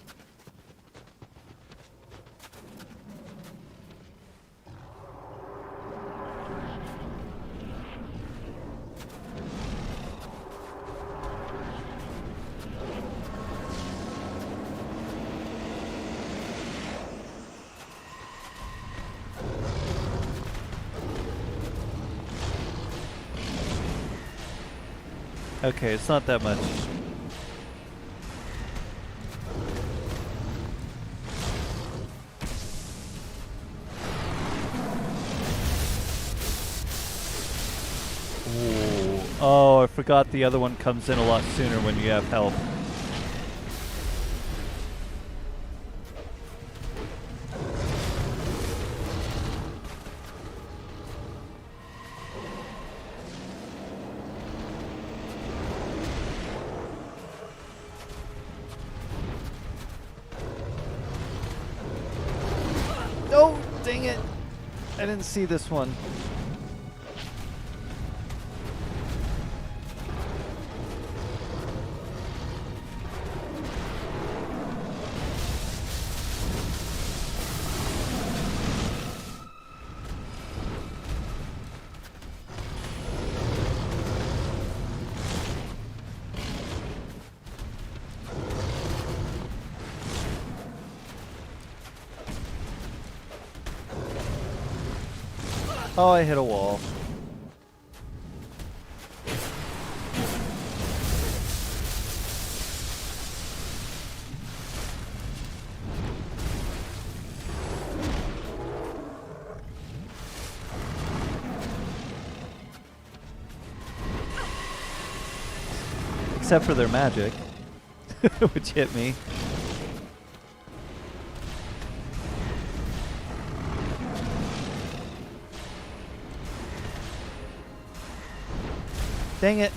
Okay, it's not that much. Ooh. Oh, I forgot the other one comes in a lot sooner when you have health. Oh, dang it. I didn't see this one. Oh, I hit a wall. Except for their magic, which hit me. Dang it.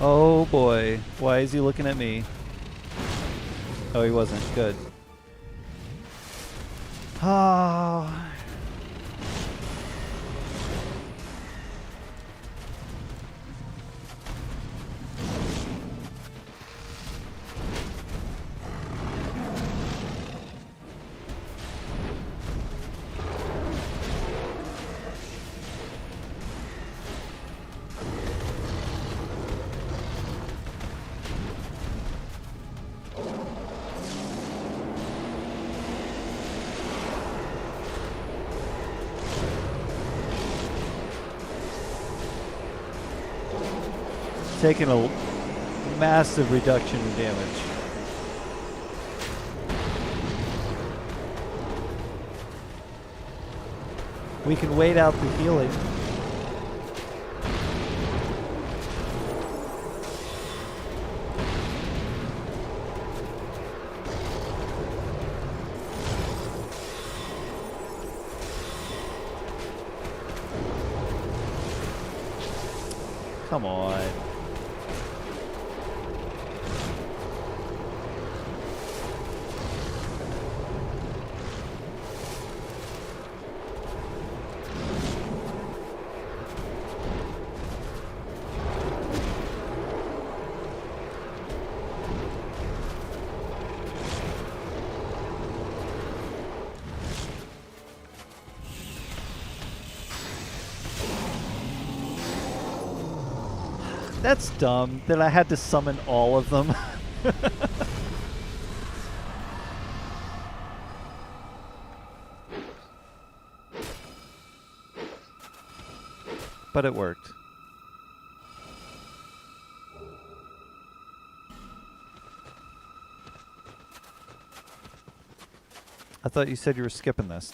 Oh boy. Why is he looking at me? Oh, he wasn't. Good. Oh. Taking a massive reduction in damage. We can wait out the healing. Come on. That's dumb that I had to summon all of them. But it worked. I thought you said you were skipping this.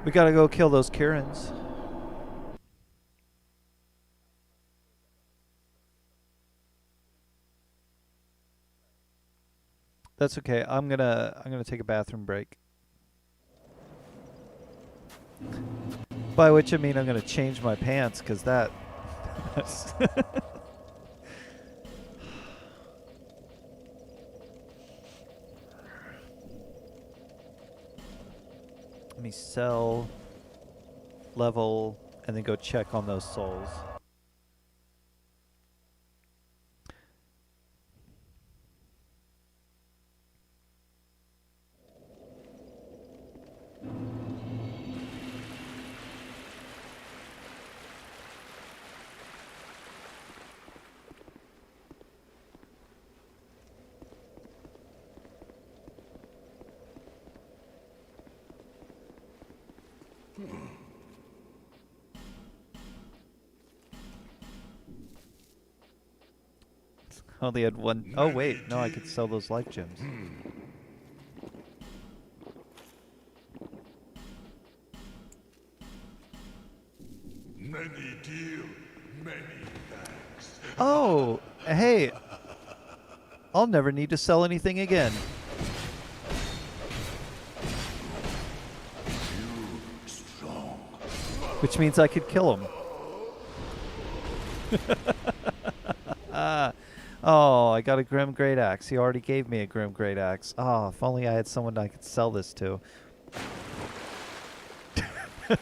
We gotta go kill those Karens. That's okay. I'm gonna take a bathroom break. By which I mean I'm gonna change my pants because that. Let me sell, level, and then go check on those souls. Only had one. Oh wait, no, I could sell those life gems. Many deal, many thanks. Oh, hey, I'll never need to sell anything again. You strong. Which means I could kill him. Oh, I got a Grim Great Axe. He already gave me a Grim Great Axe. Oh, if only I had someone I could sell this to. I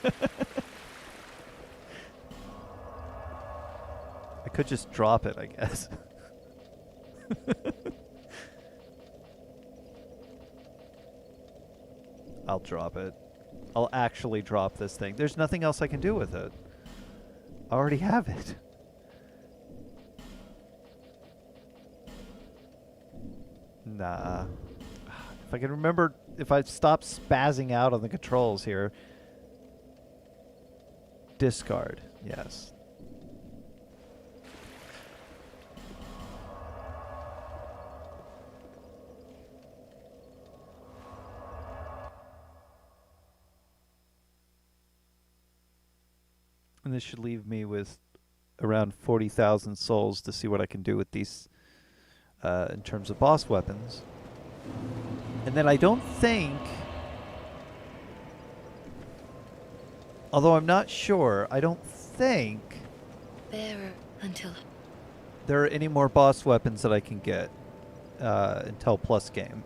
Could just drop it, I guess. I'll drop it. I'll actually drop this thing. There's nothing else I can do with it. I already have it. Nah. If I can remember, if I stop spazzing out on the controls here. Discard, yes. And this should leave me with around 40,000 souls to see what I can do with these in terms of boss weapons. And then I don't think, although I'm not sure, I don't think Bearer until there are any more boss weapons that I can get until plus game.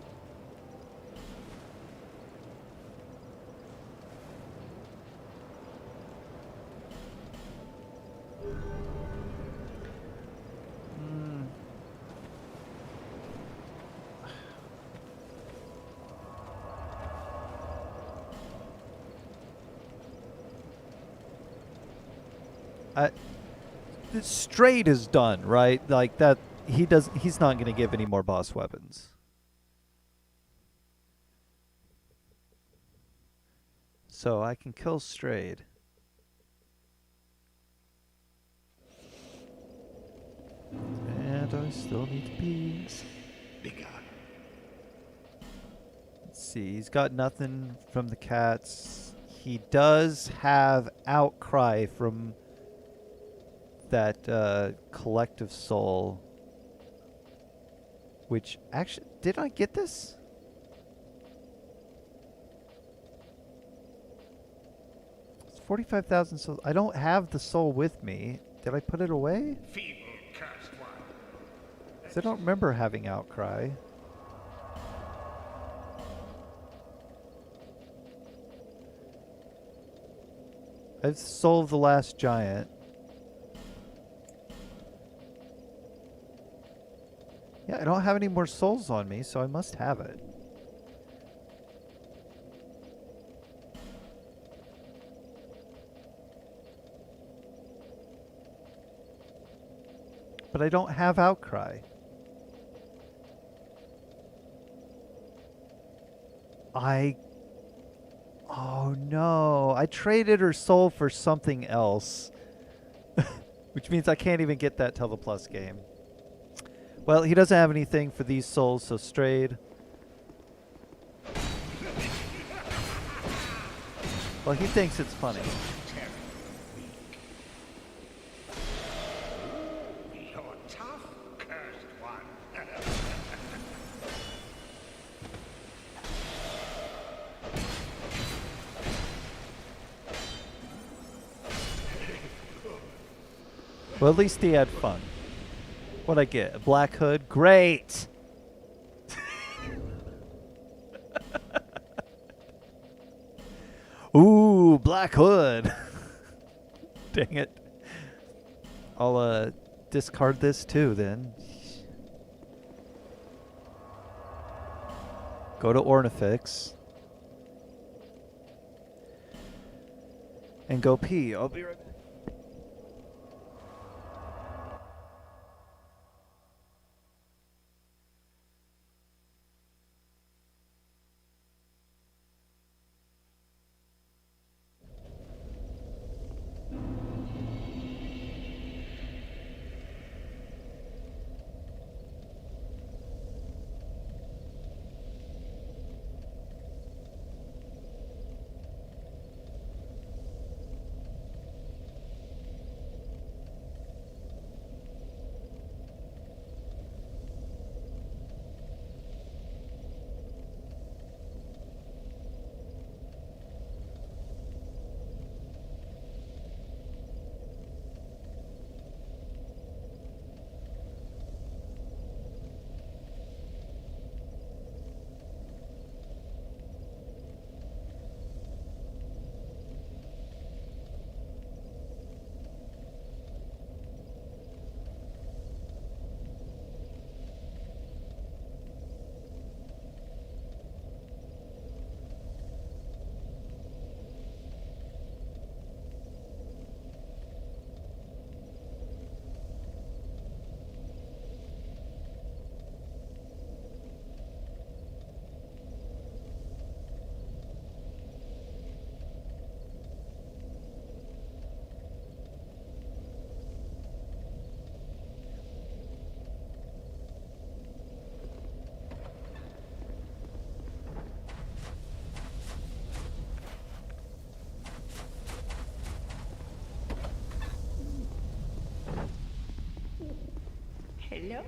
Straight is done, right? Like that. He's not going to give any more boss weapons. So I can kill Strayed. And I still need to pee. Bigger. Let's see. He's got nothing from the cats. He does have Outcry from that collective soul. Which actually, did I get this? It's 45,000 souls. I don't have the soul with me. Did I put it away? Feeble cursed one. 'Cause I don't remember having Outcry. I have the Soul of the Last Giant. Yeah, I don't have any more souls on me, so I must have it. But I don't have Outcry. Oh no, I traded her soul for something else. Which means I can't even get that till the plus game. Well, he doesn't have anything for these souls, so Strayed. Well, he thinks it's funny. You're tough, cursed one. Well, at least he had fun. What'd I get? A black hood? Great! Ooh, black hood! Dang it. I'll discard this too then. Go to Ornifix. And go pee. I'll be right back. Hello?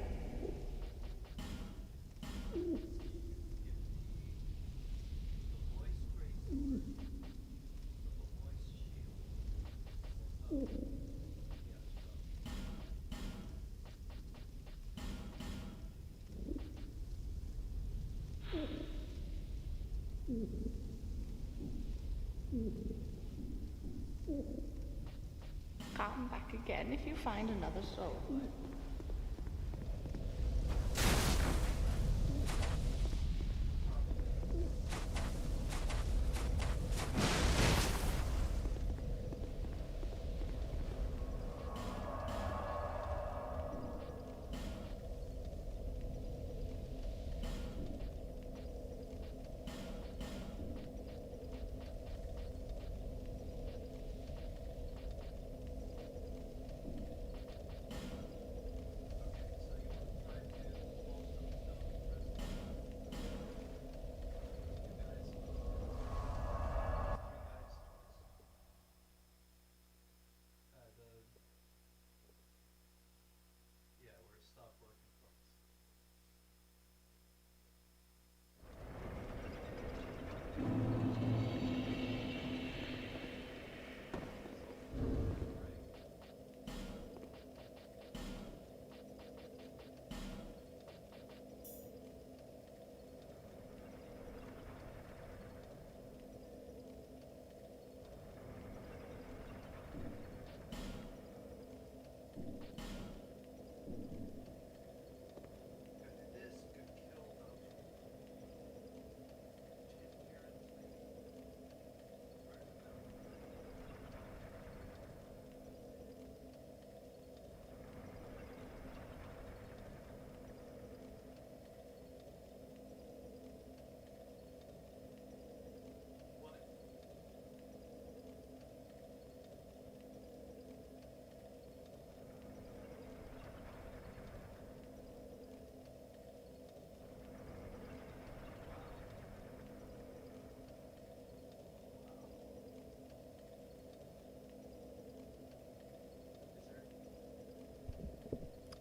Come back again if you find another soul.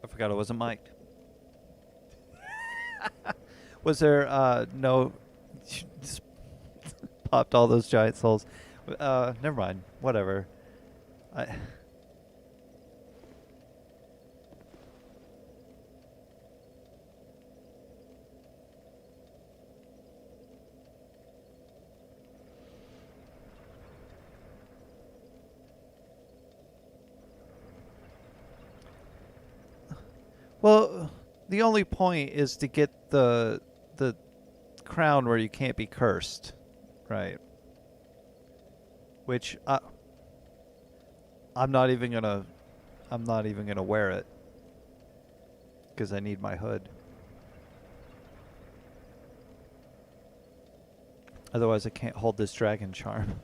I forgot I wasn't mic'd. Was there no? Just popped all those giant souls. Never mind. Whatever. I. Well, the only point is to get the crown where you can't be cursed, right? Which I'm not even gonna I'm not even gonna wear it because I need my hood. Otherwise, I can't hold this dragon charm.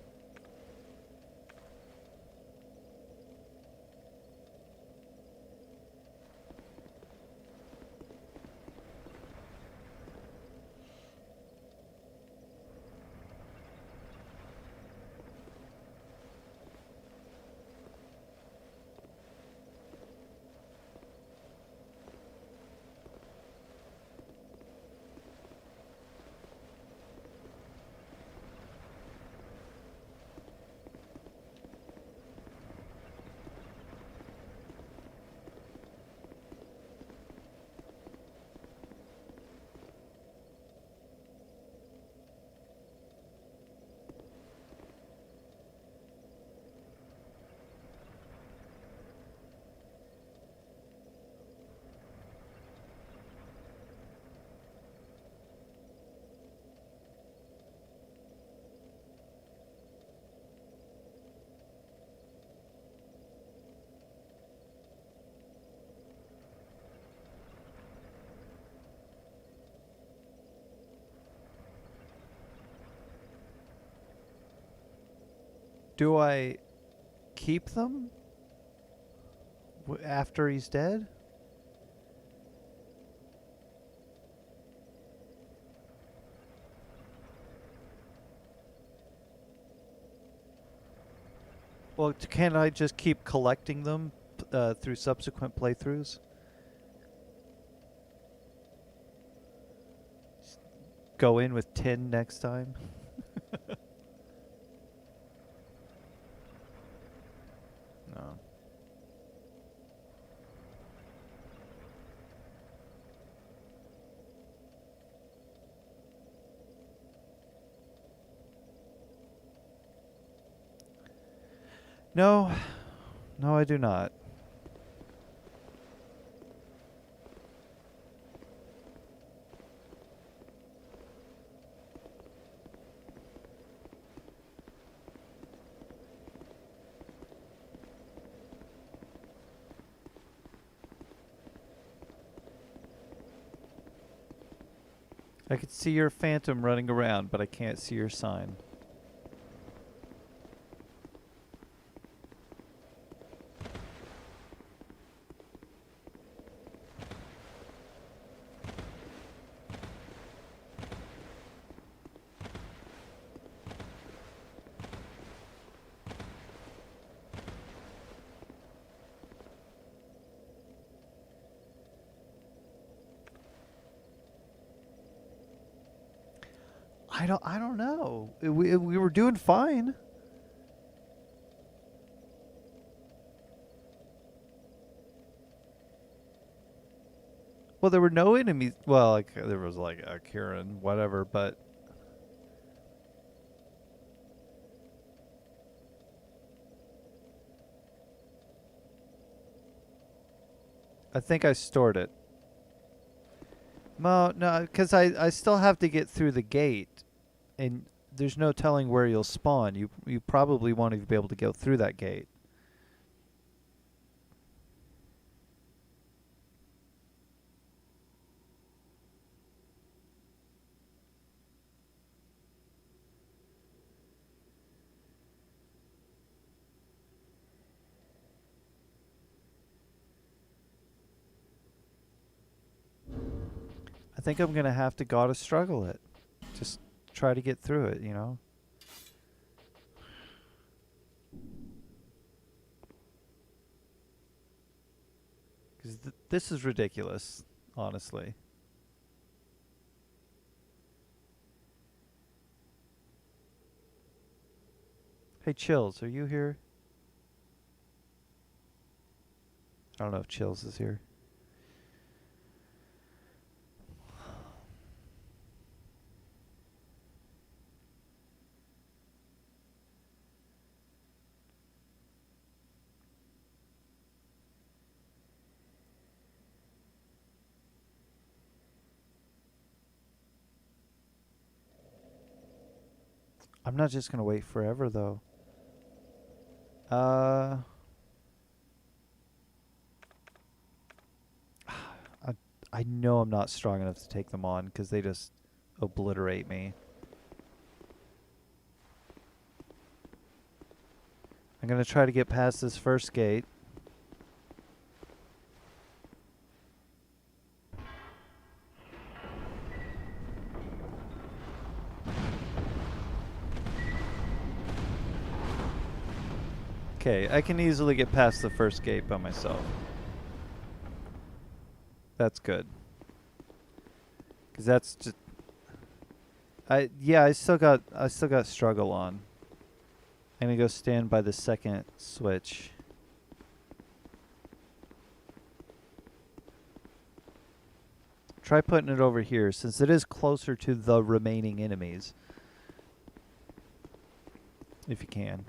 Do I keep them after he's dead? Well, can I just keep collecting them through subsequent playthroughs? go in with tin next time. No. No. No, I do not. I could see your phantom running around, but I can't see your sign. I don't know. We were doing fine. Well, there were no enemies. Well, like there was like a Kieran, whatever, but I think I stored it. No, because I still have to get through the gate, and there's no telling where you'll spawn. You probably won't even be able to go through that gate. I think I'm gonna have to gotta struggle it. Just try to get through it, you know? Because this is ridiculous, honestly. Hey, Chills, are you here? I don't know if Chills is here. I'm not just gonna wait forever, though. Uh... I, I know I'm not strong enough to take them on because they just obliterate me. I'm going to try to get past this first gate. Okay, I can easily get past the first gate by myself. That's good. Cuz that's just I still got struggle on. I'm going to go stand by the second switch. Try putting it over here since it is closer to the remaining enemies. If you can.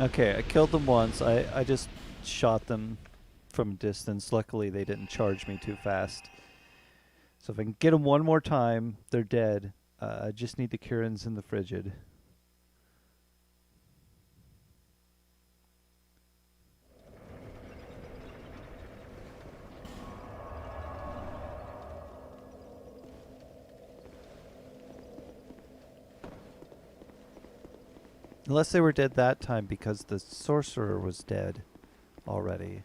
Okay, I killed them once. I just shot them from a distance. Luckily, they didn't charge me too fast. So if I can get them one more time, they're dead. I just need the Kurins in the frigid. Unless they were dead that time because the sorcerer was dead already.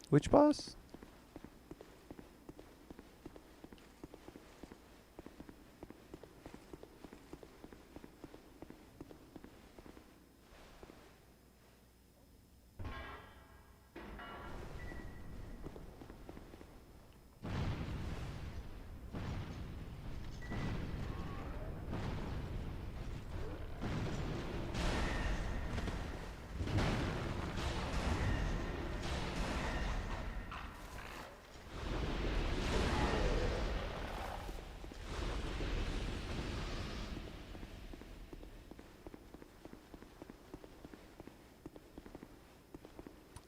Which boss?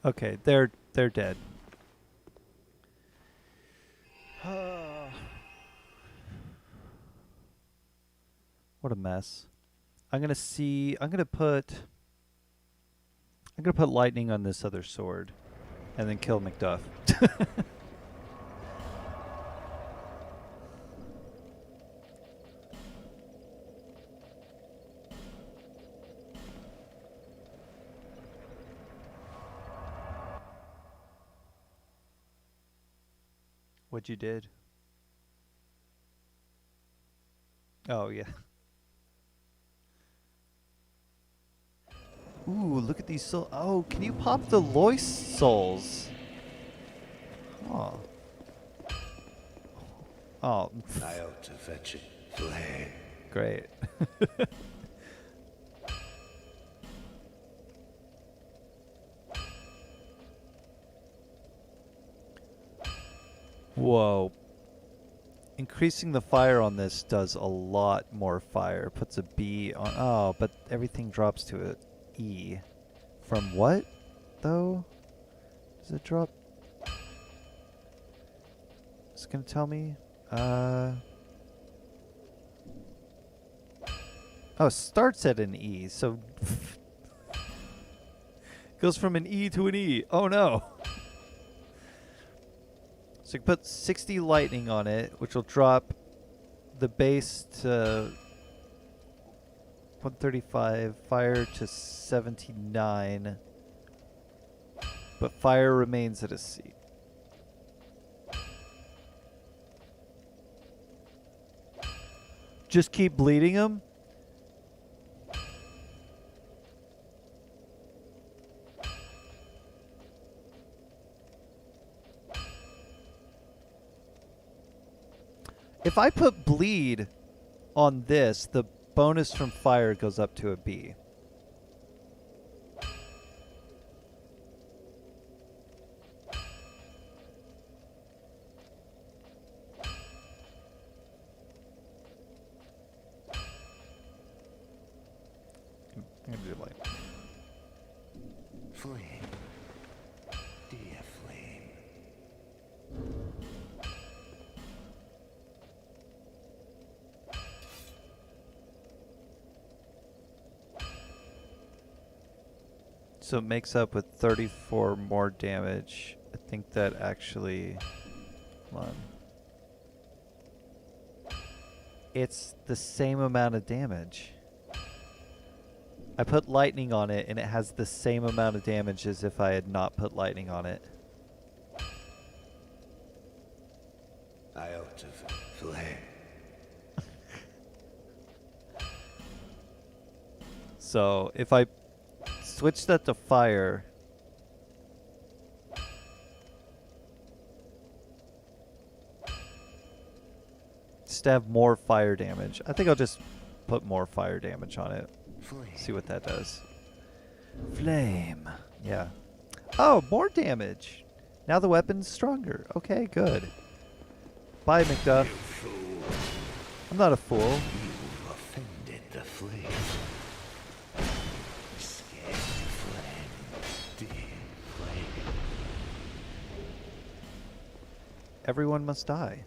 Okay, they're dead. What a mess. I'm gonna put lightning on this other sword and then kill Macduff. What you did? Oh yeah. Ooh, look at these souls. Oh, can you pop the Lois souls? Oh. Oh, I ought to fetch a flame. great. Whoa. Increasing the fire on this does a lot more fire. Puts a B on. Oh, but everything drops to a E. From what, though? Does it drop? It's gonna tell me. Oh, starts at an E, so goes from an E to an E. Oh no. So you put 60 lightning on it, which will drop the base to 135, fire to 79, but fire remains at a C. Just keep bleeding him? If I put bleed on this, the bonus from fire goes up to a B. I'm gonna do like Flame. Dear flame. so it makes up with 34 more damage. I think that actually, hold on. It's the same amount of damage. I put lightning on it and it has the same amount of damage as if I had not put lightning on it. I ought to flame. So if I switch that to fire, expects to have more fire damage. I think I'll just put more fire damage on it. Flame. See what that does. Flame. Yeah. Oh, more damage. Now the weapon's stronger. Okay, good. Bye, Macduff. Fool. I'm not a fool. You've offended the flame. Scared flame. Dear flame. Everyone must die.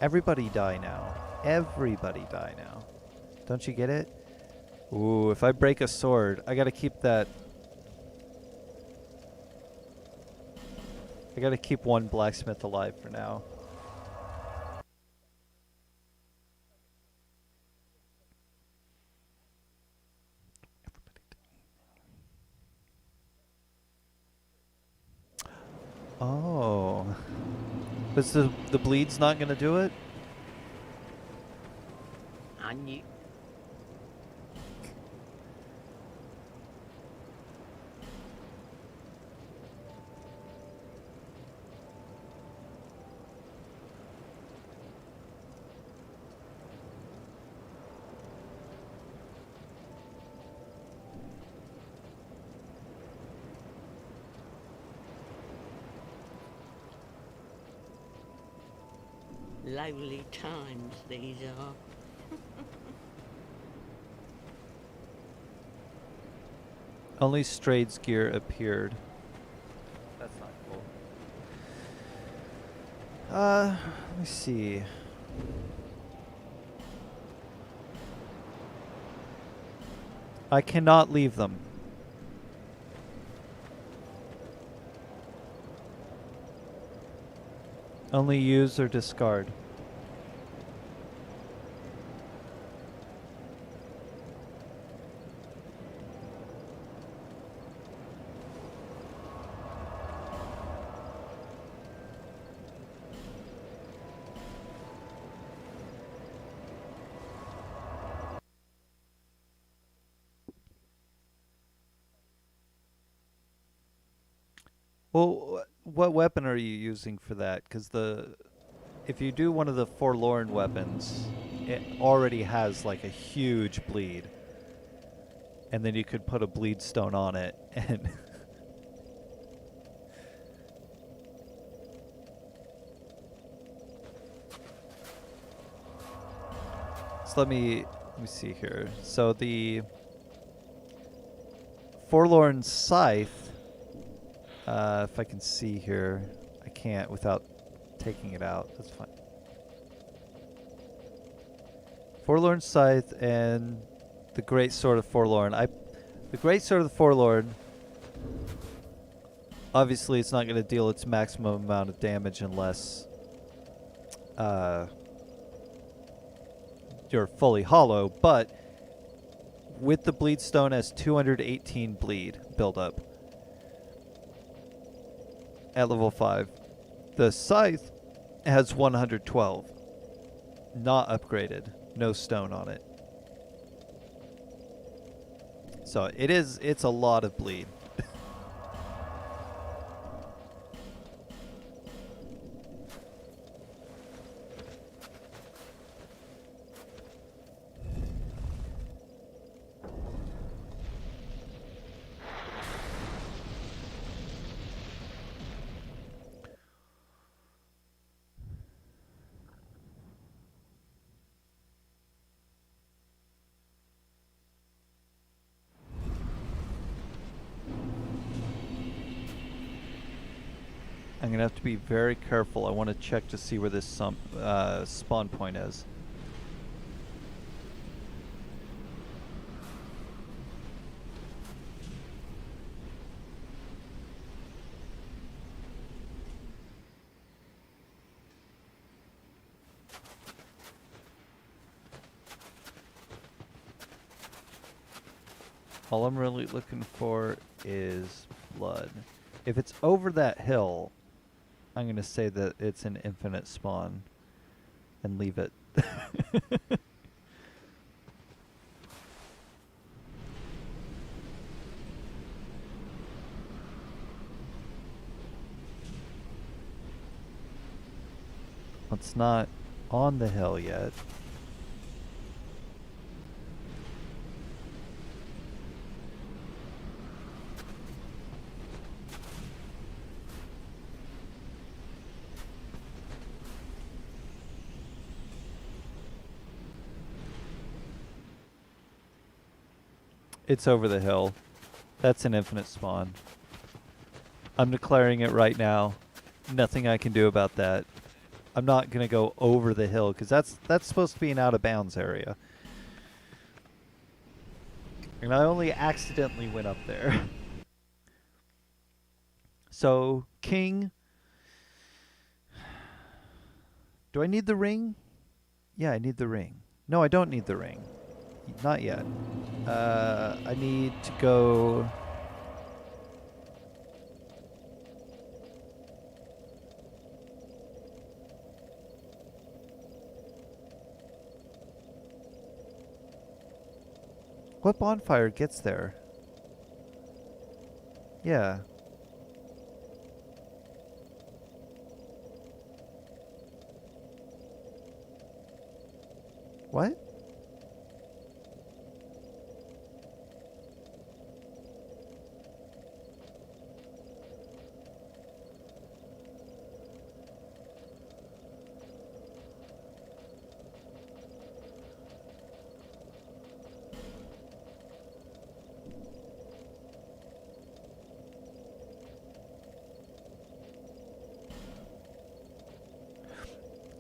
Everybody die now. Everybody die now. Don't you get it? Ooh, if I break a sword, I gotta keep that. I gotta keep one blacksmith alive for now. Oh. But the bleed's not gonna do it? I knew. Lovely times these are. Only Strade's gear appeared. That's not cool. Let me see. I cannot leave them. Only use or discard. Well, what weapon are you using for that? Because if you do one of the forlorn weapons, it already has like a huge bleed, and then you could put a bleed stone on it, and so let me see here. So the forlorn scythe. If I can see here, I can't without taking it out. That's fine. Forlorn Scythe and the Great Sword of Forlorn. The Great Sword of the Forlorn, obviously it's not going to deal its maximum amount of damage unless you're fully hollow, but with the Bleed Stone has 218 bleed buildup at level 5. The Scythe has 112. Not upgraded. No stone on it. So it's a lot of bleed. I'm going to have to be very careful. I want to check to see where this spawn point is. All I'm really looking for is blood. If it's over that hill, I'm going to say that it's an infinite spawn and leave it. It's not on the hill yet. It's over the hill. That's an infinite spawn. I'm declaring it right now. Nothing I can do about that. I'm not going to go over the hill because that's supposed to be an out of bounds area. And I only accidentally went up there. So, king. Do I need the ring? Yeah, I need the ring. No, I don't need the ring. Not yet. I need to go... What bonfire gets there? Yeah. What?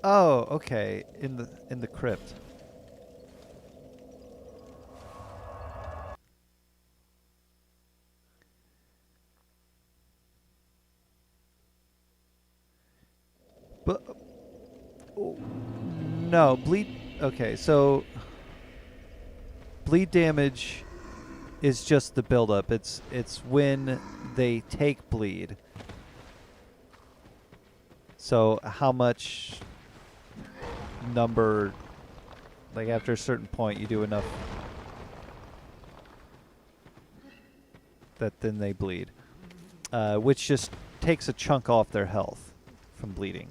Oh, okay. In the crypt. But oh, no, bleed. Okay, so bleed damage is just the buildup. It's when they take bleed. So how much number, like after a certain point, you do enough that then they bleed, which just takes a chunk off their health from bleeding.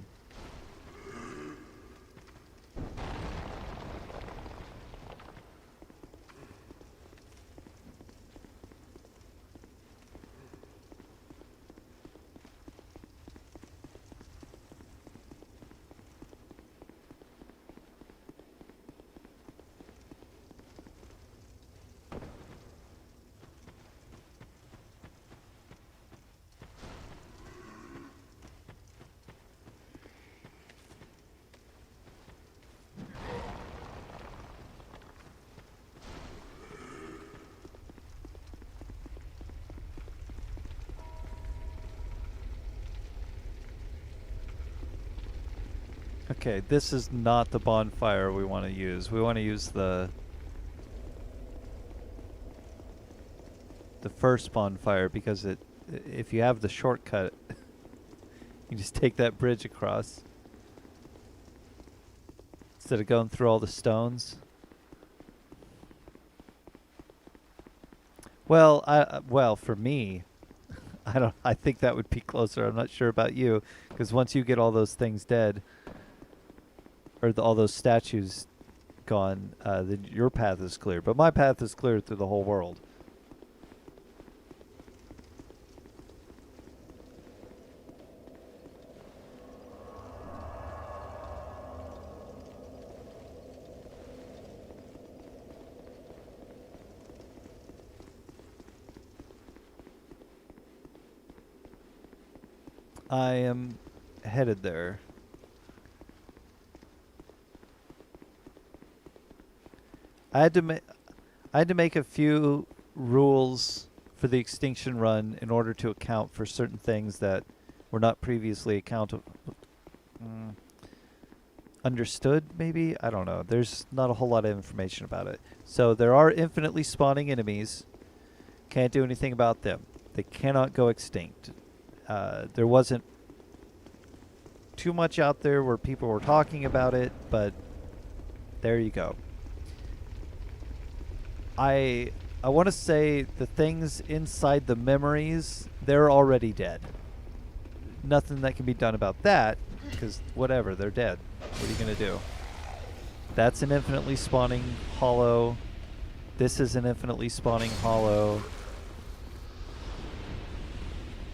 Okay, this is not the bonfire we want to use. We want to use the first bonfire because if you have the shortcut, you just take that bridge across instead of going through all the stones. Well, well, for me, I think that would be closer. I'm not sure about you, because once you get all those things dead, or all those statues gone, then your path is clear. But my path is clear through the whole world. I am headed there. I had to make a few rules for the extinction run in order to account for certain things that were not previously understood, maybe? I don't know. There's not a whole lot of information about it. So there are infinitely spawning enemies. Can't do anything about them. They cannot go extinct. There wasn't too much out there where people were talking about it, but there you go. I want to say the things inside the memories, they're already dead. Nothing that can be done about that, Because whatever, they're dead. What are you going to do? That's an infinitely spawning hollow. This is an infinitely spawning hollow.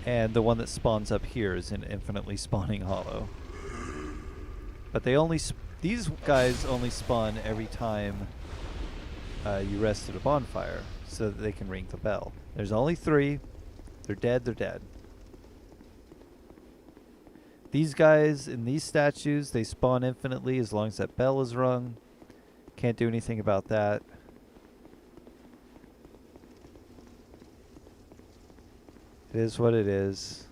And the one that spawns up here is an infinitely spawning hollow. But they only these guys only spawn every time you rest at a bonfire, so that they can ring the bell. There's only 3. They're dead, they're dead. These guys in these statues, they spawn infinitely as long as that bell is rung. Can't do anything about that. It is what it is.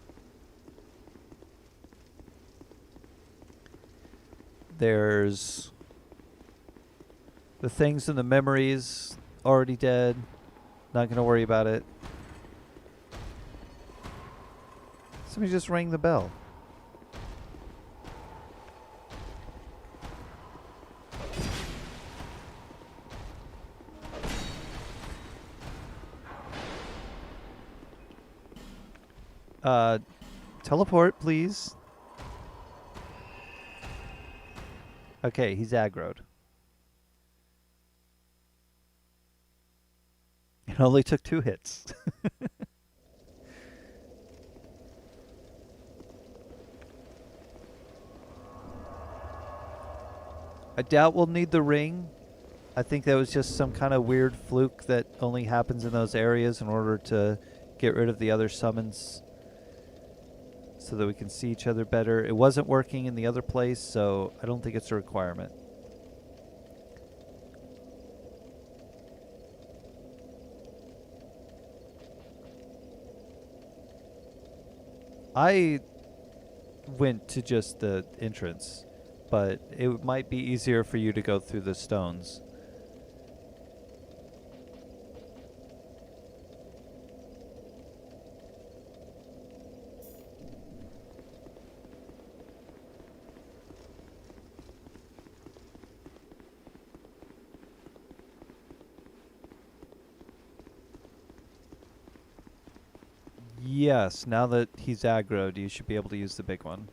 There's the things in the memories already dead. Not going to worry about it. Somebody just rang the bell. Teleport, please. Okay, he's aggroed. It only took 2 hits. I doubt we'll need the ring. I think that was just some kind of weird fluke that only happens in those areas in order to get rid of the other summons so that we can see each other better. It wasn't working in the other place, so I don't think it's a requirement. I went to just the entrance, but it might be easier for you to go through the stones. Yes, now that he's aggroed, you should be able to use the big one.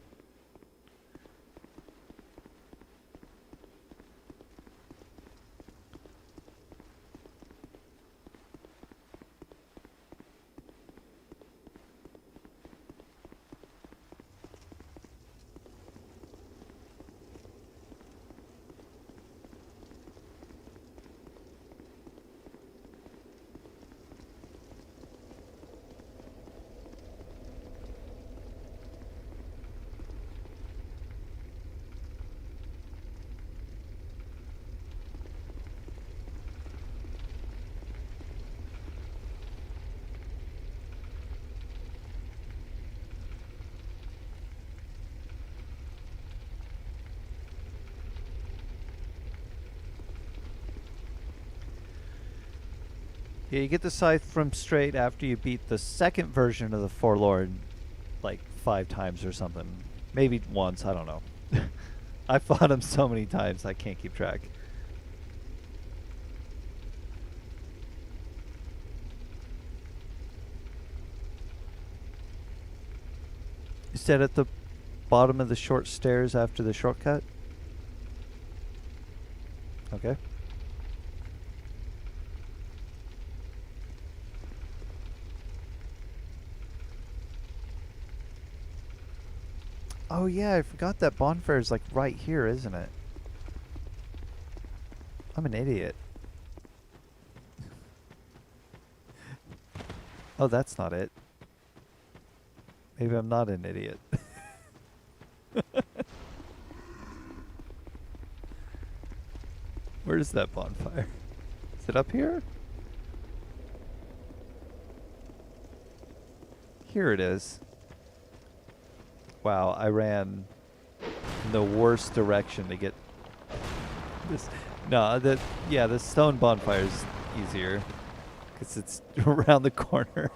Yeah, you get the scythe from straight after you beat the second version of the Forlorn like 5 times or something. Maybe once, I don't know. I fought him so many times I can't keep track. You said at the bottom of the short stairs after the shortcut? Okay. Oh yeah, I forgot that bonfire is like right here, isn't it? I'm an idiot. Oh, that's not it. Maybe I'm not an idiot. Where is that bonfire? Is it up here? Here it is. Wow, I ran in the worst direction to get this. No, the stone bonfire is easier because it's around the corner.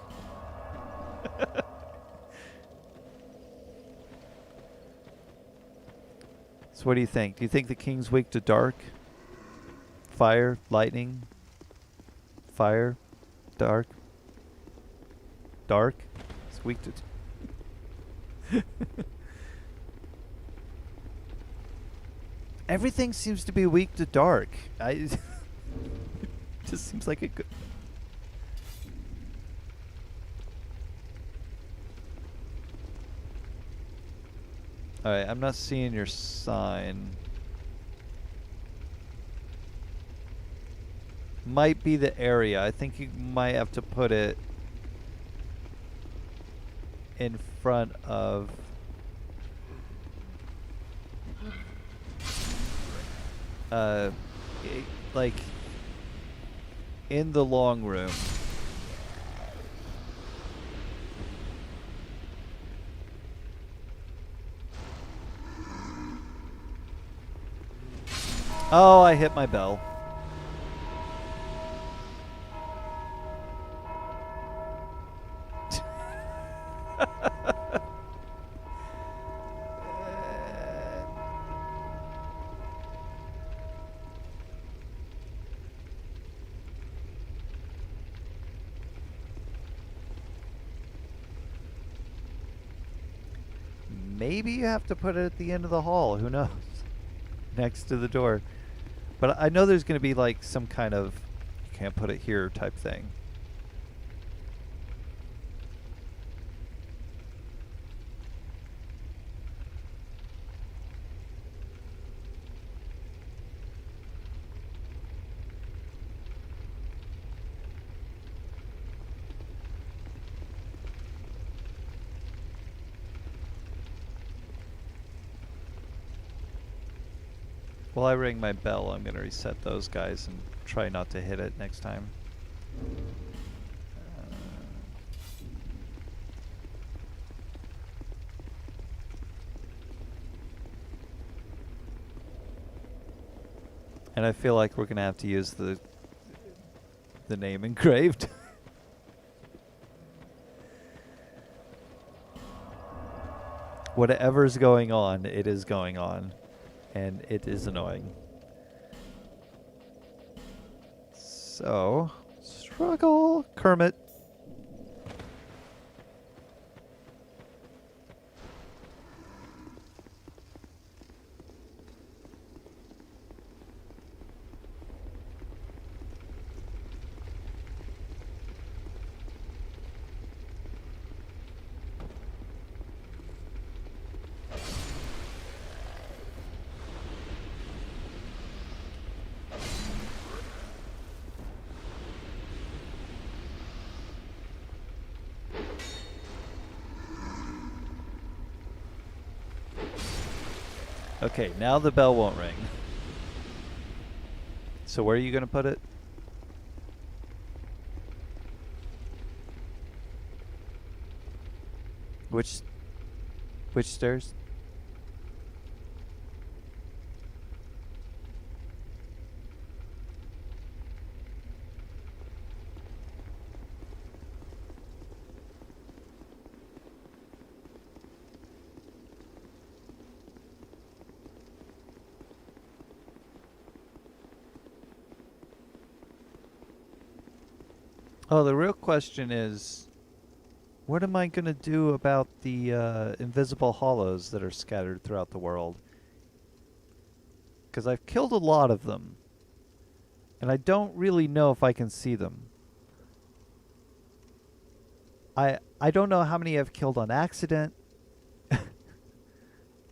So what do you think? Do you think the king's weak to dark? Fire, lightning, fire, dark, dark? It's weak to... Everything seems to be weak to dark. It just seems like a good. Alright, I'm not seeing your sign. Might be the area. I think you might have to put it in front of i- like in the long room. Oh, I hit my bell. Maybe you have to put it at the end of the hall. Who knows? Next to the door. But I know there's going to be like some kind of you can't put it here type thing. While I ring my bell, I'm going to reset those guys and try not to hit it next time. And I feel like we're going to have to use the name engraved. Whatever's going on, it is going on. And it is annoying. So, struggle, Kermit. Okay, now the bell won't ring. So where are you going to put it? Which stairs? Oh, the real question is, what am I going to do about the invisible hollows that are scattered throughout the world? Because I've killed a lot of them, and I don't really know if I can see them. I don't know how many I've killed on accident.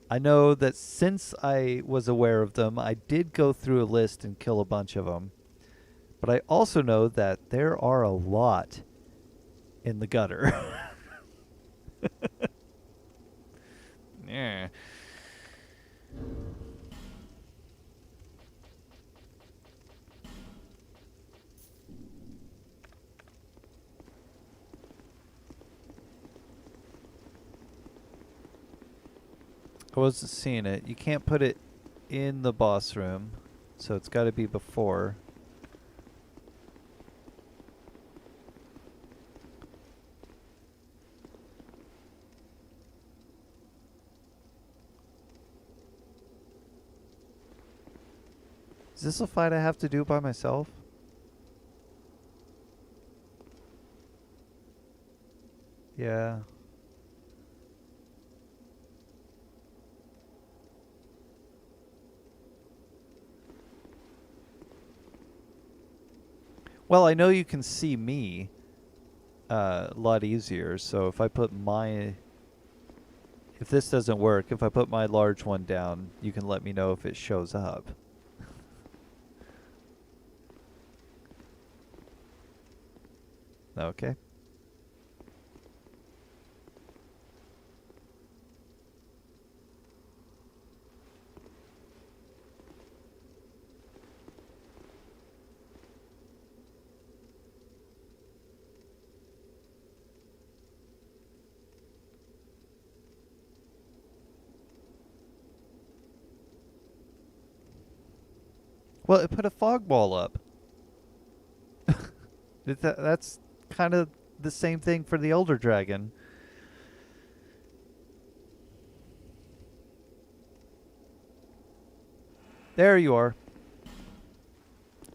I know that since I was aware of them, I did go through a list and kill a bunch of them. But I also know that there are a lot in the gutter. Yeah. I wasn't seeing it. You can't put it in the boss room, so it's got to be before. Is this a fight I have to do by myself? Yeah. Well, I know you can see me a lot easier. So if I put my... If this doesn't work, if I put my large one down, you can let me know if it shows up. Okay. Well, it put a fog wall up. That's kind of the same thing for the older dragon. There you are.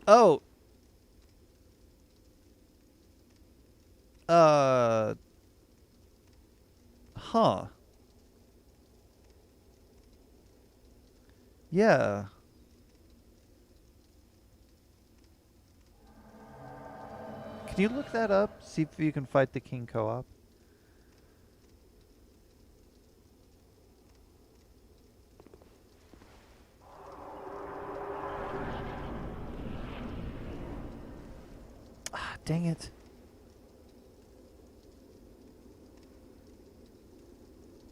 Oh. Huh. Yeah. Can you look that up? See if you can fight the king co-op. Ah, dang it.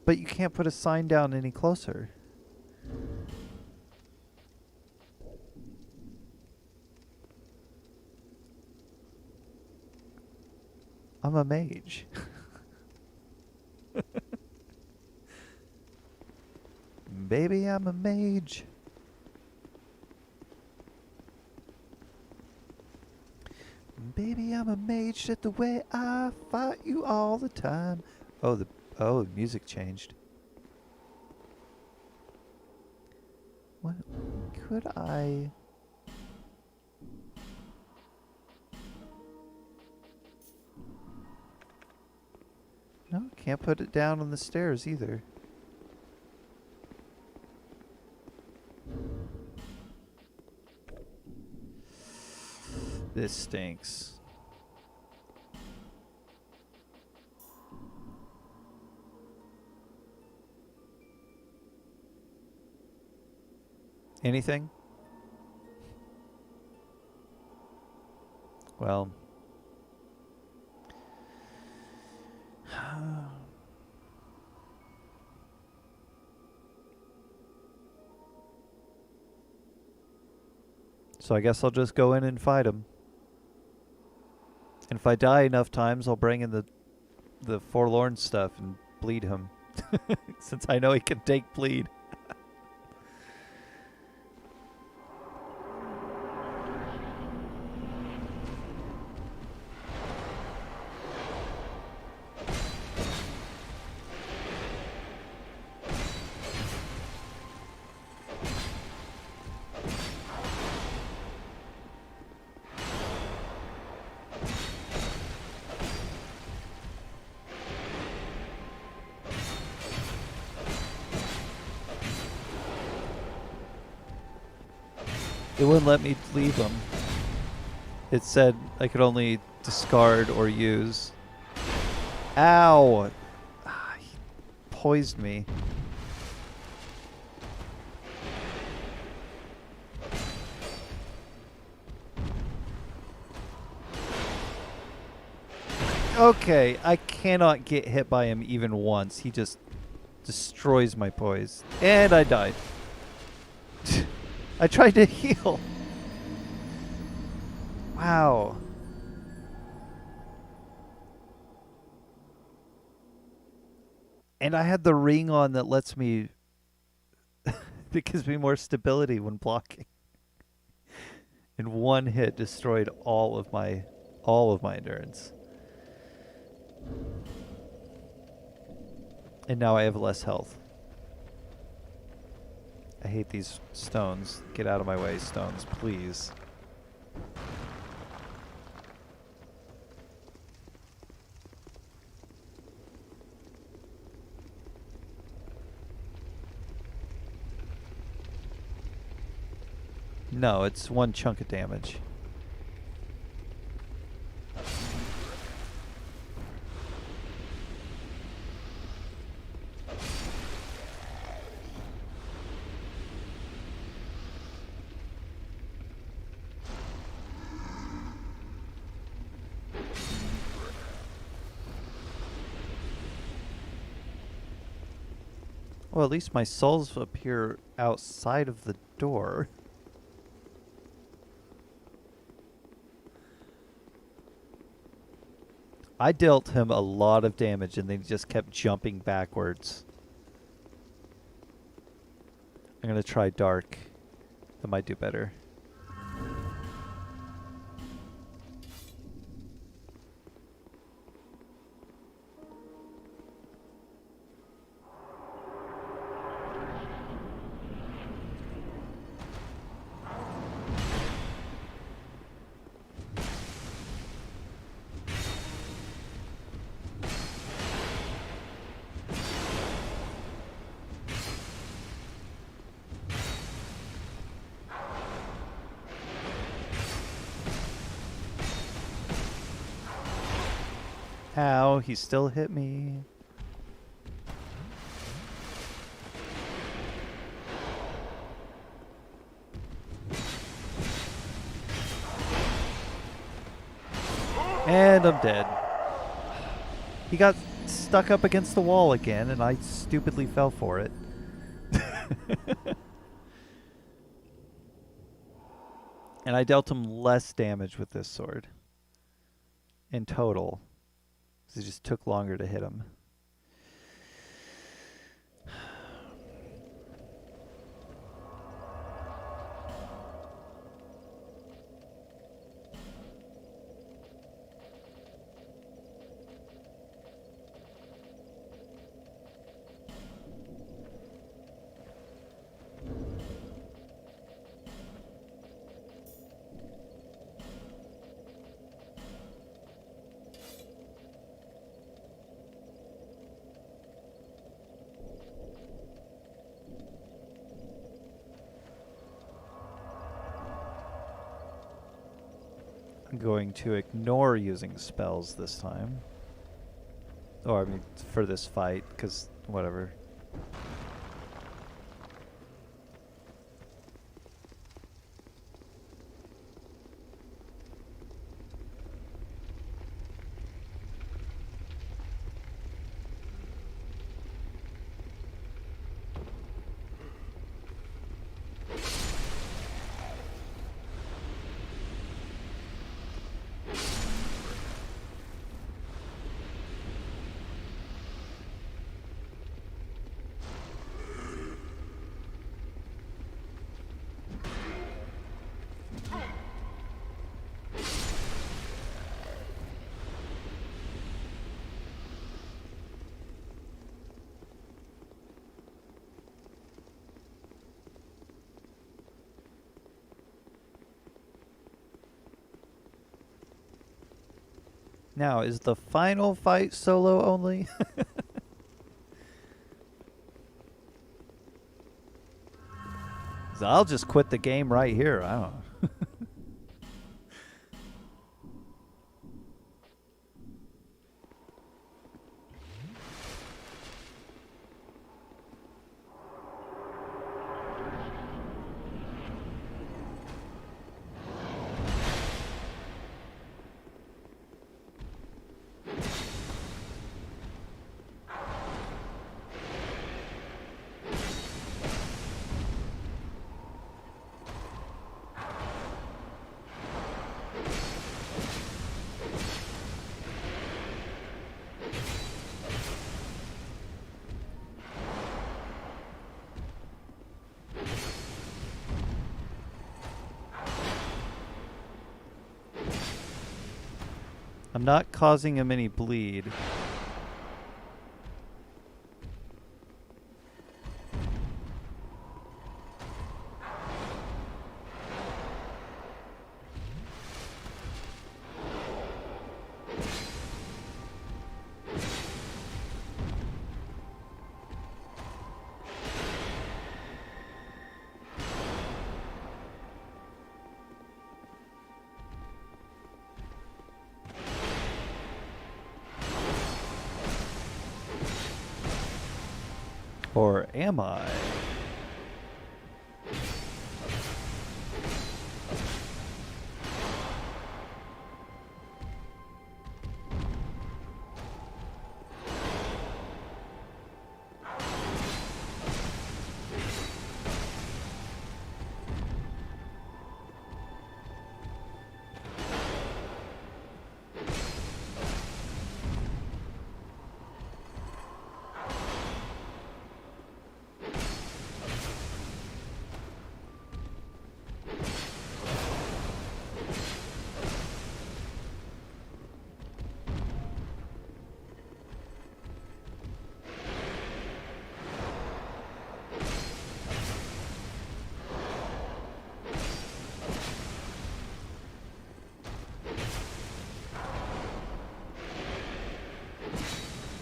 But you can't put a sign down any closer. I'm a mage. Baby, I'm a mage. Baby, I'm a mage just the way I fight you all the time. Oh, the music changed. What could I... No, can't put it down on the stairs either. This stinks. Anything? Well... So I guess I'll just go in and fight him. And if I die enough times, I'll bring in the forlorn stuff and bleed him. Since I know he can take bleed. It wouldn't let me leave them. It said I could only discard or use. Ow! Ah, he poised me. Okay, I cannot get hit by him even once. He just destroys my poise. And I died. I tried to heal. Wow. And I had the ring on that lets me... that gives me more stability when blocking. And one hit destroyed all of my endurance. And now I have less health. I hate these stones. Get out of my way, stones, please. No, it's one chunk of damage. Well, at least my souls appear outside of the door. I dealt him a lot of damage and then he just kept jumping backwards. I'm gonna try dark. That might do better. Ow, he still hit me. And I'm dead. He got stuck up against the wall again, and I stupidly fell for it. And I dealt him less damage with this sword. In total. It just took longer to hit him. I'm going to ignore using spells this time. Or, I mean, for this fight, because whatever. Now, is the final fight solo only? So I'll just quit the game right here. I don't know. I'm not causing him any bleed. Or am I?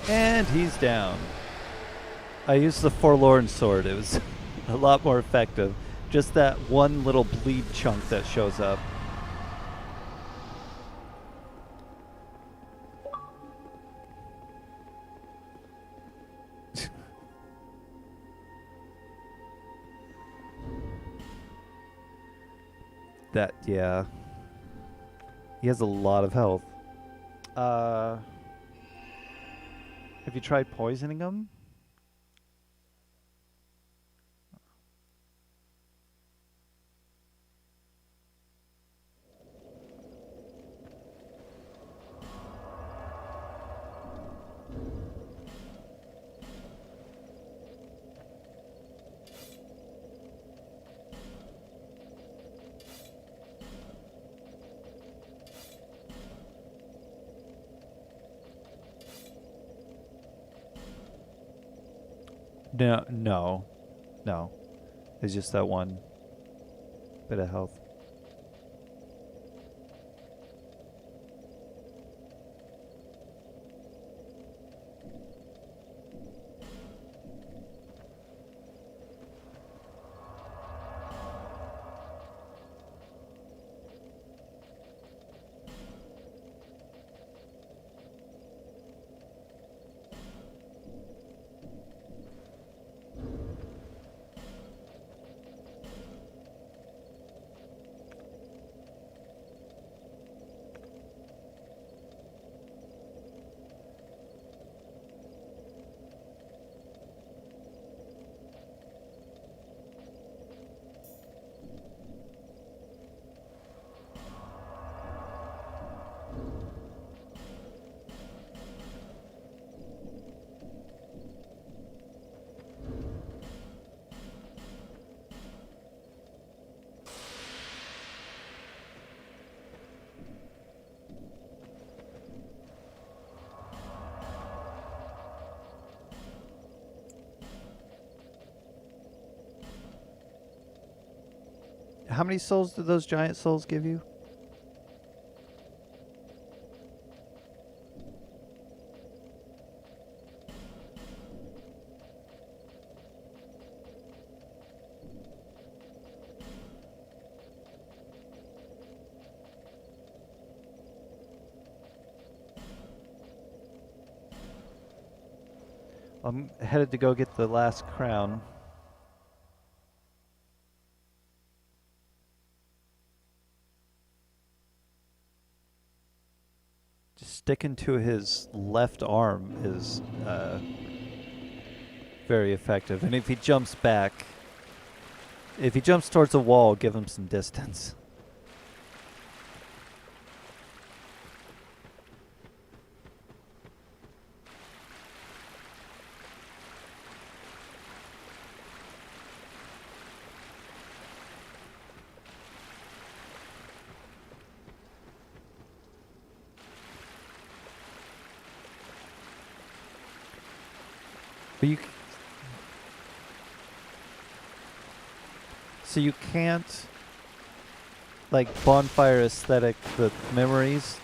And he's down. I used the forlorn sword. It was a lot more effective. Just that one little bleed chunk that shows up. That, yeah. He has a lot of health. Have you tried poisoning him? No. It's just that one bit of health. How many souls do those giant souls give you? I'm headed to go get the last crown. Just sticking to his left arm is very effective. And if he jumps back, if he jumps towards the wall, give him some distance. But so you can't, like, bonfire aesthetic the memories.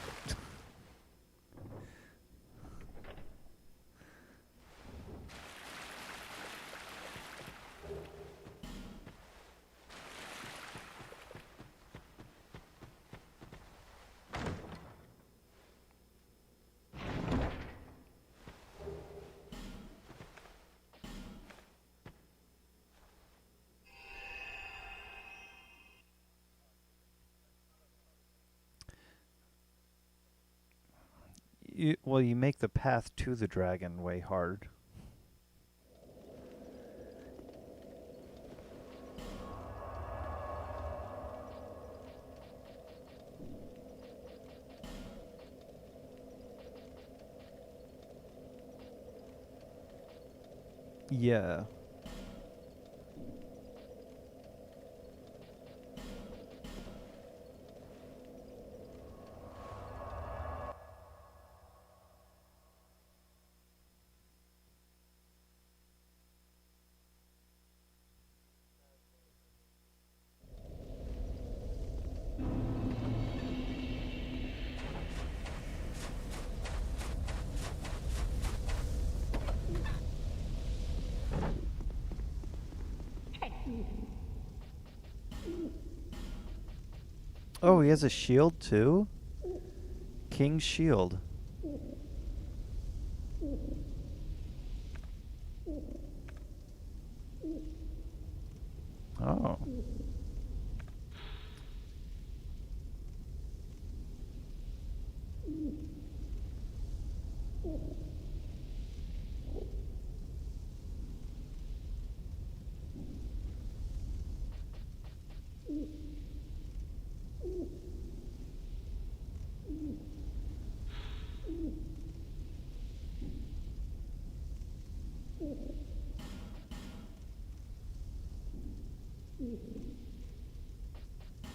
Well, you make the path to the dragon way hard. Yeah. Oh, he has a shield too? King's shield. Oh.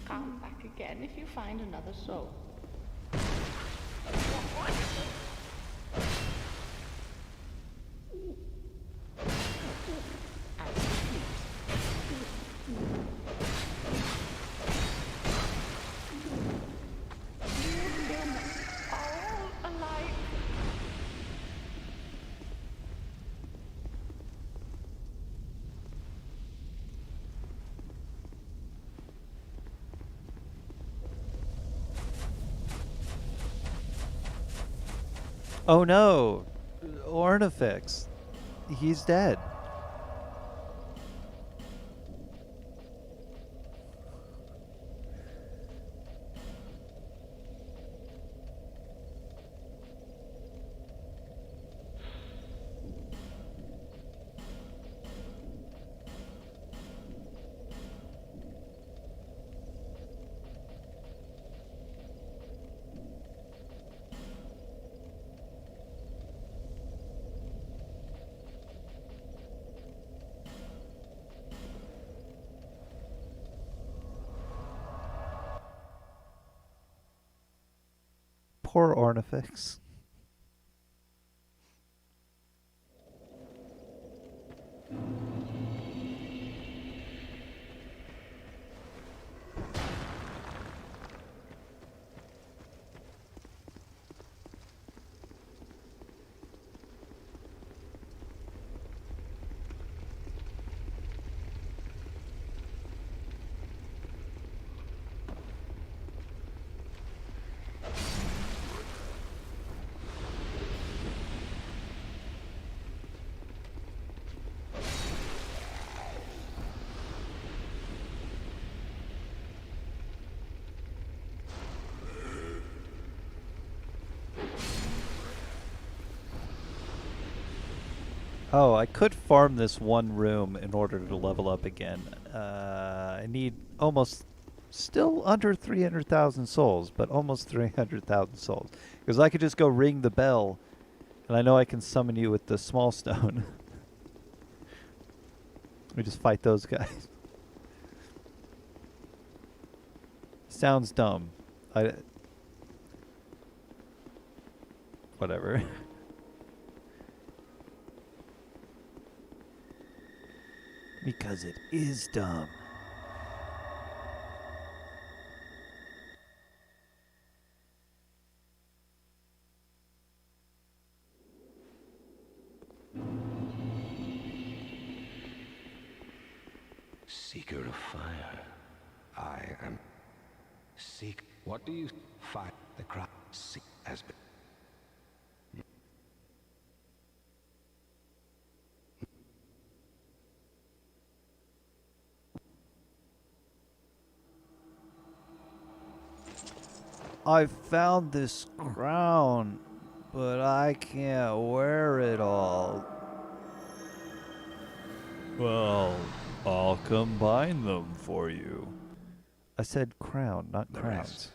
Come back again if you find another soul. All alike. Oh no! Ornifex. He's dead. Poor Ornifex. Oh, I could farm this one room in order to level up again. I need almost, still under 300,000 souls, but almost 300,000 souls. Because I could just go ring the bell, and I know I can summon you with the small stone. We just fight those guys. Sounds dumb. Whatever. Because it is dumb. Seeker of fire. I am. Seek. What do you fight? The crowd seek has been. I found this crown, but I can't wear it all. Well, I'll combine them for you. I said crown, not The crowns. rest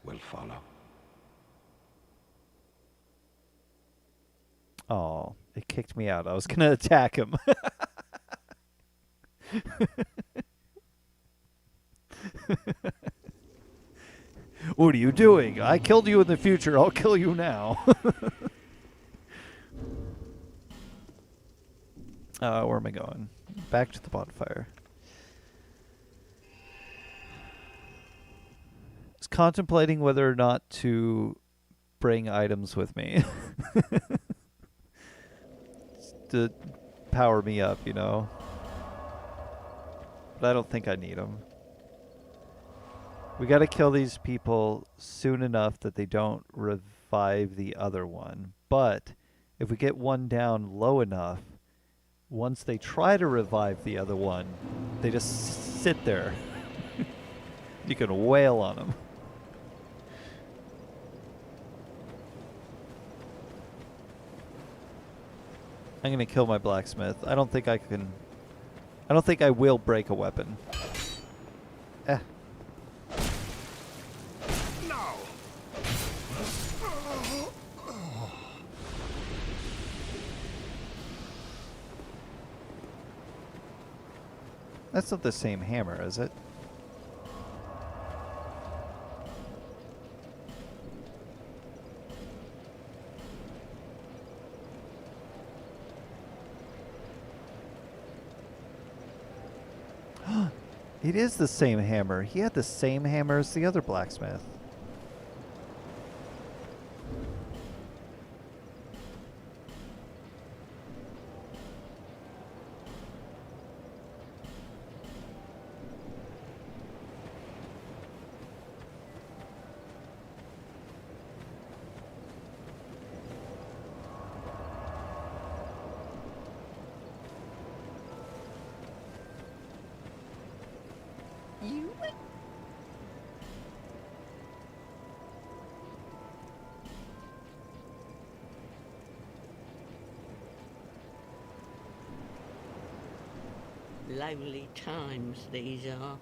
will follow. Oh, it kicked me out. I was gonna attack him. What are you doing? I killed you in the future. I'll kill you now. Where am I going? Back to the bonfire. I was contemplating whether or not to bring items with me. To power me up, you know. But I don't think I need them. We got to kill these people soon enough that they don't revive the other one. But if we get one down low enough, once they try to revive the other one, they just sit there. You can wail on them. I'm gonna kill my blacksmith. I don't think I can. I don't think I will break a weapon. Eh. No! That's not the same hammer, is it? It is the same hammer. He had the same hammer as the other blacksmith. You? Lonely times these are.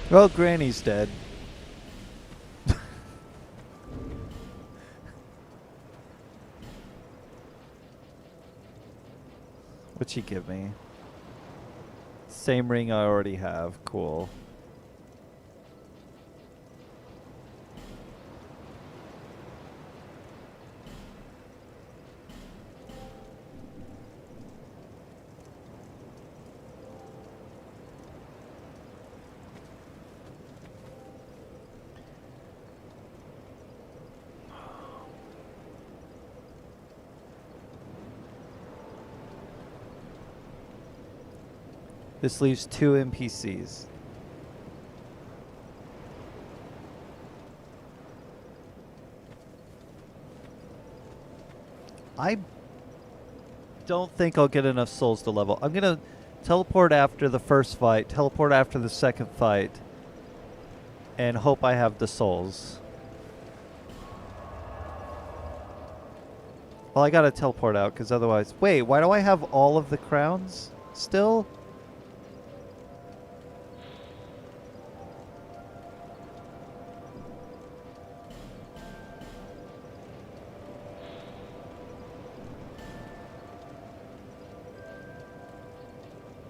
Well, Granny's dead. What'd she give me? Same ring I already have. Cool. This leaves 2 NPCs. I don't think I'll get enough souls to level. I'm gonna teleport after the first fight, teleport after the second fight, and hope I have the souls. Well, I gotta teleport out, because otherwise... Wait, why do I have all of the crowns still?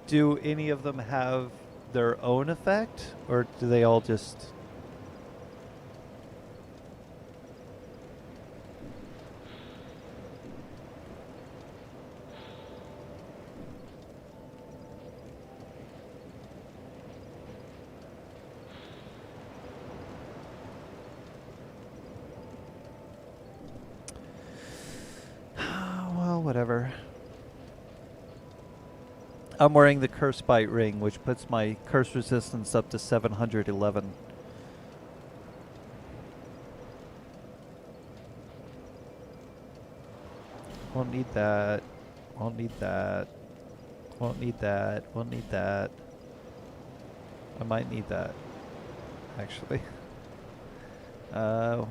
Do any of them have their own effect, or do they all just... Well, whatever. I'm wearing the Curse Bite ring, which puts my curse resistance up to 711. Won't need that. Won't need that. Won't need that. Won't need that. I might need that, actually. No.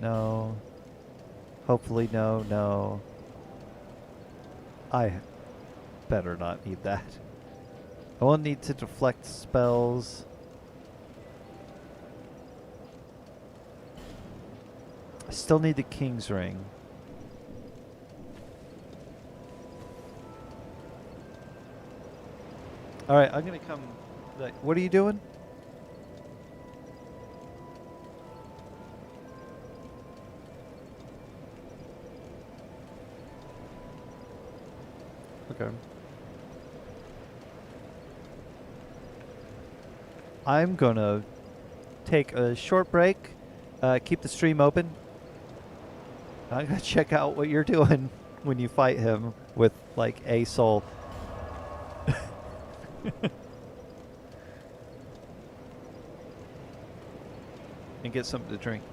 No. Hopefully no, no. I better not need that. I won't need to deflect spells. I still need the King's Ring. Alright, I'm gonna come... What are you doing? Okay. I'm gonna take a short break, keep the stream open. I'm gonna check out what you're doing when you fight him with like a soul. And get something to drink.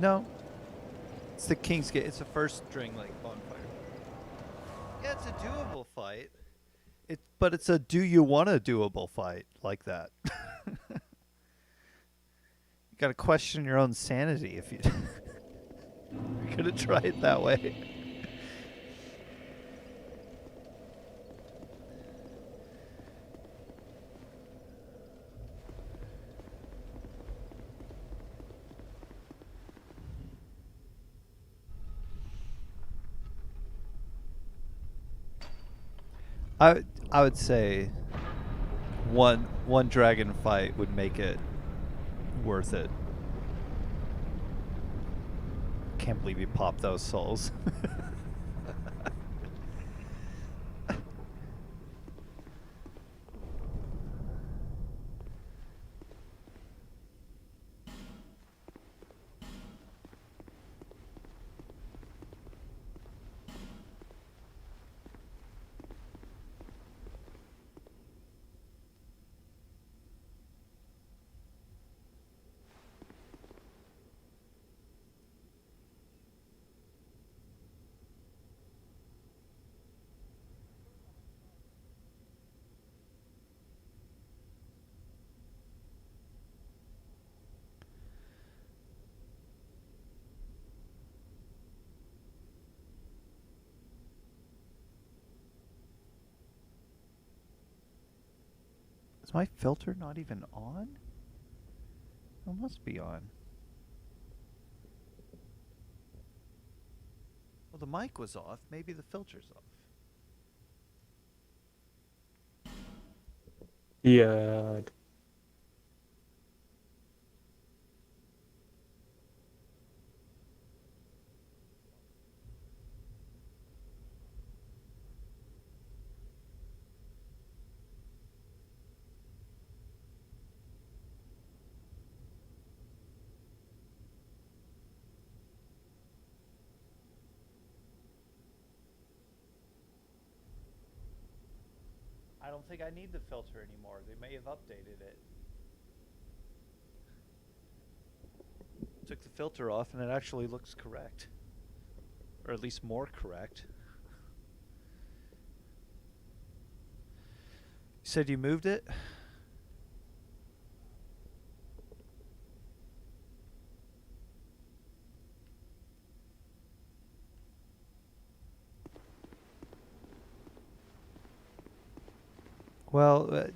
No. It's the King's Gate. It's a first string like bonfire. Yeah, it's a doable fight. But it's a do you want a doable fight like that. You got to question your own sanity if you you're gonna try it that way. I would say one dragon fight would make it worth it. Can't believe you popped those souls. Is my filter not even on? It must be on. Well, the mic was off. Maybe the filter's off. Yeah. I don't think I need the filter anymore. They may have updated it. Took the filter off and it actually looks correct. Or at least more correct. You said you moved it? Well,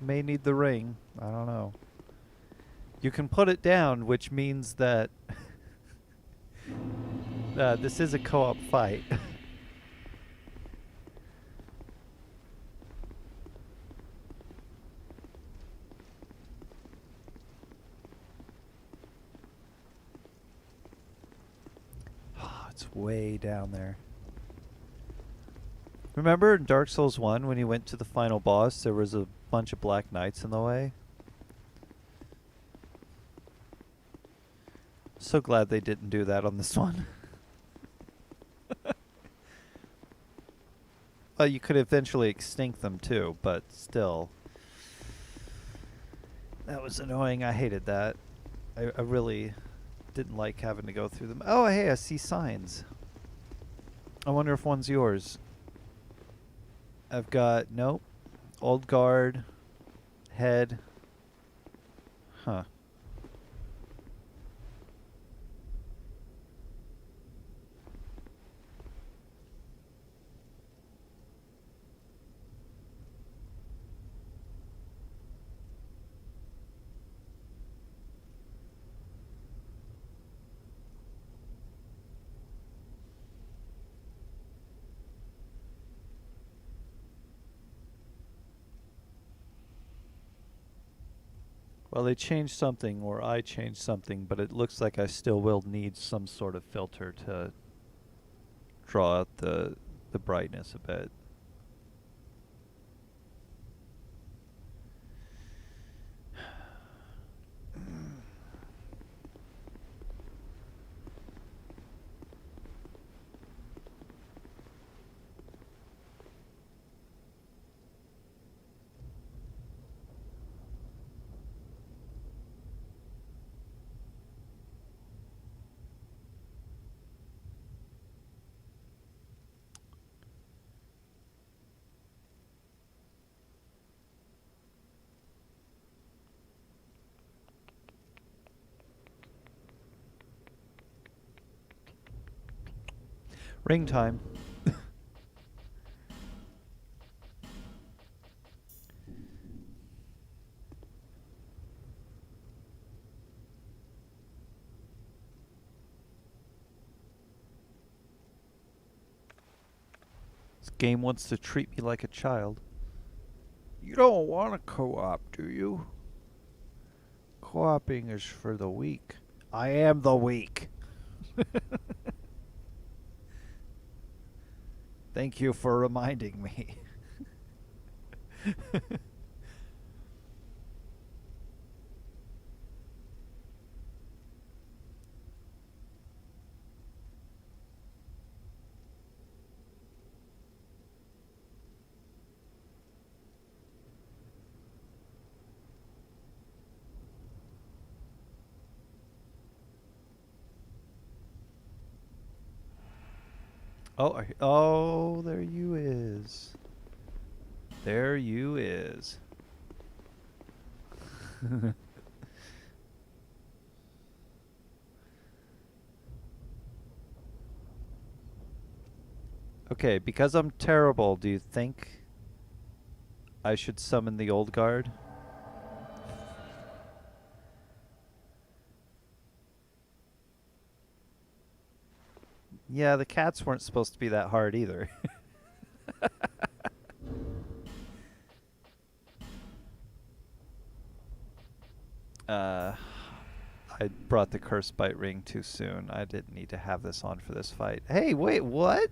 may need the ring. I don't know. You can put it down, which means that this is a co-op fight. It's way down there. Remember in Dark Souls 1 when you went to the final boss, there was a bunch of black knights in the way? So glad they didn't do that on this one. Well, you could eventually extinct them too, but still. That was annoying. I hated that. I really didn't like having to go through them. Oh, hey, I see signs. I wonder if one's yours. I've got, nope. Old guard. Head. Huh. Well, they changed something, or I changed something, but it looks like I still will need some sort of filter to draw out the brightness a bit. Ring time. This game wants to treat me like a child. You don't want to co-op, do you? Co-oping is for the weak. I am the weak. Thank you for reminding me. Oh, there you is. There you is. Okay, because I'm terrible, do you think I should summon the old guard? Yeah, the cats weren't supposed to be that hard either. I brought the curse bite ring too soon. I didn't need to have this on for this fight. Hey, wait, what?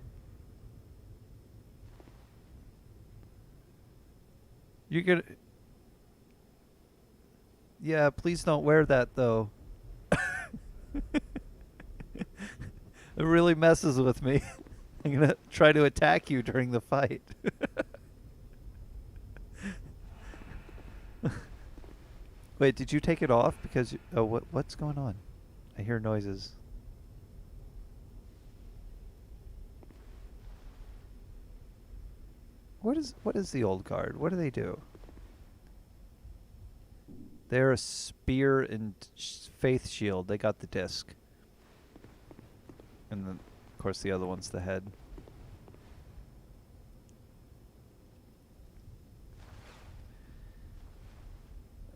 You're gonna... Yeah, please don't wear that, though. It really messes with me. I'm gonna try to attack you during the fight. Wait, did you take it off? Because oh, what's going on? I hear noises. What is the old guard? What do they do? They're a spear and faith shield. They got the disc. And then, of course, the other one's the head.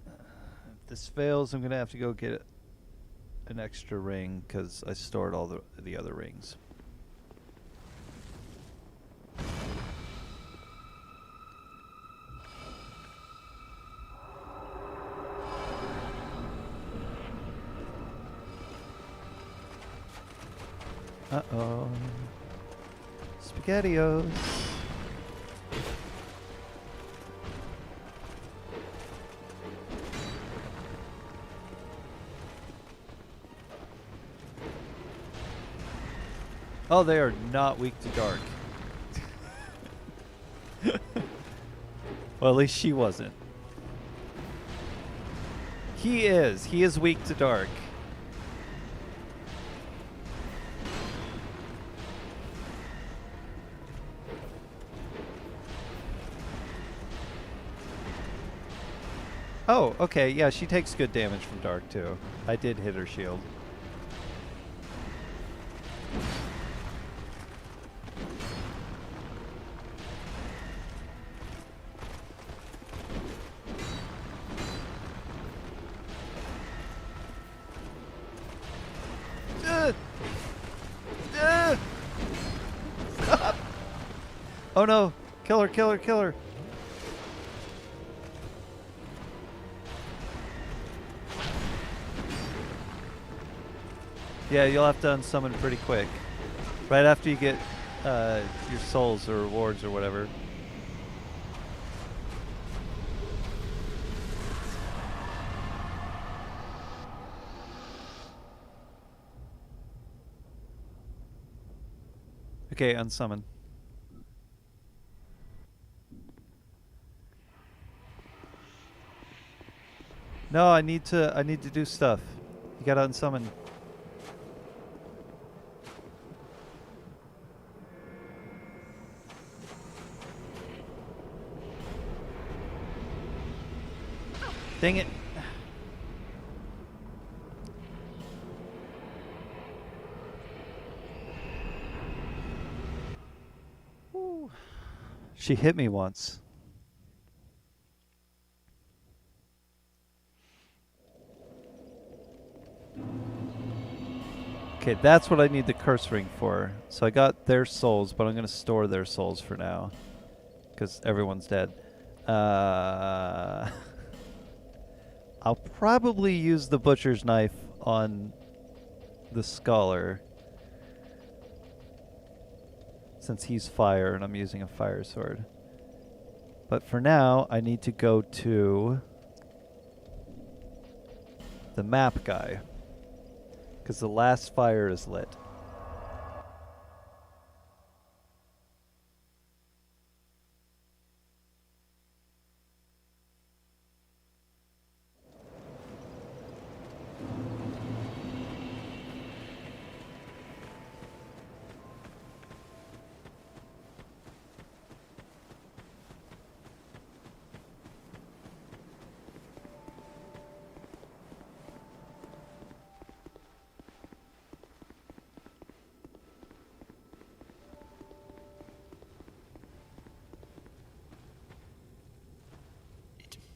If this fails, I'm going to have to go get an extra ring because I stored all the other rings. Uh-oh. SpaghettiOs. Oh, they are not weak to dark. Well, at least she wasn't. He is. He is weak to dark. Oh, okay, yeah, she takes good damage from dark, too. I did hit her shield. Stop! Oh no! Kill her, kill her, kill her! Yeah, you'll have to unsummon pretty quick. Right after you get your souls or rewards or whatever. Okay, unsummon. No, I need to do stuff. You gotta unsummon. Dang it. She hit me once. Okay, that's what I need the curse ring for. So I got their souls, but I'm going to store their souls for now. Because everyone's dead. I'll probably use the butcher's knife on the scholar. Since he's fire and I'm using a fire sword. But for now, I need to go to the map guy. Because the last fire is lit.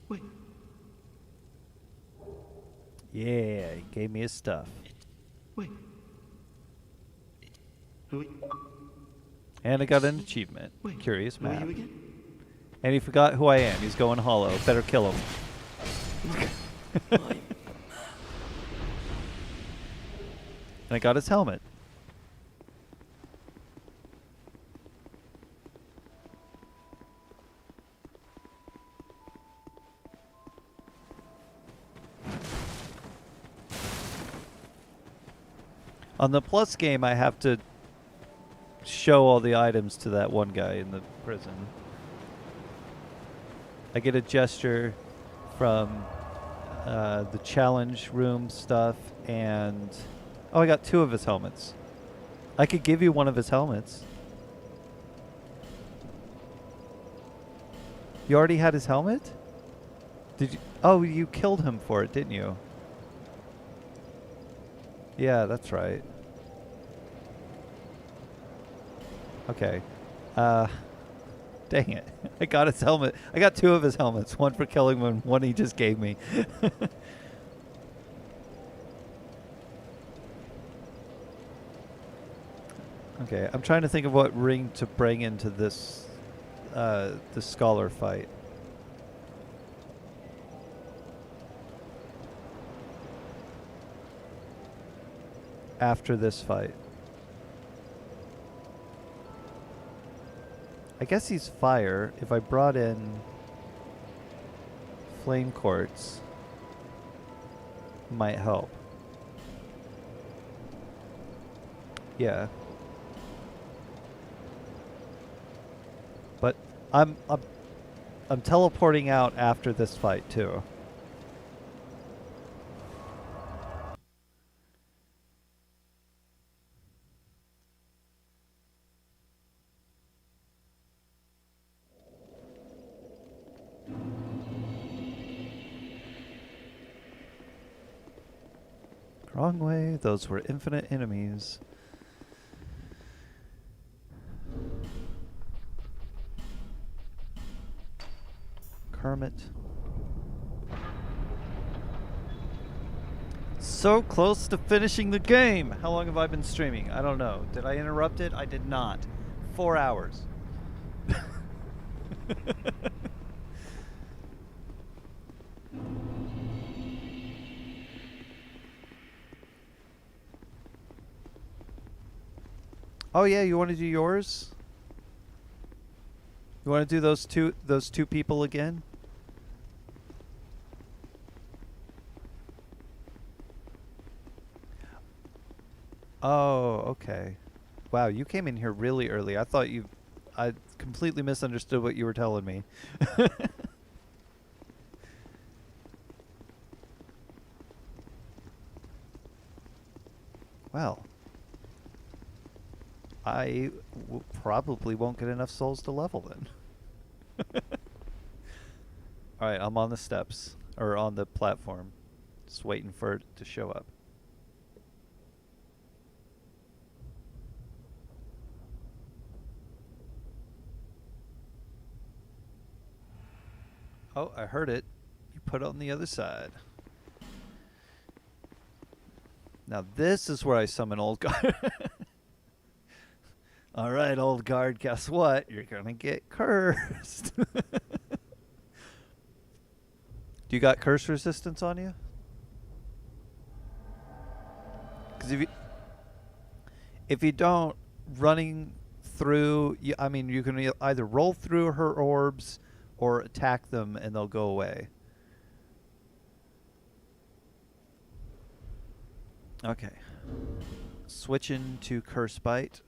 Wait. Yeah, he gave me his stuff. Wait. Who? And I got an achievement. Wait. Curious Who are map. you again? And he forgot who I am. He's going hollow. Better kill him. And I got his helmet. On the plus game, I have to show all the items to that one guy in the prison. I get a gesture from the challenge room stuff, and oh, I got 2 of his helmets. I could give you one of his helmets. You already had his helmet? Did you? Oh, you killed him for it, didn't you? Yeah, that's right. Okay. Dang it. I got his helmet. I got 2 of his helmets. One for killing him and one he just gave me. Okay, I'm trying to think of what ring to bring into this the scholar fight. After this fight. I guess he's fire. If I brought in flame quartz, might help. Yeah. But I'm teleporting out after this fight too. Wrong way. Those were infinite enemies. Kermit. So close to finishing the game. How long have I been streaming? I don't know. Did I interrupt it? I did not. 4 hours. Oh yeah, you want to do yours? You want to do those two people again? Oh, okay. Wow, you came in here really early. I completely misunderstood what you were telling me. Well, probably won't get enough souls to level then. Alright, I'm on the steps. Or on the platform. Just waiting for it to show up. Oh, I heard it. You put it on the other side. Now this is where I summon old guard. All right, old guard, guess what? You're going to get cursed. Do you got curse resistance on you? Because if you don't, running through, I mean, you can either roll through her orbs or attack them and they'll go away. Okay. Switching to Curse Bite.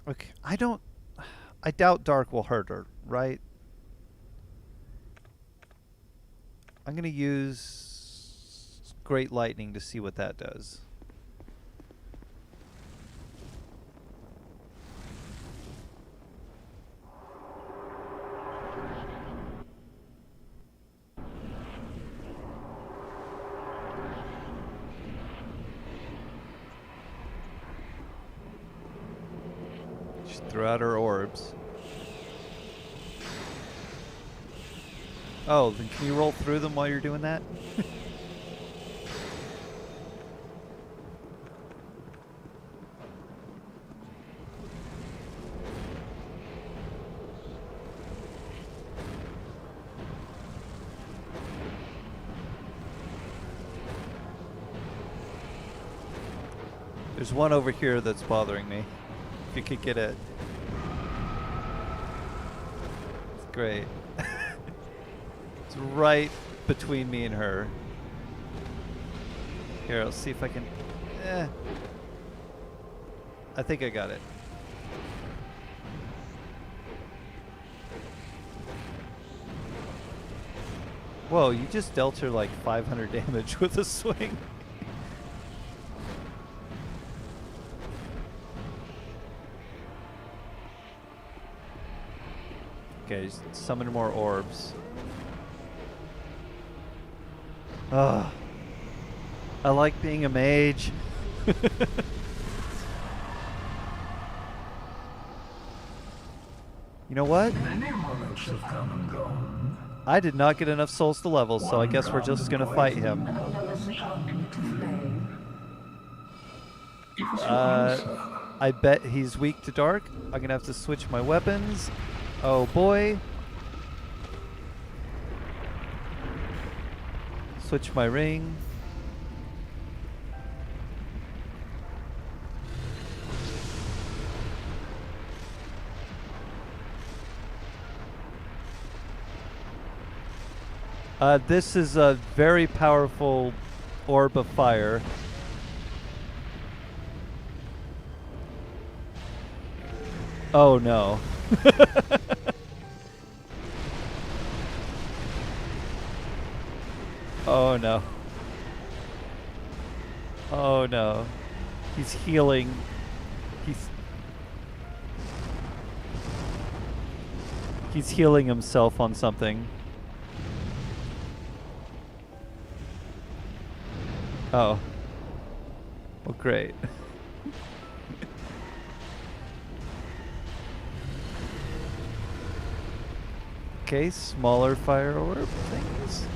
Okay, I doubt Dark will hurt her, right? I'm going to use Great Lightning to see what that does. She threw out her orbs. Oh, then can you roll through them while you're doing that? There's one over here that's bothering me. If you could get it. It's great. It's right between me and her. Here, I'll see if I can... I think I got it. Whoa, you just dealt her like 500 damage with a swing. Okay, summon more orbs. Ugh. I like being a mage. You know what? I did not get enough souls to level, so I guess we're just gonna fight him. I bet he's weak to dark. I'm gonna have to switch my weapons. Oh boy. Switch my ring. This is a very powerful orb of fire. Oh no. Oh no. Oh no. He's healing. He's healing himself on something. Oh. Well, great. Okay, smaller fire orb things.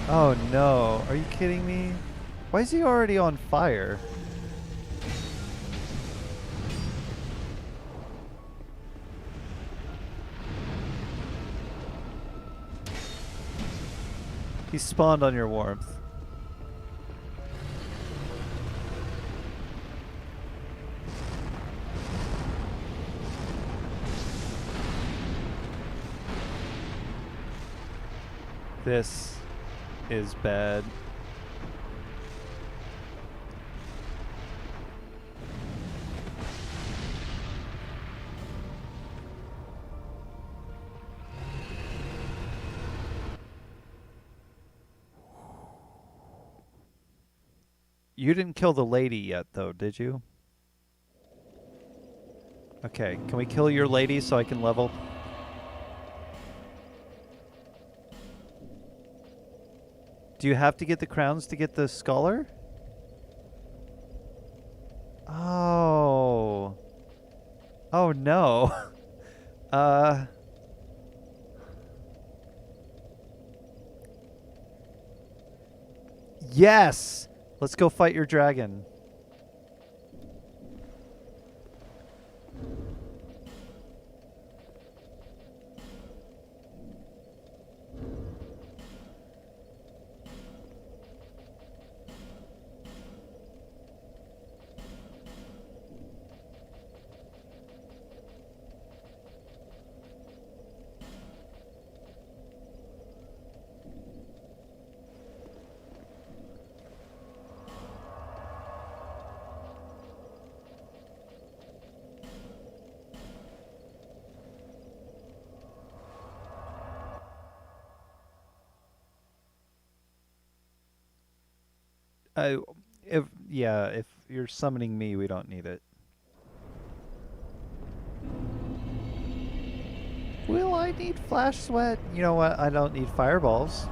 Oh no, are you kidding me? Why is he already on fire? He spawned on your warmth. This is bad. You didn't kill the lady yet, though, did you? Okay, can we kill your lady so I can level? Do you have to get the crowns to get the scholar? Oh. Oh no. Yes! Let's go fight your dragon. I, if you're summoning me, we don't need it. Will I need flash sweat? You know what? I don't need fireballs.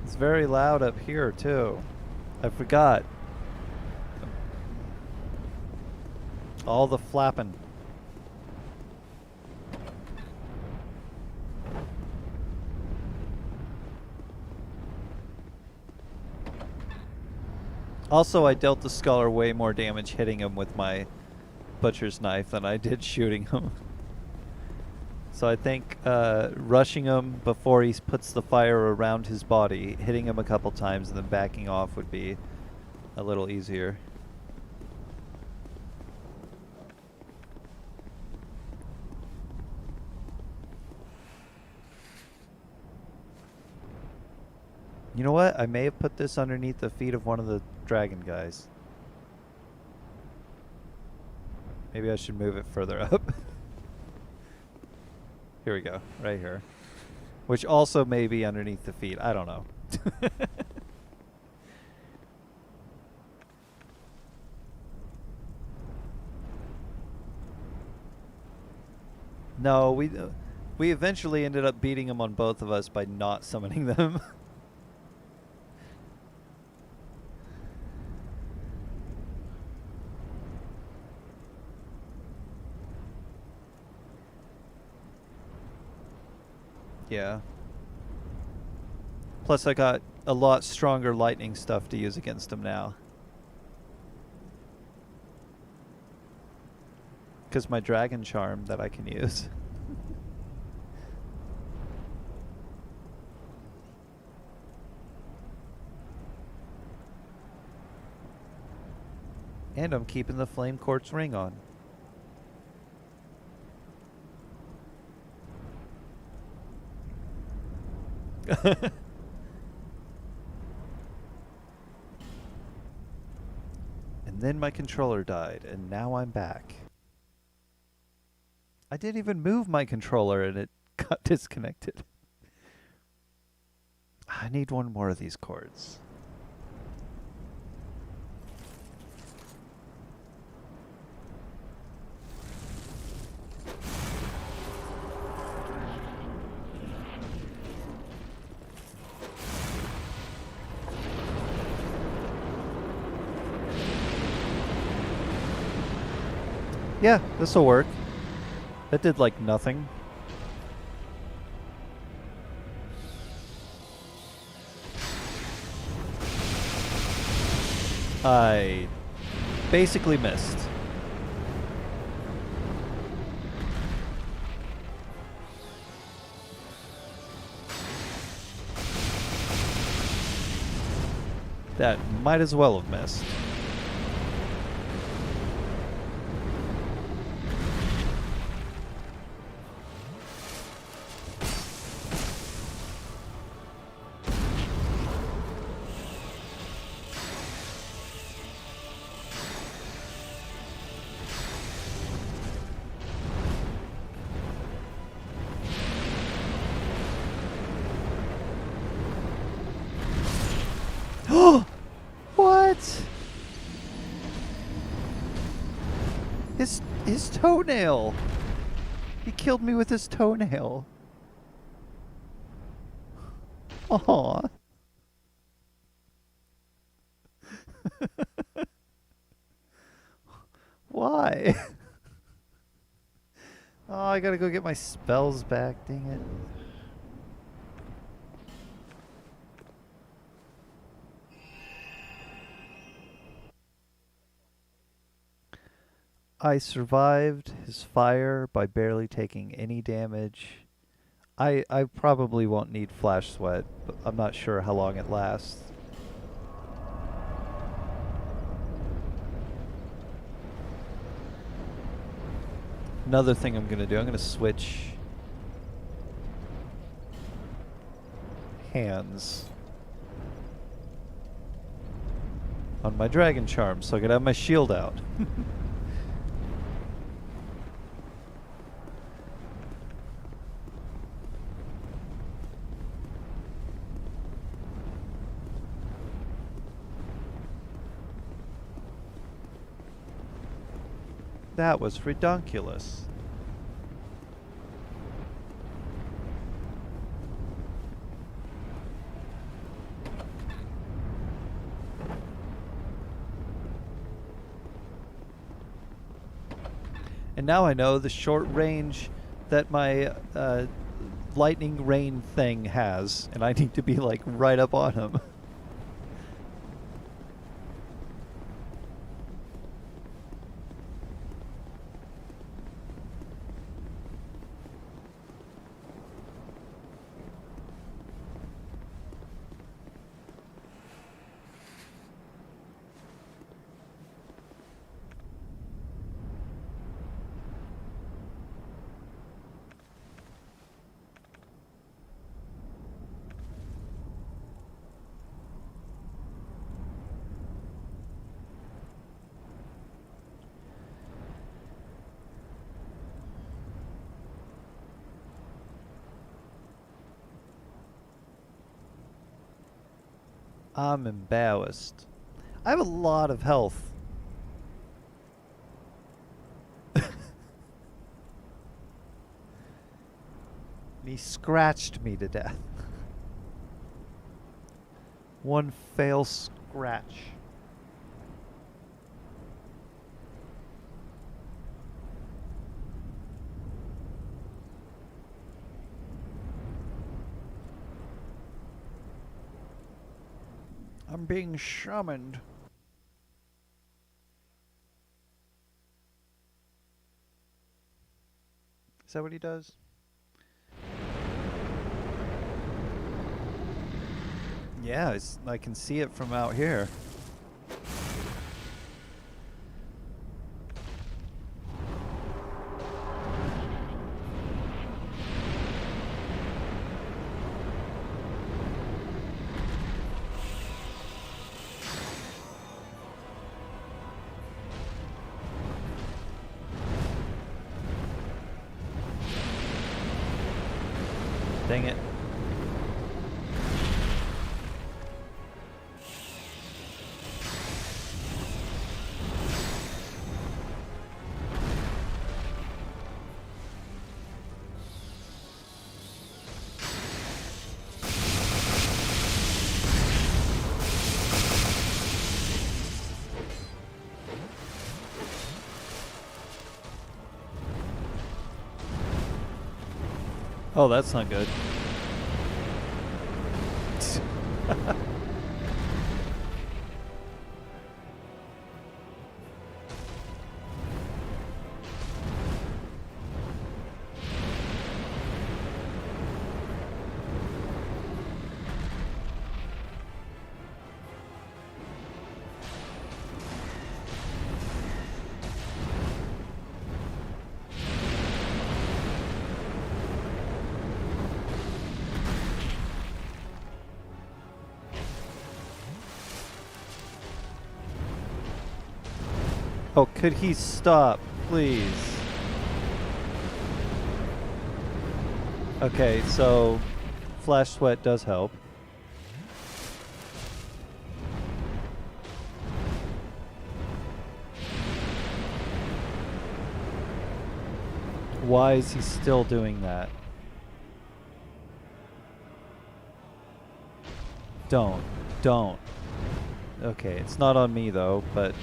It's very loud up here, too. I forgot. All the flapping. Also, I dealt the scholar way more damage hitting him with my butcher's knife than I did shooting him. So I think rushing him before he puts the fire around his body, hitting him a couple times, and then backing off would be a little easier. You know what? I may have put this underneath the feet of one of the dragon guys. Maybe I should move it further up. Here we go, right here. Which also may be underneath the feet. I don't know. No, we eventually ended up beating him on both of us by not summoning them. Yeah. Plus I got a lot stronger lightning stuff to use against him now. Because my dragon charm that I can use. And I'm keeping the flame quartz ring on. And then my controller died, and now I'm back. I didn't even move my controller, and it got disconnected. I need one more of these cords. Yeah, this'll work. That did like nothing. I basically missed. That might as well have missed. What? His toenail. He killed me with his toenail. Aw. Why? Oh, I gotta go get my spells back, dang it. I survived his fire by barely taking any damage. I probably won't need flash sweat, but I'm not sure how long it lasts. Another thing I'm gonna do, I'm gonna switch hands on my dragon charm so I can have my shield out. That was redonkulous. And now I know the short range that my lightning rain thing has, and I need to be like right up on him. I'm embarrassed. I have a lot of health. He scratched me to death. One fail scratch. I'm being summoned. Is that what he does? Yeah, I can see it from out here. Dang it. Oh, that's not good. Oh, could he stop, please? Okay, so flash sweat does help. Why is he still doing that? Don't. Okay, it's not on me though, but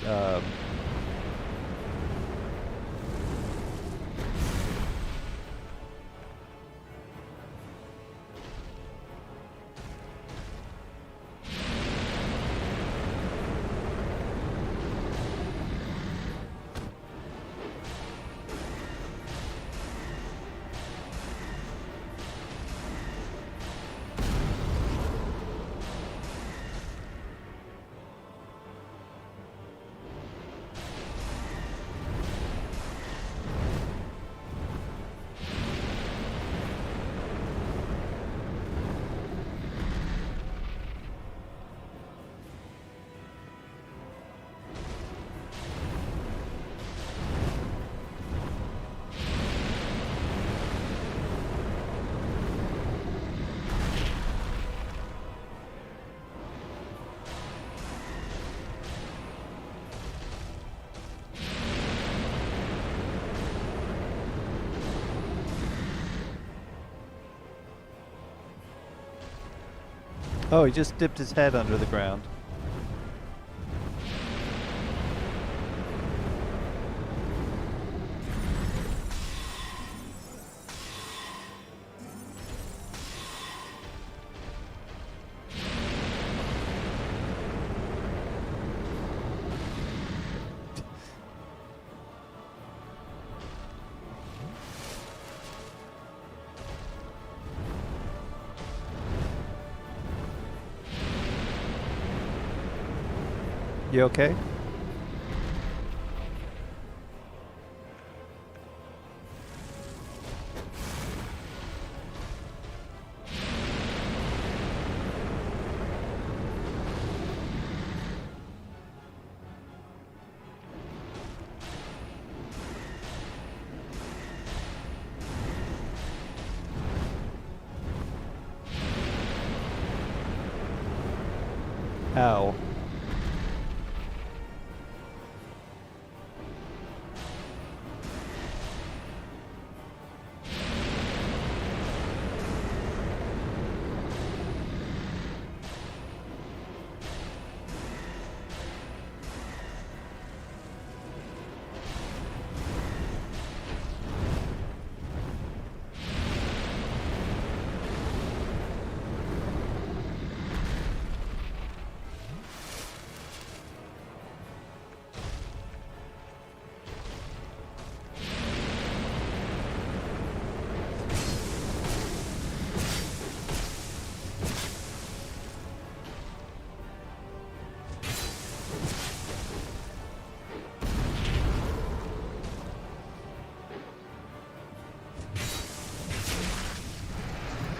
oh, he just dipped his head under the ground. You okay? Ow.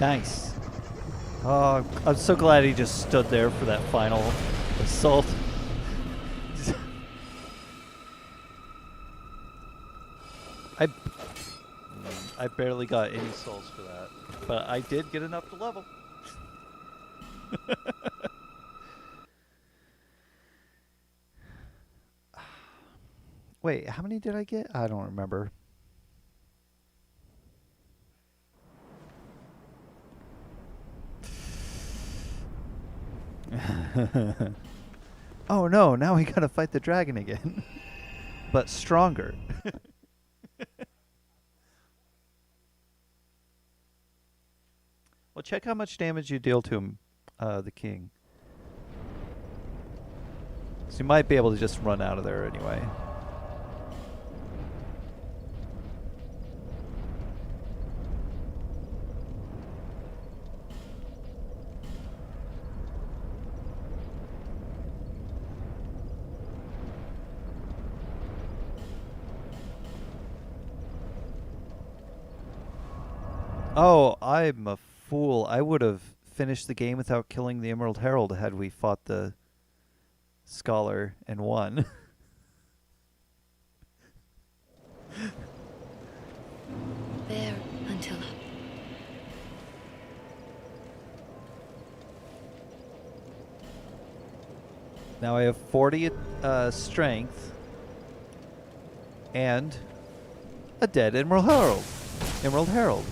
Nice. Oh, I'm so glad he just stood there for that final assault. I I barely got any souls for that, but I did get enough to level. Wait, how many did I get? I don't remember. Oh no, now we gotta fight the dragon again. But stronger. Well, check how much damage you deal to him, the king. So you might be able to just run out of there anyway. Oh, I'm a fool. I would have finished the game without killing the Emerald Herald had we fought the Scholar and won. Now I have 40 strength and a dead Emerald Herald. Emerald Herald.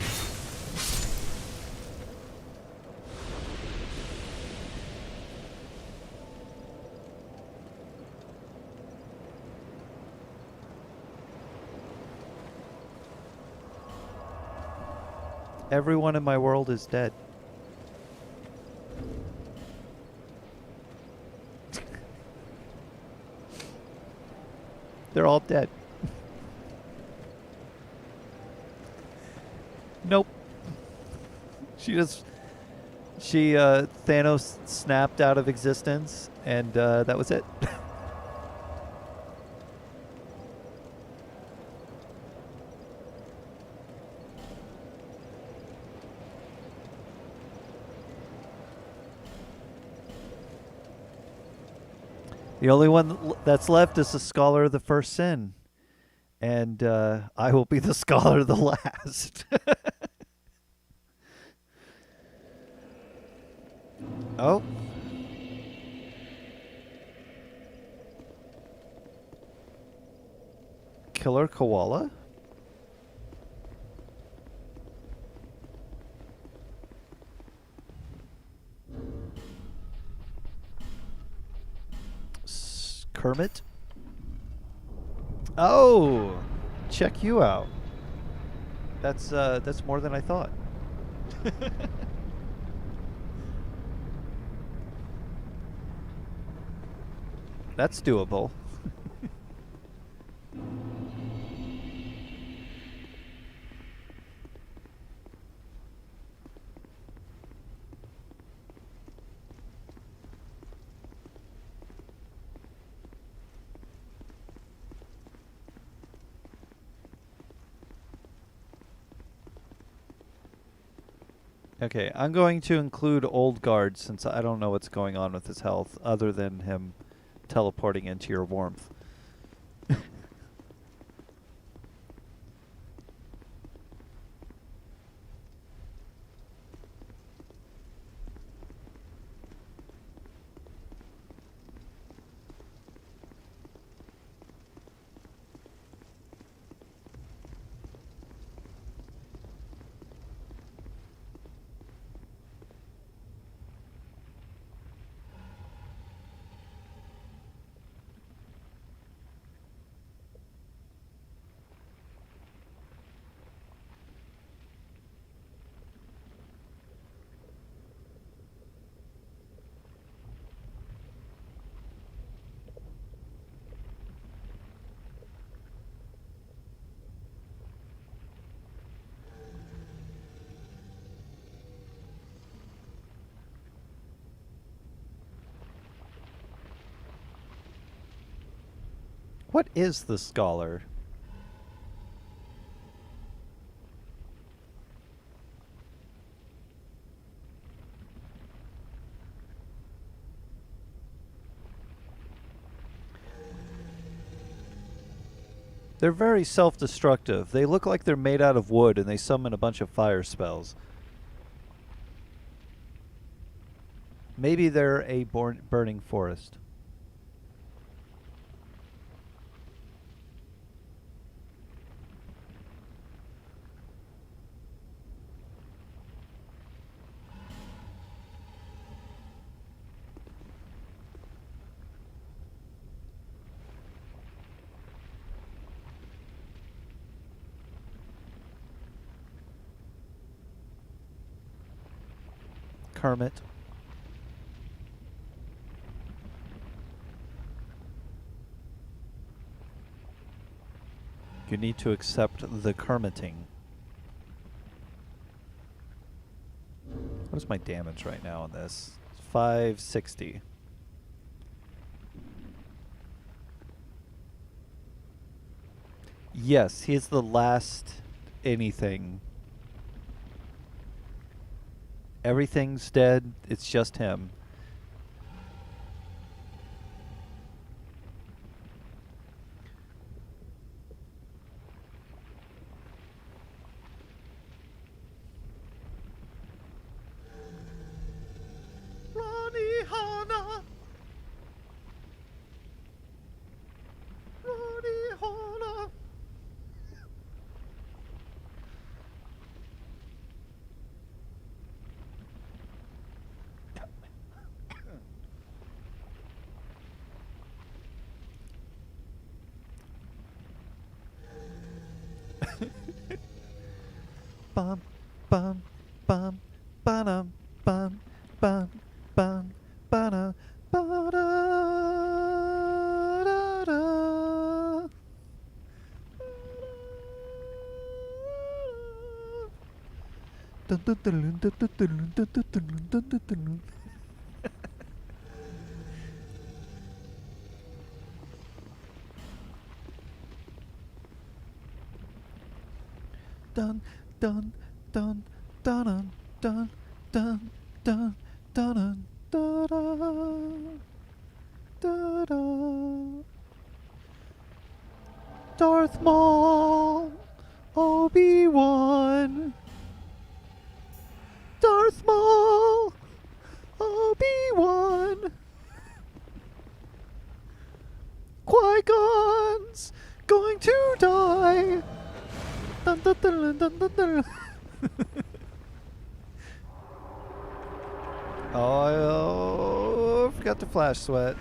Everyone in my world is dead. They're all dead. Nope. Thanos snapped out of existence, and that was it. The only one that's left is the Scholar of the First Sin. And I will be the Scholar of the Last. Oh. Killer Koala? Kermit? Oh, check you out. That's more than I thought. That's doable. Okay, I'm going to include Old Guard since I don't know what's going on with his health other than him teleporting into your warmth. What is the Scholar? They're very self-destructive. They look like they're made out of wood and they summon a bunch of fire spells. Maybe they're a burning forest. Kermit. You need to accept the Kermiting. What is my damage right now on this? 560. Yes, he's the last anything. Everything's dead. It's just him. Ronnie Hana. Bum, bum, bum, ba-dum, bum, bum, bum, ba-da, ba-da, da-da. Dun, dun, dun, dun, dun, dun, dun, dun, dun, dun, dun, dun. Dun, dun, dun, dun, dun, dun, dun, dun, dun, dun, da-da. Darth Maul, Obi-Wan, Darth Maul, Obi-Wan, Qui-Gon's going to die. Dun, dun, dun, dun, dun, dun. Oh, I forgot to flash sweat.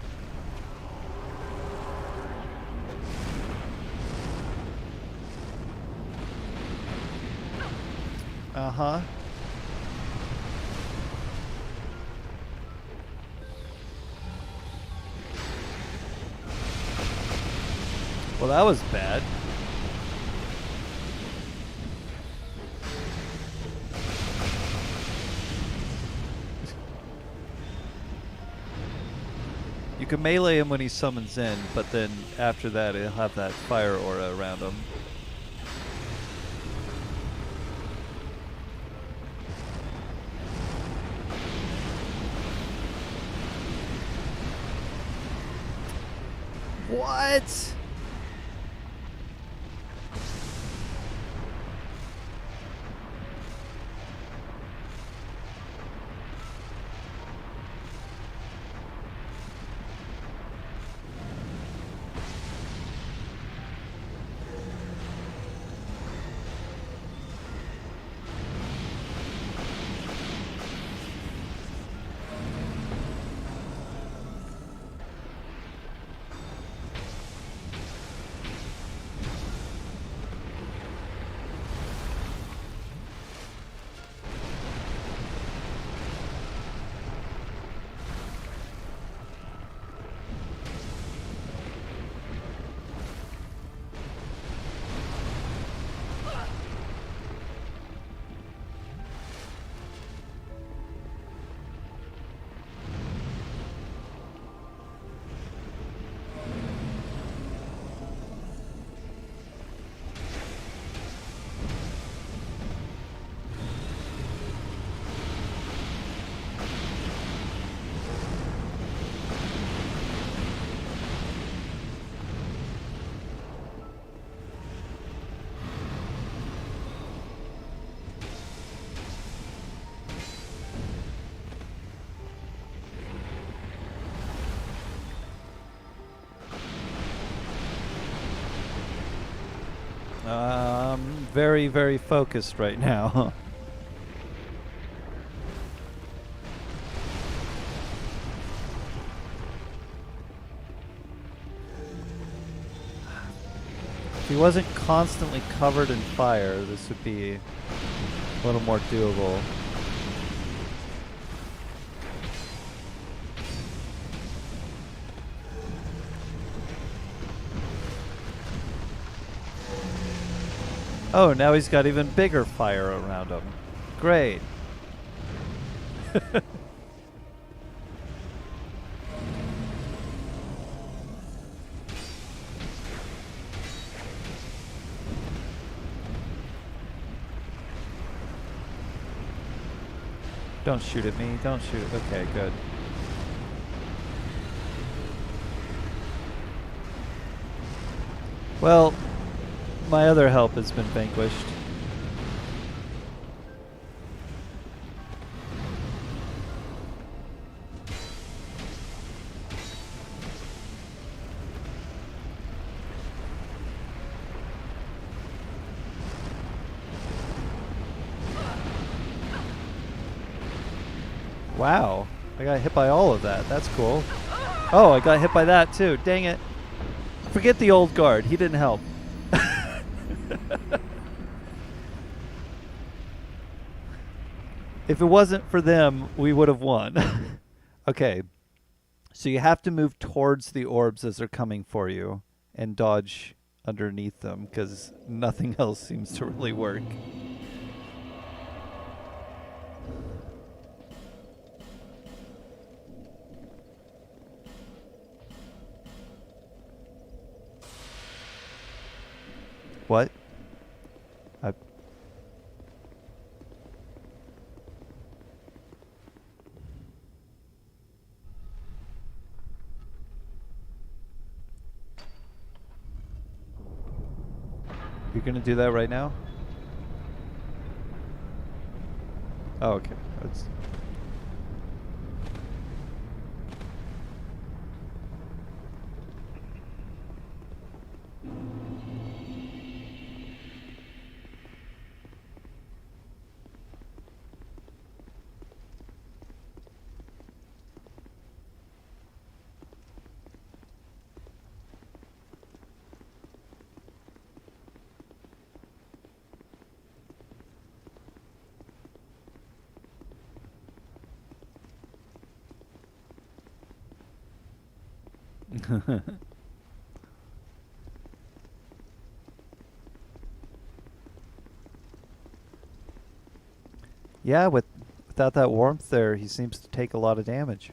Uh-huh. Well, that was bad. You can melee him when he summons in, but then after that he'll have that fire aura around him. What? Very, very focused right now. If he wasn't constantly covered in fire, this would be a little more doable. Oh, now he's got even bigger fire around him. Great. Don't shoot at me. Don't shoot. Okay, good. Well, my other help has been vanquished. Wow, I got hit by all of that. That's cool. Oh, I got hit by that too. Dang it. Forget the old guard. He didn't help. If it wasn't for them, we would have won. Okay. So you have to move towards the orbs as they're coming for you and dodge underneath them because nothing else seems to really work. What? I... You're gonna do that right now? Oh, okay. That's... Yeah, without that warmth there, he seems to take a lot of damage.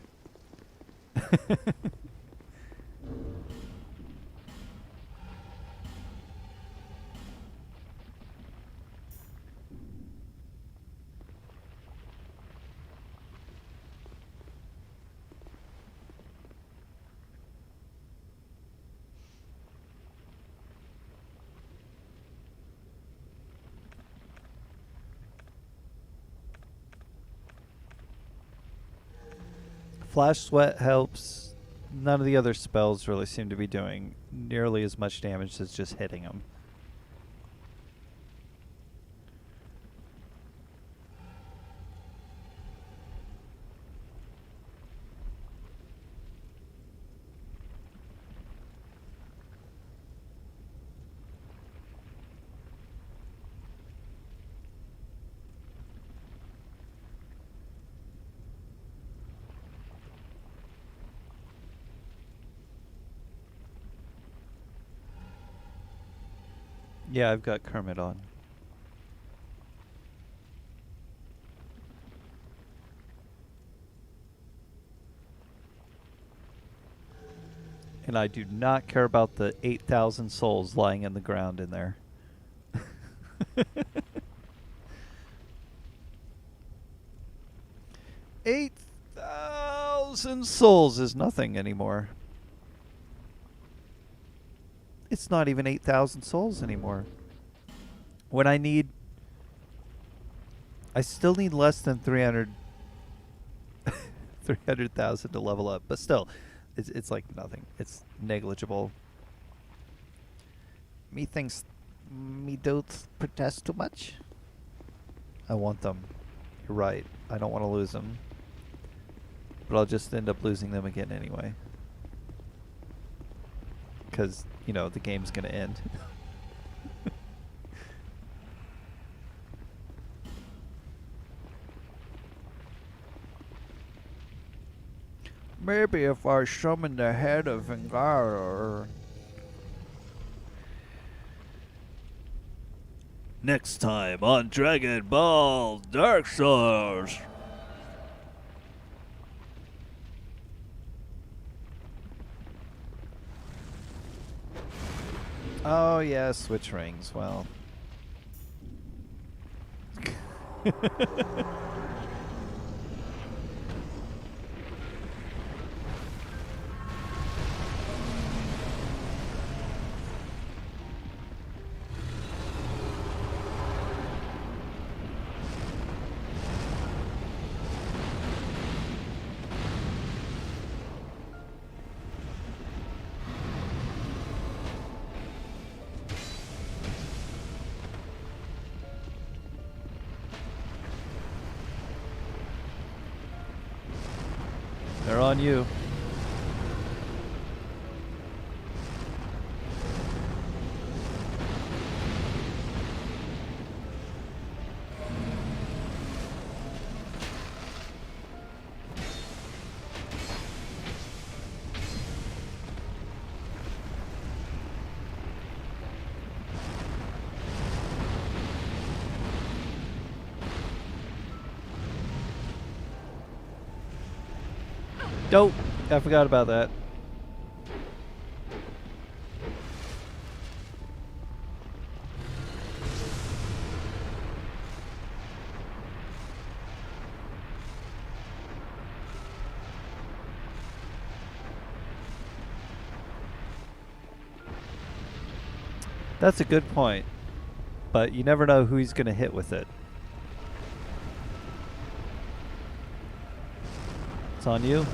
Flash Sweat helps. None of the other spells really seem to be doing nearly as much damage as just hitting him. Yeah, I've got Kermit on. And I do not care about the 8,000 souls lying in the ground in there. 8,000 souls is nothing anymore. It's not even 8,000 souls anymore. When I still need less than 300,000 to level up, but still, it's like nothing. It's negligible. Me thinks me don't protest too much. I want them. You're right. I don't want to lose them. But I'll just end up losing them again anyway. Because, you know, the game's going to end. Maybe if I summon the head of Vingara. Next time on Dragon Ball Dark Souls. Oh yeah, switch rings. Well. They're on you. Dope. I forgot about that. That's a good point. But you never know who he's going to hit with it. It's on you.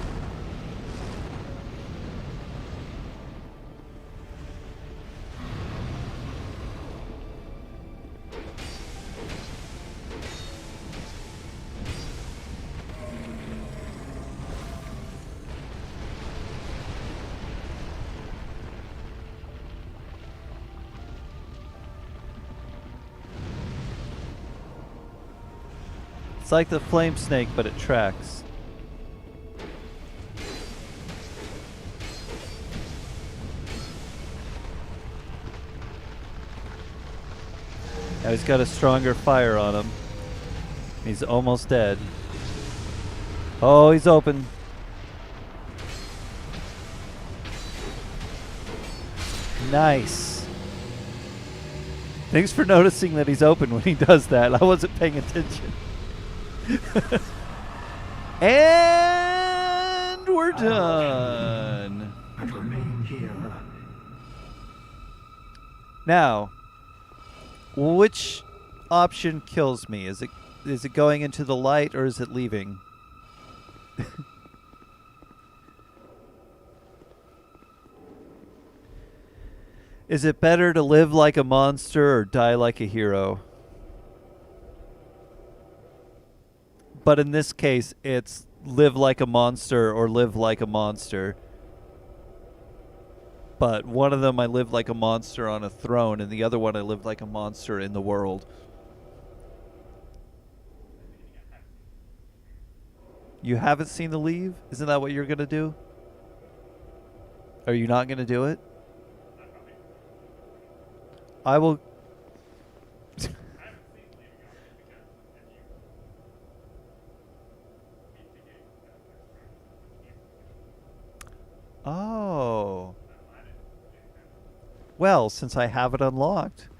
It's like the flame snake, but it tracks. Now he's got a stronger fire on him. He's almost dead. Oh, he's open. Nice. Thanks for noticing that he's open when he does that. I wasn't paying attention. And we're done. Now, which option kills me? Is it going into the light or is it leaving? Is it better to live like a monster or die like a hero? But in this case, it's live like a monster or live like a monster. But one of them I lived like a monster on a throne, and the other one I lived like a monster in the world. You haven't seen The Leave? Isn't that what you're going to do? Are you not going to do it? I will... Oh. Well, since I have it unlocked,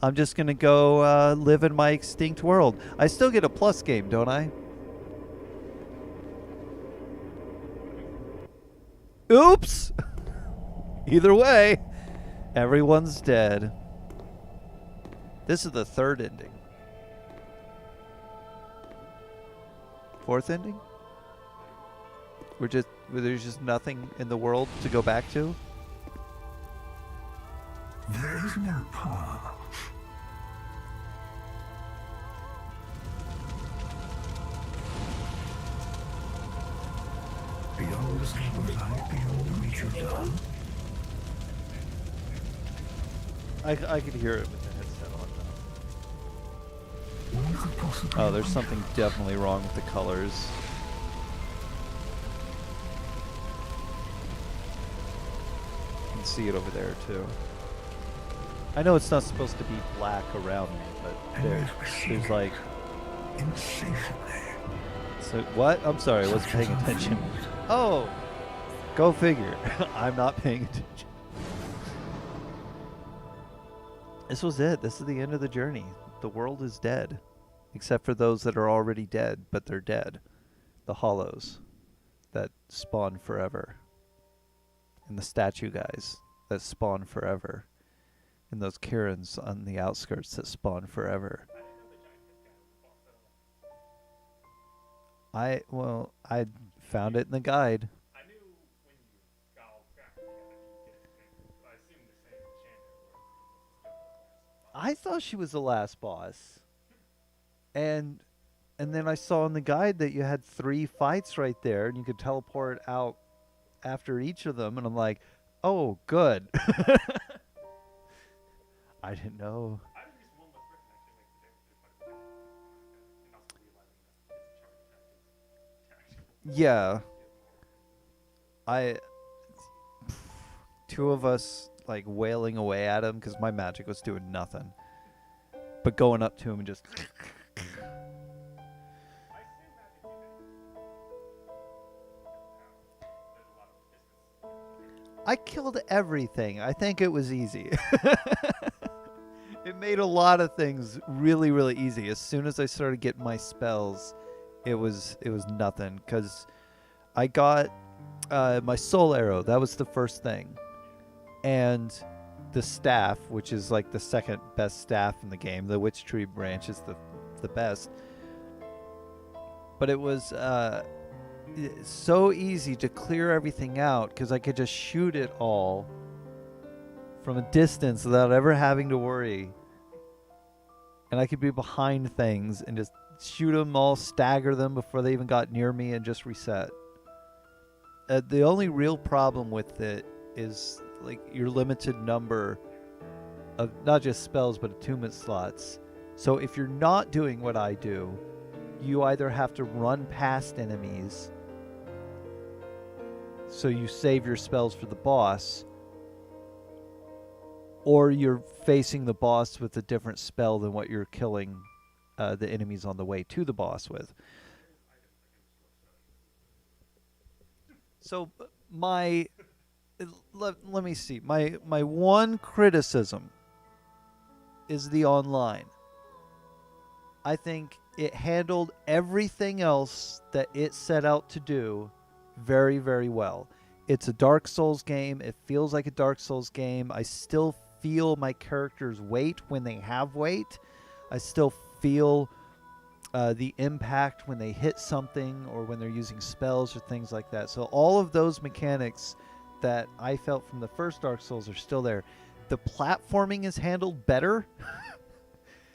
I'm just going to go live in my extinct world. I still get a plus game, don't I? Oops! Either way, everyone's dead. This is the third ending. Fourth ending? There's just nothing in the world to go back to? There is no power. Beyond the scope of life, beyond the reach of dawn. I could hear it with the headset on One could possibly now. Oh, there's something definitely wrong with the colors. You can see it over there too. I know it's not supposed to be black around me, but there's like... insatiably. So what? I'm sorry, I wasn't paying attention. Oh! Go figure. I'm not paying attention. This was it. This is the end of the journey. The world is dead. Except for those that are already dead, but they're dead. The hollows that spawn forever. And the statue guys that spawn forever. And those Karens on the outskirts that spawn forever. I found it in the guide. I knew when you got all cracked, I assumed the same enchanter. I thought she was the last boss. And then I saw in the guide that you had 3 fights right there and you could teleport out after each of them, and I'm like, "Oh, good." I didn't know. I think this one was written actually makes the difference quite a bit. And also realizing that his charge attack is Yeah. 2 of us like wailing away at him because my magic was doing nothing. But going up to him and just... I killed everything. I think it was easy. It made a lot of things really, really easy. As soon as I started getting my spells, it was nothing. Because I got my soul arrow. That was the first thing. And the staff, which is like the second best staff in the game. The witch tree branch is the best. But it was so easy to clear everything out because I could just shoot it all from a distance without ever having to worry. And I could be behind things and just shoot them all, stagger them before they even got near me, and just reset. The only real problem with it is like your limited number of not just spells but attunement slots. So if you're not doing what I do, you either have to run past enemies so you save your spells for the boss, or you're facing the boss with a different spell than what you're killing the enemies on the way to the boss with. So let me see. My one criticism is the online. I think it handled everything else that it set out to do very, very well. It's a Dark Souls game. It feels like a Dark Souls game. I still feel my character's weight when they have weight. I still feel the impact when they hit something or when they're using spells or things like that. So all of those mechanics that I felt from the first Dark Souls are still there. The platforming is handled better.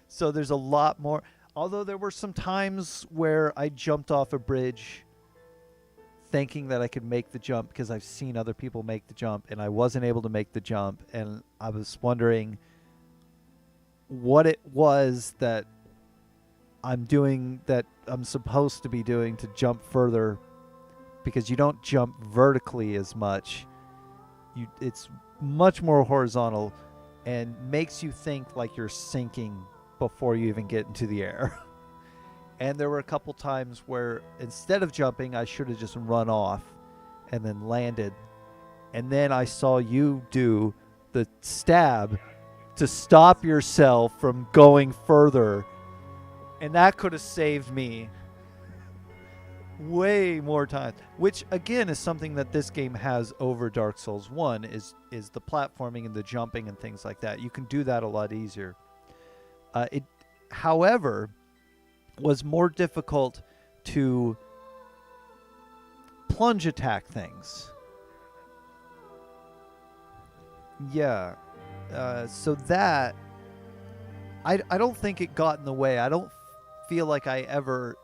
So there's a lot more. Although there were some times where I jumped off a bridge thinking that I could make the jump because I've seen other people make the jump, and I wasn't able to make the jump, and I was wondering what it was that I'm doing that I'm supposed to be doing to jump further, because you don't jump vertically as much. It's much more horizontal and makes you think like you're sinking before you even get into the air. And there were a couple times where instead of jumping, I should have just run off and then landed. And then I saw you do the stab to stop yourself from going further. And that could have saved me way more time. Which, again, is something that this game has over Dark Souls 1, is the platforming and the jumping and things like that. You can do that a lot easier. It, however, was more difficult to plunge attack things. Yeah. So that, I don't think it got in the way. I don't feel like I ever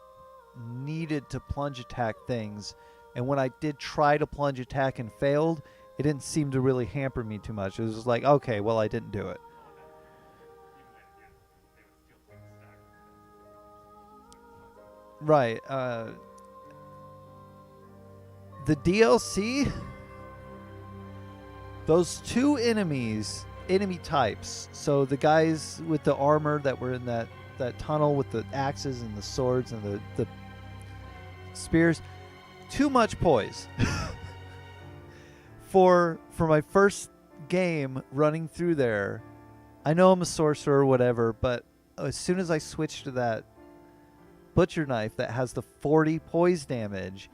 needed to plunge attack things. And when I did try to plunge attack and failed, it didn't seem to really hamper me too much. It was just like, okay, well, I didn't do it. Right. The DLC, those two enemy types. So the guys with the armor that were in that tunnel with the axes and the swords and the spears, too much poise. For my first game running through there, I know I'm a sorcerer or whatever, but as soon as I switched to that butcher knife that has the 40 poise damage,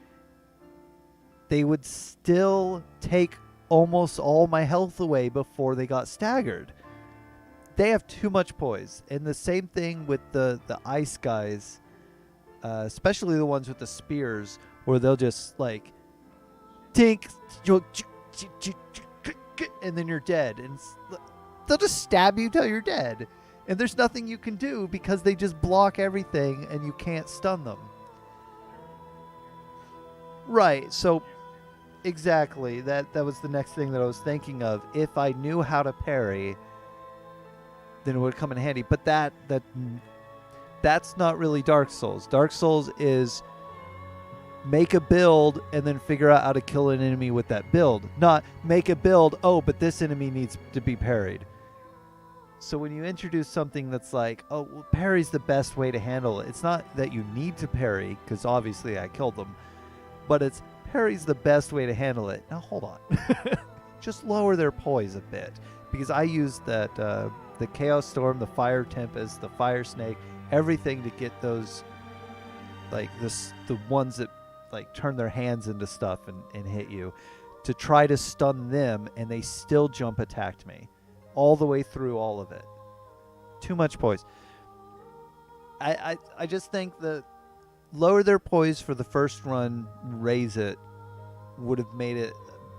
they would still take almost all my health away before they got staggered. They have too much poise. And the same thing with the ice guys, especially the ones with the spears, where they'll just like tink, and then you're dead, and they'll just stab you till you're dead. And there's nothing you can do because they just block everything and you can't stun them. Right, so exactly. That was the next thing that I was thinking of. If I knew how to parry, then it would come in handy. But that's not really Dark Souls. Dark Souls is make a build and then figure out how to kill an enemy with that build. Not make a build, oh, but this enemy needs to be parried. So when you introduce something that's like, oh, well, parry's the best way to handle it. It's not that you need to parry, because obviously I killed them, but it's parry's the best way to handle it. Now hold on. just lower their poise a bit, because I used that the Chaos Storm, the Fire Tempest, the Fire Snake, everything to get those, like the ones that like turn their hands into stuff and hit you, to try to stun them, and they still jump attacked me all the way through all of it. Too much poise. I just think that lower their poise for the first run, raise it, would have made it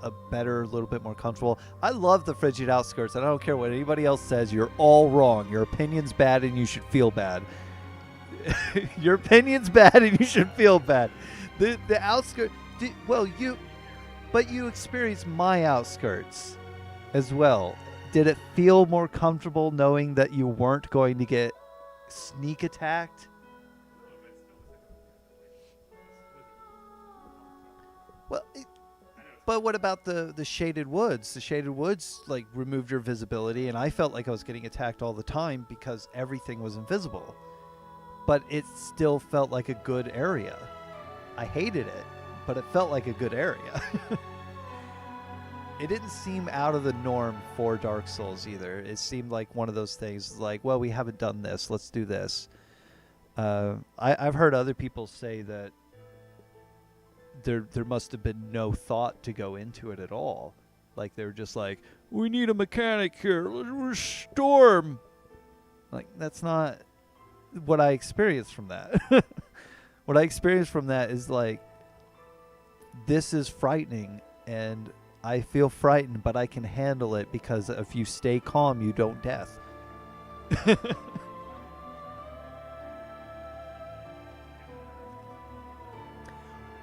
a better, little bit more comfortable. I love the Frigid Outskirts, and I don't care what anybody else says. You're all wrong. Your opinion's bad, and you should feel bad. Your opinion's bad, and you should feel bad. The outskirts. But you experienced my outskirts as well. Did it feel more comfortable knowing that you weren't going to get sneak attacked? Well, but what about the Shaded Woods? The Shaded Woods like removed your visibility, and I felt like I was getting attacked all the time because everything was invisible. But it still felt like a good area. I hated it, but it felt like a good area. It didn't seem out of the norm for Dark Souls either. It seemed like one of those things like, well, we haven't done this, let's do this. I've heard other people say that there must have been no thought to go into it at all. Like they were just like, we need a mechanic here, we're Storm. Like, that's not what I experienced from that. What I experienced from that is like, this is frightening, and I feel frightened, but I can handle it because if you stay calm, you don't death.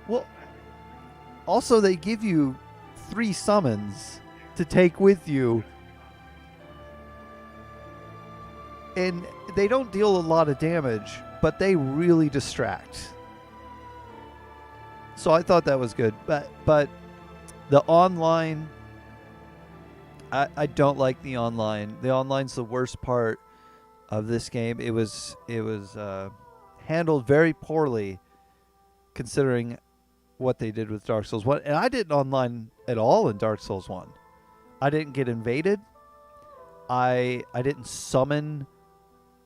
Well, also they give you 3 summons to take with you, and they don't deal a lot of damage, but they really distract. So I thought that was good, but the online, I don't like the online. The online's the worst part of this game. It was handled very poorly, considering what they did with Dark Souls 1. And I didn't online at all in Dark Souls 1. I didn't get invaded. I didn't summon.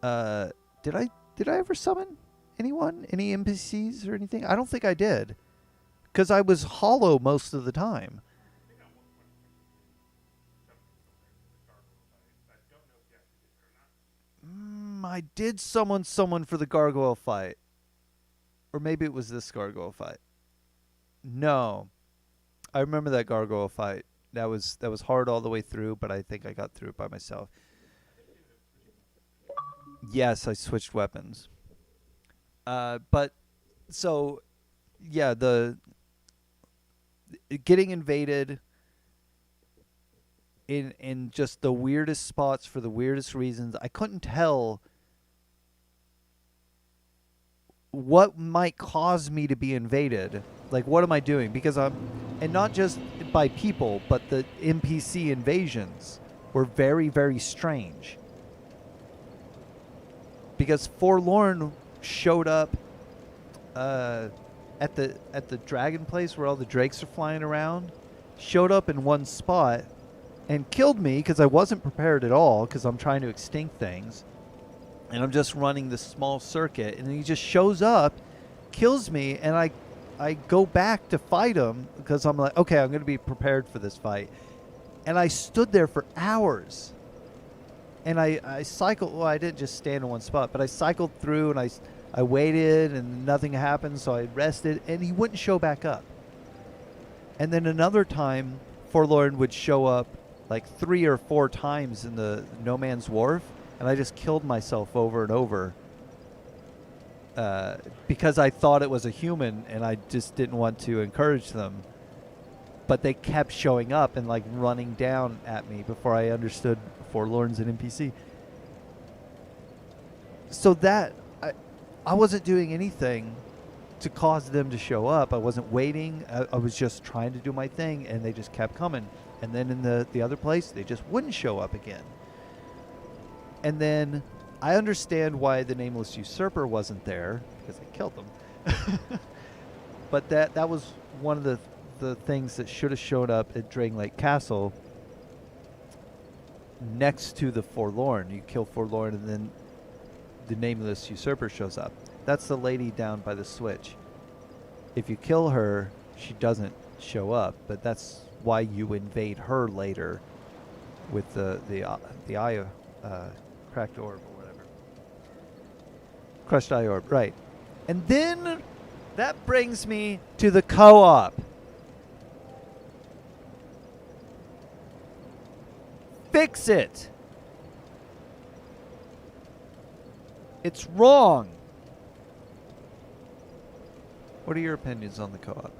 Did I ever summon anyone, any NPCs or anything? I don't think I did, because I was hollow most of the time. I did summon someone for the gargoyle fight. Or maybe it was this gargoyle fight. No. I remember that gargoyle fight. That was hard all the way through, but I think I got through it by myself. Yes, I switched weapons. But so yeah, the getting invaded in just the weirdest spots for the weirdest reasons. I couldn't tell what might cause me to be invaded. Like, what am I doing? Because and not just by people, but the NPC invasions were very, very strange. Because Forlorn showed up at the dragon place where all the drakes are flying around, showed up in one spot and killed me because I wasn't prepared at all, because I'm trying to extinct things. And I'm just running this small circuit, and then he just shows up, kills me, and I go back to fight him because I'm like, okay, I'm going to be prepared for this fight. And I stood there for hours. And I cycled, well, I didn't just stand in one spot, but I cycled through, and I waited, and nothing happened, so I rested, and he wouldn't show back up. And then another time, Forlorn would show up like 3 or 4 times in the No Man's Wharf, and I just killed myself over and over because I thought it was a human, and I just didn't want to encourage them. But they kept showing up and like running down at me before I understood Forlorn's an NPC. So that I wasn't doing anything to cause them to show up. I wasn't waiting. I was just trying to do my thing, and they just kept coming. And then in the other place, they just wouldn't show up again. And then I understand why the Nameless Usurper wasn't there, because I killed them. But that was one of the things that should have showed up at Dragon Lake Castle, next to the Forlorn. You kill Forlorn, and then the Nameless Usurper shows up. That's the lady down by the switch. If you kill her, she doesn't show up, but that's why you invade her later with the eye cracked orb or whatever. Crushed eye orb, right. And then that brings me to the co-op. Fix it. It's wrong. What are your opinions on the co-op?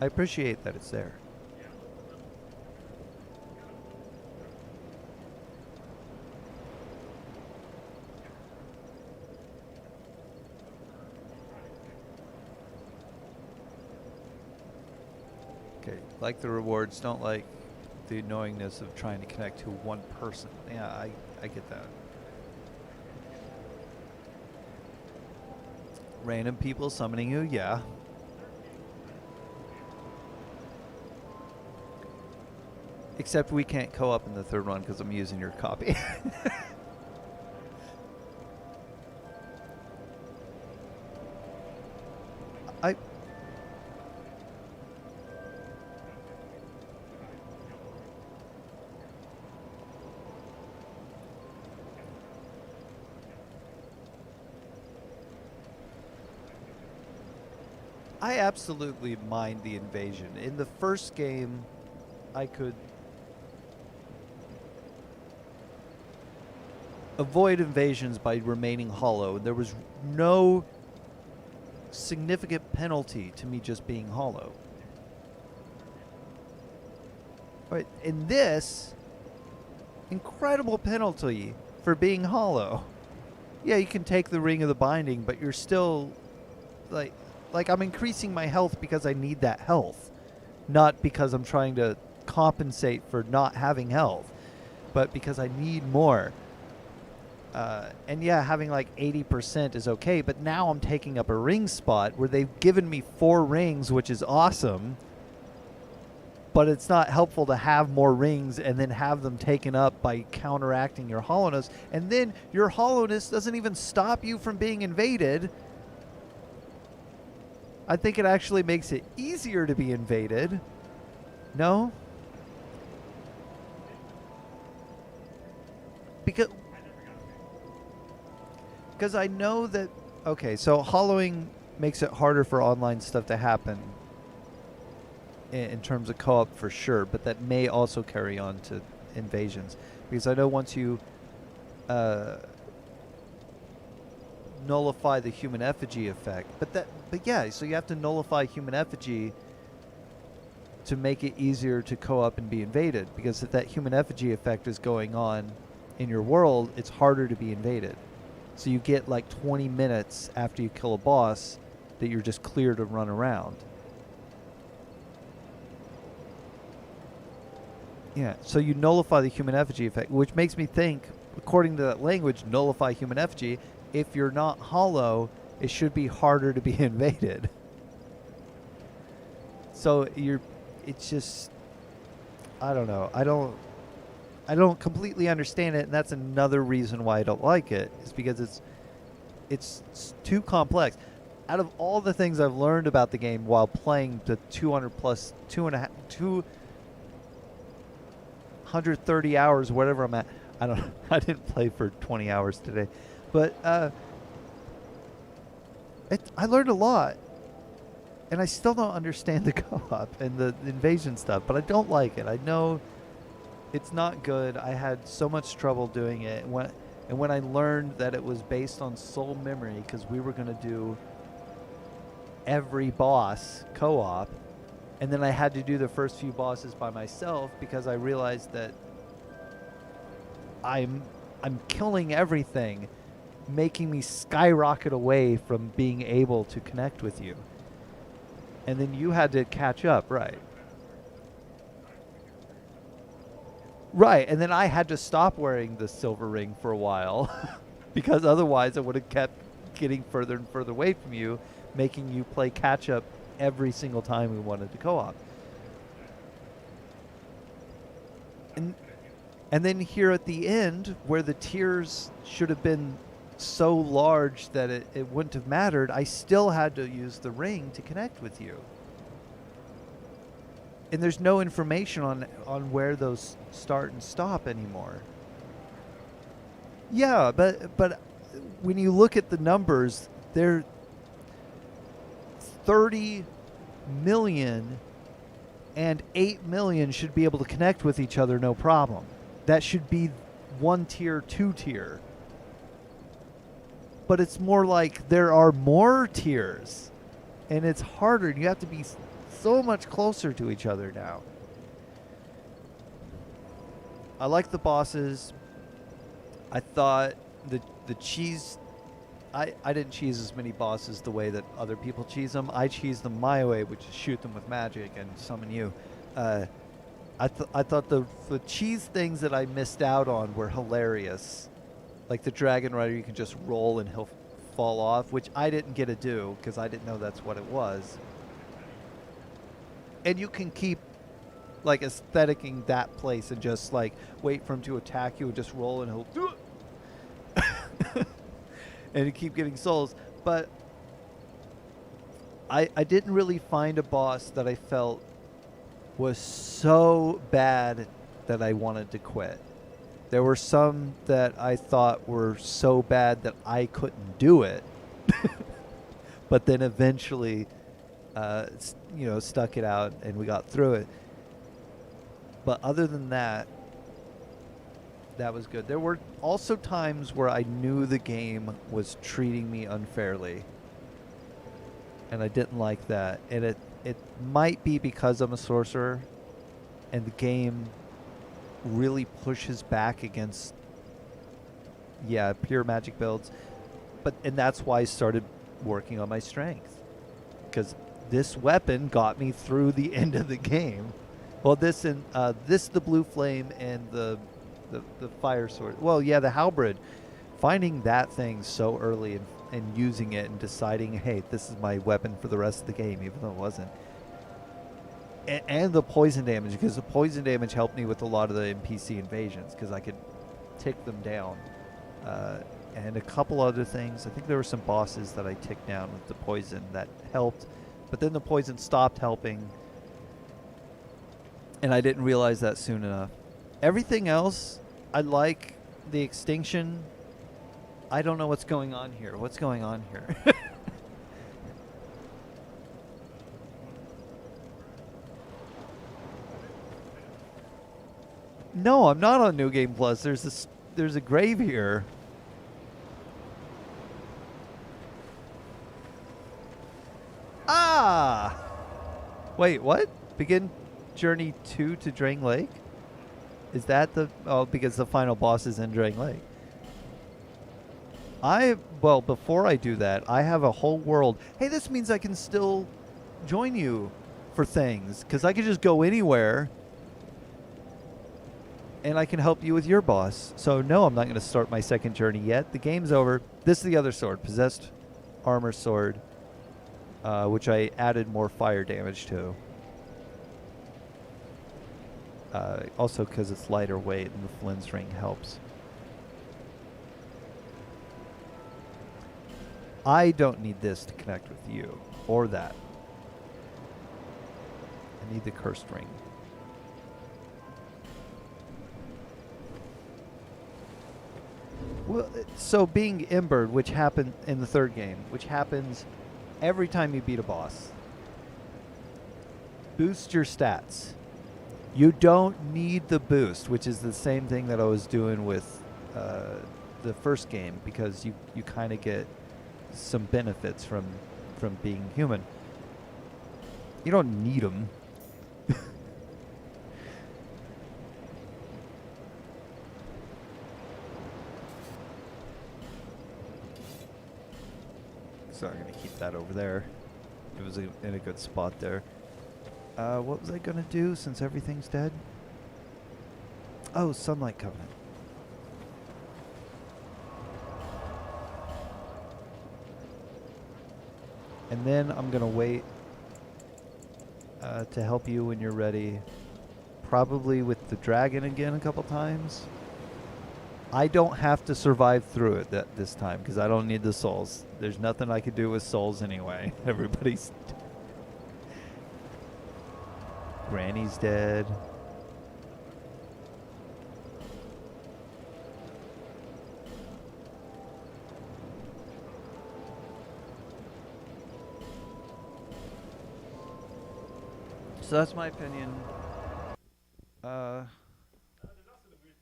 I appreciate that it's there. Okay, like the rewards, don't like the annoyingness of trying to connect to one person. Yeah, I get that. Random people summoning you, yeah. Except we can't co-op in the third one because I'm using your copy. I absolutely mind the invasion. In the first game, I could avoid invasions by remaining hollow. There was no significant penalty to me just being hollow. But in this, incredible penalty for being hollow. Yeah, you can take the Ring of the Binding, but you're still like I'm increasing my health because I need that health, not because I'm trying to compensate for not having health, but because I need more. And yeah, having like 80% is okay, but now I'm taking up a ring spot where they've given me 4 rings, which is awesome, but it's not helpful to have more rings and then have them taken up by counteracting your hollowness, and then your hollowness doesn't even stop you from being invaded. I think it actually makes it easier to be invaded. No? Because I know that... Okay, so hollowing makes it harder for online stuff to happen in terms of co-op for sure, but that may also carry on to invasions. Because I know once you nullify the human effigy effect, but yeah, so you have to nullify human effigy to make it easier to co-op and be invaded, because if that human effigy effect is going on in your world, it's harder to be invaded. So you get like 20 minutes after you kill a boss that you're just clear to run around. Yeah, so you nullify the human effigy effect, which makes me think, according to that language, nullify human effigy, if you're not hollow, it should be harder to be invaded. So it's just, I don't know. I don't completely understand it, and that's another reason why I don't like it, is because it's too complex. Out of all the things I've learned about the game while playing the 230 hours, whatever I'm at, I didn't play for 20 hours today, but I learned a lot, and I still don't understand the co-op and the invasion stuff, but I don't like it. I know it's not good. I had so much trouble doing it, and when I learned that it was based on soul memory, because we were going to do every boss co-op, and then I had to do the first few bosses by myself because I realized that I'm killing everything, making me skyrocket away from being able to connect with you. And then you had to catch up, right? Right, and then I had to stop wearing the silver ring for a while because otherwise I would have kept getting further and further away from you, making you play catch up every single time we wanted to co-op. And and then here at the end, where the tiers should have been so large that it wouldn't have mattered, I still had to use the ring to connect with you. And there's no information on where those start and stop anymore. Yeah, but when you look at the numbers, they're 30 million and 8 million should be able to connect with each other no problem. That should be 1 tier, 2 tier. But it's more like there are more tiers and it's harder. You have to be so much closer to each other now. I like the bosses. I thought the cheese, I didn't cheese as many bosses the way that other people cheese them. I cheese them my way, which is shoot them with magic and summon you. I thought the cheese things that I missed out on were hilarious. Like the Dragon Rider, you can just roll and he'll fall off, which I didn't get to do because I didn't know that's what it was. And you can keep like aestheticing that place and just like wait for him to attack you and just roll and he'll do it. And you keep getting souls. But I didn't really find a boss that I felt was so bad that I wanted to quit. There were some that I thought were so bad that I couldn't do it. But then eventually, stuck it out and we got through it. But other than that, that was good. There were also times where I knew the game was treating me unfairly. And I didn't like that. And it might be because I'm a sorcerer and the game really pushes back against pure magic builds. And that's why I started working on my strength. Because this weapon got me through the end of the game. Well, the blue flame and the fire sword. Well, yeah, the halberd. Finding that thing so early and using it and deciding, hey, this is my weapon for the rest of the game, even though it wasn't. And the poison damage, because the poison damage helped me with a lot of the NPC invasions, because I could tick them down. And a couple other things. I think there were some bosses that I ticked down with the poison that helped, but then the poison stopped helping. And I didn't realize that soon enough. Everything else, I like the extinction. I don't know what's going on here. What's going on here? No, I'm not on New Game Plus. There's a grave here. Ah! Wait, what? Begin Journey 2 to Drang Lake? Is that because the final boss is in Drang Lake. Before I do that, I have a whole world. Hey, this means I can still join you for things, because I can just go anywhere and I can help you with your boss. So no, I'm not going to start my second journey yet. The game's over. This is the other sword, Possessed Armor Sword, which I added more fire damage to. Also because it's lighter weight and the Flynn's ring helps. I don't need this to connect with you, or that. I need the cursed ring. Well, so being Embered, which happened in the third game, which happens every time you beat a boss, boosts your stats. You don't need the boost, which is the same thing that I was doing with the first game, because you kind of get some benefits from being human. You don't need them. So I'm going to keep that over there. It was in a good spot there. What was I going to do since everything's dead? Oh, Sunlight Covenant. And then I'm going to wait to help you when you're ready. probably with the dragon again a couple times. I don't have to survive through it this time because I don't need the souls. There's nothing I could do with souls anyway. Everybody's Granny's dead. So that's my opinion.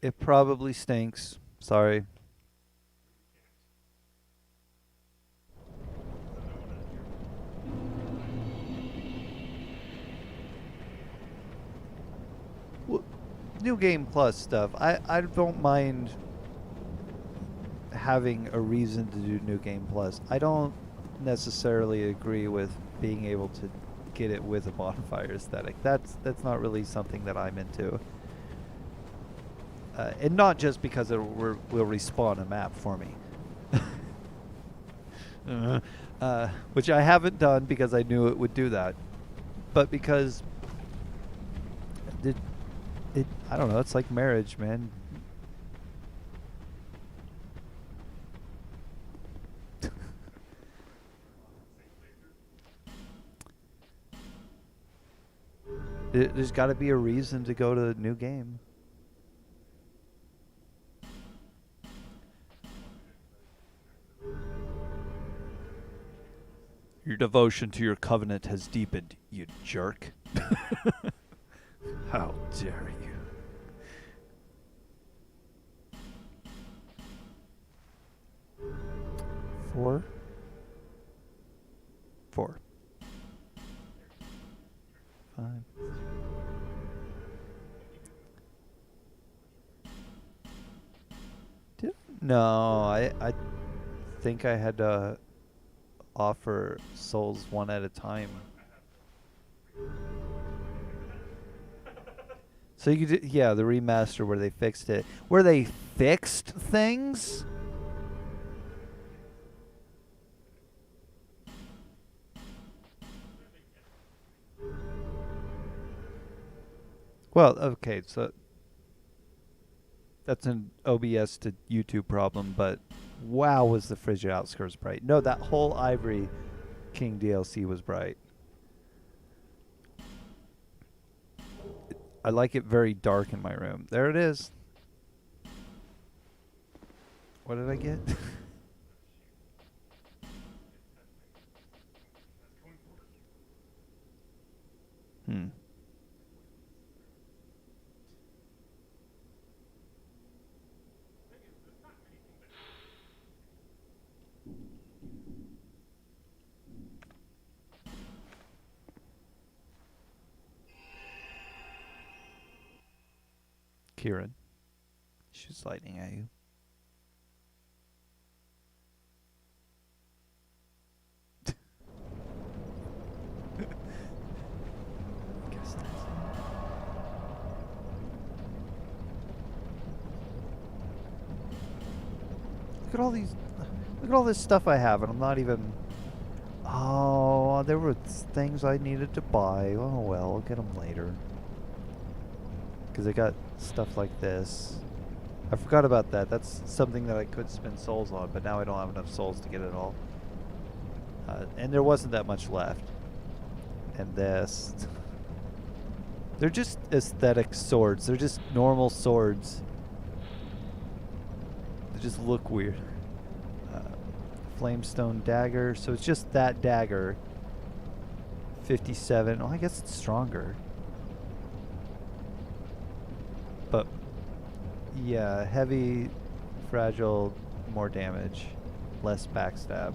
It probably stinks. Sorry. Well, New Game Plus stuff. I don't mind having a reason to do New Game Plus. I don't necessarily agree with being able to get it with a bonfire aesthetic. That's not really something that I'm into. And not just because it will respawn a map for me. Which I haven't done because I knew it would do that. But because I don't know, it's like marriage, man. There's got to be a reason to go to the new game. Your devotion to your covenant has deepened, you jerk. How dare you? Four. Fine. No, I think I had to offer souls one at a time. So you did, yeah, the remaster where they fixed it. Where they fixed things? Well, okay, so that's an OBS to YouTube problem, but wow, was the Frigid Outskirts bright. No, that whole Ivory King DLC was bright. I like it very dark in my room. There it is. What did I get? Hmm. Kieran. Shoots lightning at you. Guess that's it. Look at all these. Look at all this stuff I have, and I'm not even. Oh, there were things I needed to buy. Oh well, I'll get them later. Because I got stuff like this. I forgot about that. That's something that I could spend souls on, but now I don't have enough souls to get it all. And there wasn't that much left. And this. They're just aesthetic swords. They're just normal swords. They just look weird. Flamestone dagger. So it's just that dagger. 57. Oh, I guess it's stronger. But yeah, heavy, fragile, more damage, less backstab.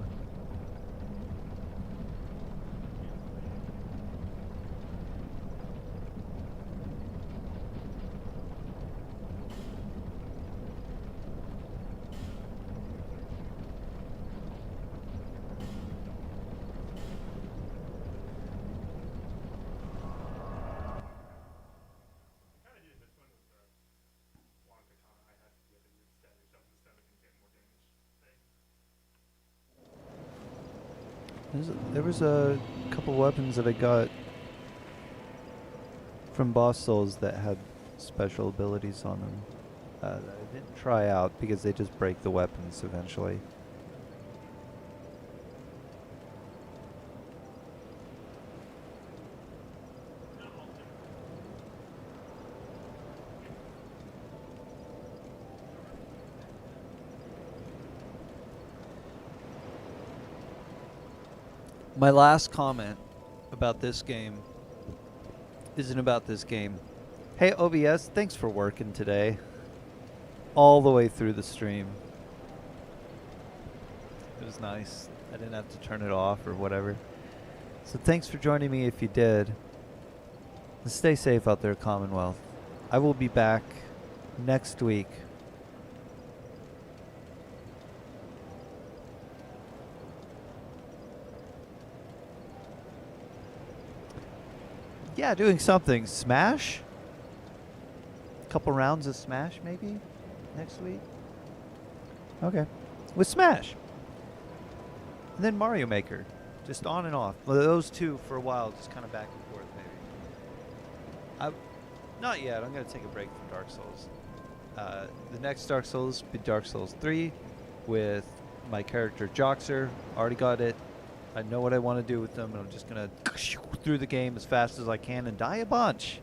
Kinda did this one with the long katana I had to get it instead of shove the stomach and get more damage thing. There was a couple weapons that I got from boss souls that had special abilities on them that I didn't try out because they just break the weapons eventually. My last comment about this game isn't about this game. Hey OBS, thanks for working today. All the way through the stream. It was nice. I didn't have to turn it off or whatever. So thanks for joining me if you did. And stay safe out there, Commonwealth. I will be back next week. Yeah, doing something. Smash? A couple rounds of Smash, maybe? Next week? Okay. With Smash. And then Mario Maker. Just on and off. Well, those two for a while, just kind of back and forth, maybe. Not yet. I'm going to take a break from Dark Souls. The next Dark Souls will be Dark Souls 3 with my character Joxer. Already got it. I know what I want to do with them, and I'm just going to through the game as fast as I can and die a bunch.